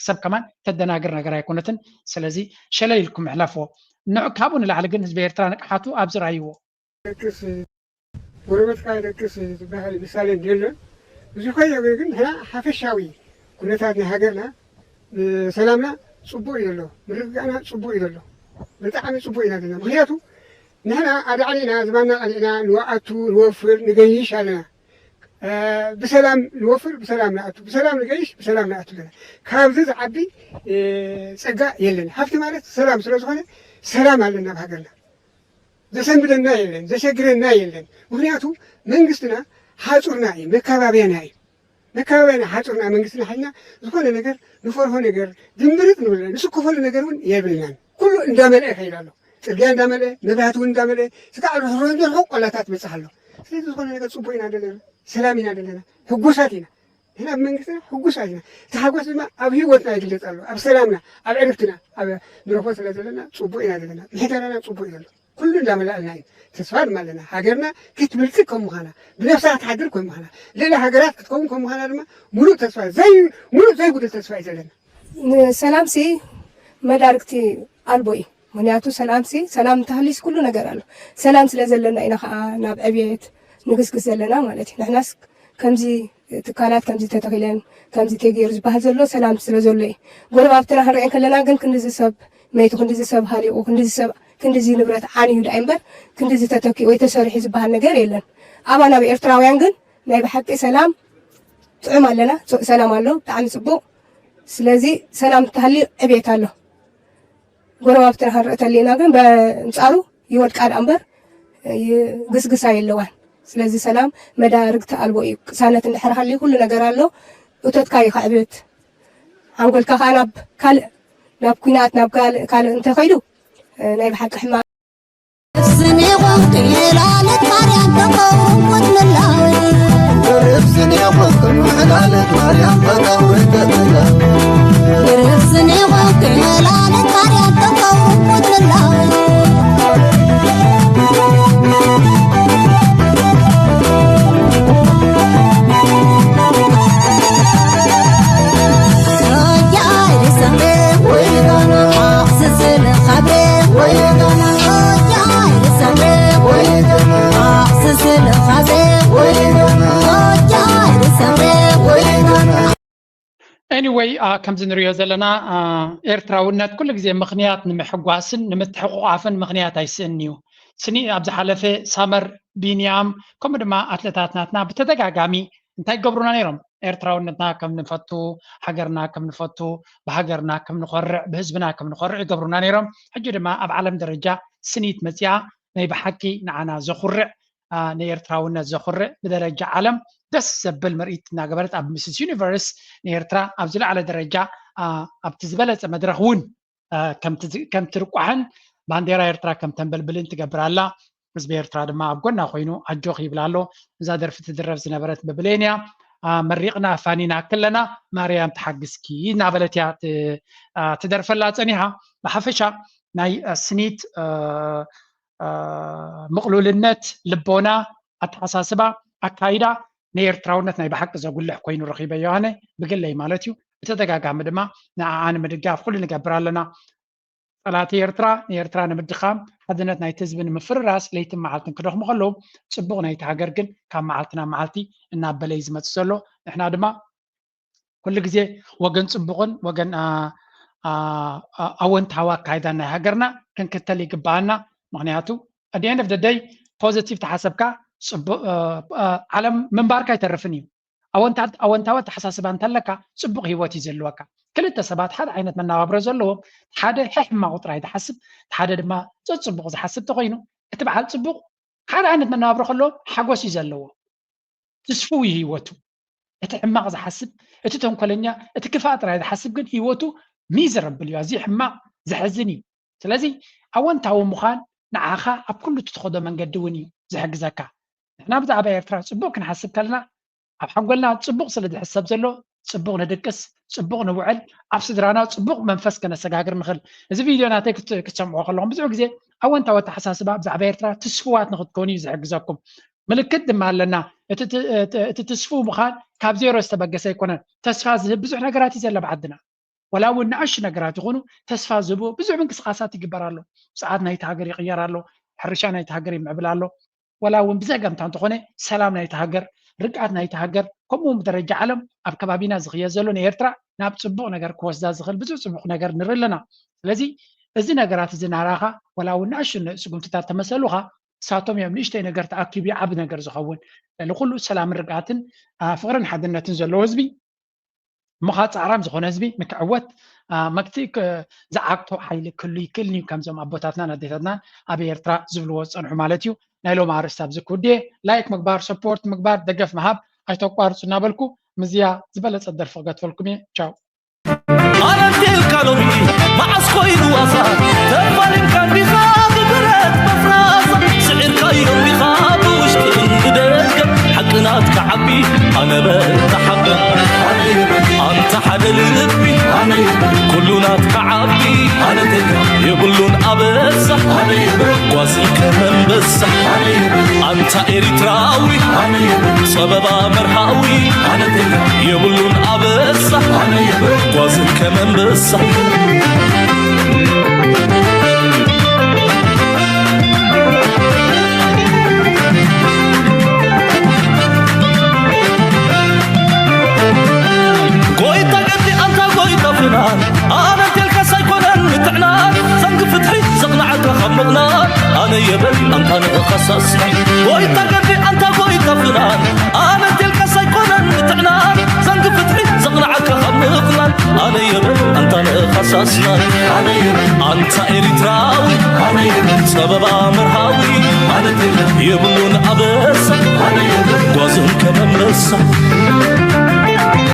B: ሰብ ከማን ተደናግር ነገር ኣይኮነትን ስለዚ ሸለል ኢልኩም ኣሕለፍዎ ካብኡ ንላዕሊ ግን ህዝቢ ኤርትራ ንቕሓቱ ኣብ ዝረኣይዎ
E: ደቅስ ጎረቤትካ ደቅስ ዝበሃል ምሳሌ የለን ብዙ ኮነ ግን ሓፈሻዊ ኩነታት ናይ ሃገርና ሰላምና صبوا يدلو مرقعنا صبوا يدلو بتاعنا صبوا يدلنا مخياتو نحن أدعينا زماننا علينا نوعتو نوفر نجيش علينا بسلام نوفر بسلام نأتو بسلام نجيش بسلام نأتو لنا كابزز عبي سجى يلنا هفت مالت سلام سلام سلام علينا بحقنا زسن بدنا يلن زشجرنا يلن مخياتو منقصنا حاصرنا مكابابينا مكابابينا حاصرنا منقصنا حنا زكون نجر نفرح نجر دمرت نقول نسكفل نجرون يبلنا كله اندمل خيرالو ترجع اندمل نبهات اندمل سكال رندر حق ولا تاتبصحلو ስለዚህ زكون نجر صبوينا عدلنا سلامنا عدلنا حقوساتنا هنا منقصنا حقوساتنا تحقوسنا اب هيوتنا يجلصالو اب سلامنا اب عرفتنا اب درفوس لازلنا صبوينا عدلنا محترنا صبوينا كل እንዳመላልና ተስፋን ማለና ሀገርና ክትብልጽከም መሃና ብነፍሳት ሀገርኩም መሃና ሌላ ሀገራት ክትቆምኩም መሃና ድማ ሙሉ ተስፋ ሙሉ ጉድ ተስፋ ይዘለና
F: ሰላም ሲ መዳርክቲ አልቦይ ምክንያቱ ሰላም ሲ ሰላም ተህሊስ ኩሉ ነገር አለ ሰላም ስለዘለና ኢና ከዓ ናብ ዕብየት ንግስግስ ዘለና ማለት እዩ ንሕናስ ከምዚ ትካላት ከምዚ ተተኺለን ከምዚ ተገይሩ ዝበሃል ዘሎ ሰላም ስለዘሎ እዩ ጎረባብትና ክንሪአን ከለና ግን ክንዲዚ ሰብ መይቱ ክንዲዚ ሰብ ሃሊኡ ክንዲዚ ሰብ ክንዲዚ ንብረት ዓንዩ ዳ እምበር ክንዲዚ ተተኪ ወይ ተሰሪሒ ዝበሃል ነገር የለን ኣባና ኤርትራውያን ግን ናይ ብሓቂ ሰላም ጥዑም ኣለና ሰላም ኣሎ ብጣዕሚ ፅቡቅ ስለዚ ሰላም ተሃሊ ዕብየት ኣሎ ጎረባብትና ክንርኢ ተለና ግን በንፃሩ ይወድቃ ዳ እምበር ግስግሳ የለዋን ስለዚ ሰላም መዳርግቲ ኣልቦ እዩ ቅሳነት እንድሕር ሃልዩ ኩሉ ነገር ኣሎ እቶትካ እዩ ዕብየት ሓንጎልካ ከዓ ናብ ካልእ ናብ ኩናት ናብ ካልእ እንተኸይዱ ናይ ብሓቂ ሕማቅ
J: سني وقت هلالة مريم تقوم وتنلاوي سني وقت هلالة مريم تقوم وتنلاوي سني وقت هلالة مريم تقوم وتنلاوي
B: anyway ከምዚ ንሪኦ ዘለና ኤርትራውነት ኩሉ ግዜ ምክንያት ንምሕጓስን ንምትሕቁቃፍን ምክንያት ኣይስእን እዩ ስኒ ኣብ ዝሓለፈ ሳመር ቢንያም ከምኡ ድማ ኣትሌታትናትና ብተደጋጋሚ እንታይ ገብሩና ነይሮም ኤርትራውነትና ከም ንፈቱ ሃገርና ከም ንፈቱ ብሃገርና ከም ንኮርዕ ብህዝብና ከም ንኮርዕ ይገብሩና ነይሮም ሕጂ ድማ ኣብ ዓለም ደረጃ ስኒት መፅያ ናይ ብሓቂ ንዓና ዘኹርዕ ንኤርትራውነት ዘኹርዕ ብደረጃ ዓለም ደስ ዘብል ምርኢት እናገበረት ኣብ ሚስስ ዩኒቨርስ ንኤርትራ ኣብ ዝለዓለ ደረጃ ኣብቲ ዝበለፀ መድረክ እውን ከም ትርቋሕን ባንዴራ ኤርትራ ከም ተንበልብልን ትገብር ኣላ ህዝቢ ኤርትራ ድማ ኣብ ጎና ኮይኑ ኣጆኽ ይብላ ኣሎ እዛ ደርፊ ትድረፍ ዝነበረት ብብሌንያ መሪቕና ፋኒና ከለና ማርያም ተሓግዝኪ እናበለት እያ ትደርፈላ ፀኒሓ ብሓፈሻ ናይ ስኒት ምቕሉልነት ልቦና ኣተሓሳስባ ኣካይዳ ንኤርትራውነት ናይ ብሓቂ ዘጉልሕ ኮይኑ ረኺበዮ ኣነ ብግለይ ማለት እዩ ብተደጋጋሚ ድማ ንዓዓ ንምድጋፍ ኩሉ ንገብር ኣለና ጠላት ኤርትራ ንኤርትራ ንምድኻም ሓድነት ናይቲ ህዝቢ ንምፍርራስ ለይትን መዓልትን ክደኽሙ ከለዉ ፅቡቕ ናይቲ ሃገር ግን ካብ መዓልቲ ናብ መዓልቲ እናበለ እዩ ዝመፅእ ዘሎ ንሕና ድማ ኩሉ ግዜ ወገን ፅቡቕን ወገን ኣወንታዊ ኣካይዳ ናይ ሃገርና ክንክተል ይግባአና ምክንያቱ at the end of the day ፖዚቲቭ ተሓሰብካ ዓለም ምንባርካ ይተርፍን እዩ ኣወንታዊ ተሓሳስባ እንተለካ ፅቡቕ ሂወት እዩ ዘለወካ ክልተ ሰባት ሓደ ዓይነት መነባብሮ ዘለዎም ሓደ ሕማቕ ጥራይ ዝሓስብ ሓደ ድማ ፅቡቕ ዝሓስብ ተኮይኑ እቲ በዓል ፅቡቕ ሓደ ዓይነት መነባብሮ ከለዎ ሓጎስ እዩ ዘለዎ ትስፉ እዩ ሂወቱ እቲ ሕማቕ ዝሓስብ እቲ ተንኮለኛ እቲ ክፋእ ጥራይ ዝሓስብ ግን ሂወቱ ሚዘረብል እዩ ኣዝዩ ሕማቕ ዘሕዝን እዩ ስለዚ ኣወንታዊ ምዃን ንዓኻ ኣብ ኩሉ እትኸዶ መንገዲ እውን እዩ ዝሕግዘካ ንሕና ብዛዕባ ኤርትራ ፅቡቕ ክንሓስብ ከለና ኣብ ሓንጎልና ፅቡቕ ስለ ዝሕሰብ ዘሎ ፅቡቕ ንድቅስ ፅቡቕ ንውዕል ኣብ ስድራና ፅቡቕ መንፈስ ከነሰጋግር ንኽእል እዚ ቪድዮ ናተይ ክትሰምዖ ከለኹም ብዙሕ ግዜ ኣወንታዊ ኣተሓሳስባ ብዛዕባ ኤርትራ ትስፍዋት ንክትኮኑ እዩ ዝሕግዘኩም ምልክት ድማ ኣለና እቲ ትስፉ ምዃን ካብ ዜሮ ዝተበገሰ ኣይኮነን ተስፋ ዝህብ ብዙሕ ነገራት እዩ ዘለ ብዓድና ወላ እውን ንኣሽ ነገራት ይኹኑ ተስፋ ዝህቡ ብዙሕ ምንቅስቃሳት ይግበር ኣሎ ሰዓት ናይቲ ሃገር ይቕየር ኣሎ ሕርሻ ናይቲ ሃገር ይምዕብል ኣሎ ወላ እውን ብዘገምታ እንተኾነ ሰላም ናይቲ ሃገር ርግኣት ናይቲ ሃገር ከምኡ ብደረጃ ዓለም ኣብ ከባቢና ዝኽየ ዘሎ ንኤርትራ ናብ ፅቡቕ ነገር ክወስዳ ዝኽእል ብዙሕ ፅቡቕ ነገር ንርኢ ኣለና ስለዚ እዚ ነገራት እዚ ናራኻ ወላ እውን ንኣሽኑ ስጉምትታት ተመሰሉኻ ሳቶም እዮም ንእሽተይ ነገር ተኣኪቡ ዓብ ነገር ዝኸውን ንኩሉ ሰላምን ርግኣትን ፍቕርን ሓድነትን ዘለዎ ህዝቢ ምኻ ፃዕራም ዝኾነ ህዝቢ ንክዕወት መክቲ ዝዓቅቶ ሓይሊ ክህሉ ይክእልኒ ከምዞም ኣቦታትናን ኣዴታትናን ኣብ ኤርትራ ዝብልዎ ዝፀንሑ ማለት እዩ ናይ ሎም ኣርእስቲ ኣብዚ ክውድየ ላይክ ምግባር ሰፖርት ምግባር ደገፍ ምሃብ ኣይተቋርፁ እናበልኩ ምዝያ ዝበለፀ ደርፊ ክገትፈልኩም እየ ቻው
G: ኣነቴልካ ሎሚ መዓስ ኮይኑ ዋሳ ተፋልንካ ዲኻ ብብረት መፍራሳ ስዕርካ እዮም ዲኻ ብውሽጢ ብደገ ሓቅናት ክዓቢ ኣነ በተሓበ ኣንተ ሓደ ልቢ ኩሉናት ክዓቢ የብሉን ኣበሳ ጓዚ ከመንበሳ ኣንታ ኤሪትራዊ ፀበባ መርሃዊ የብሉን ኣበሳ ጓዚ ከመንበሳ أنا تلك سيكون متعنان زنق فتحي زقنعك خمقنان أنا يبل أنت نقصصنا ويتا قدي أنت ويتا فلان أنا تلك سيكون متعنان زنق فتحي زقنعك خمقنان أنا يبل أنت نقصصنا أنت إريتراوي سبب مرهاوي يبلون أبسا وزن كمن رسا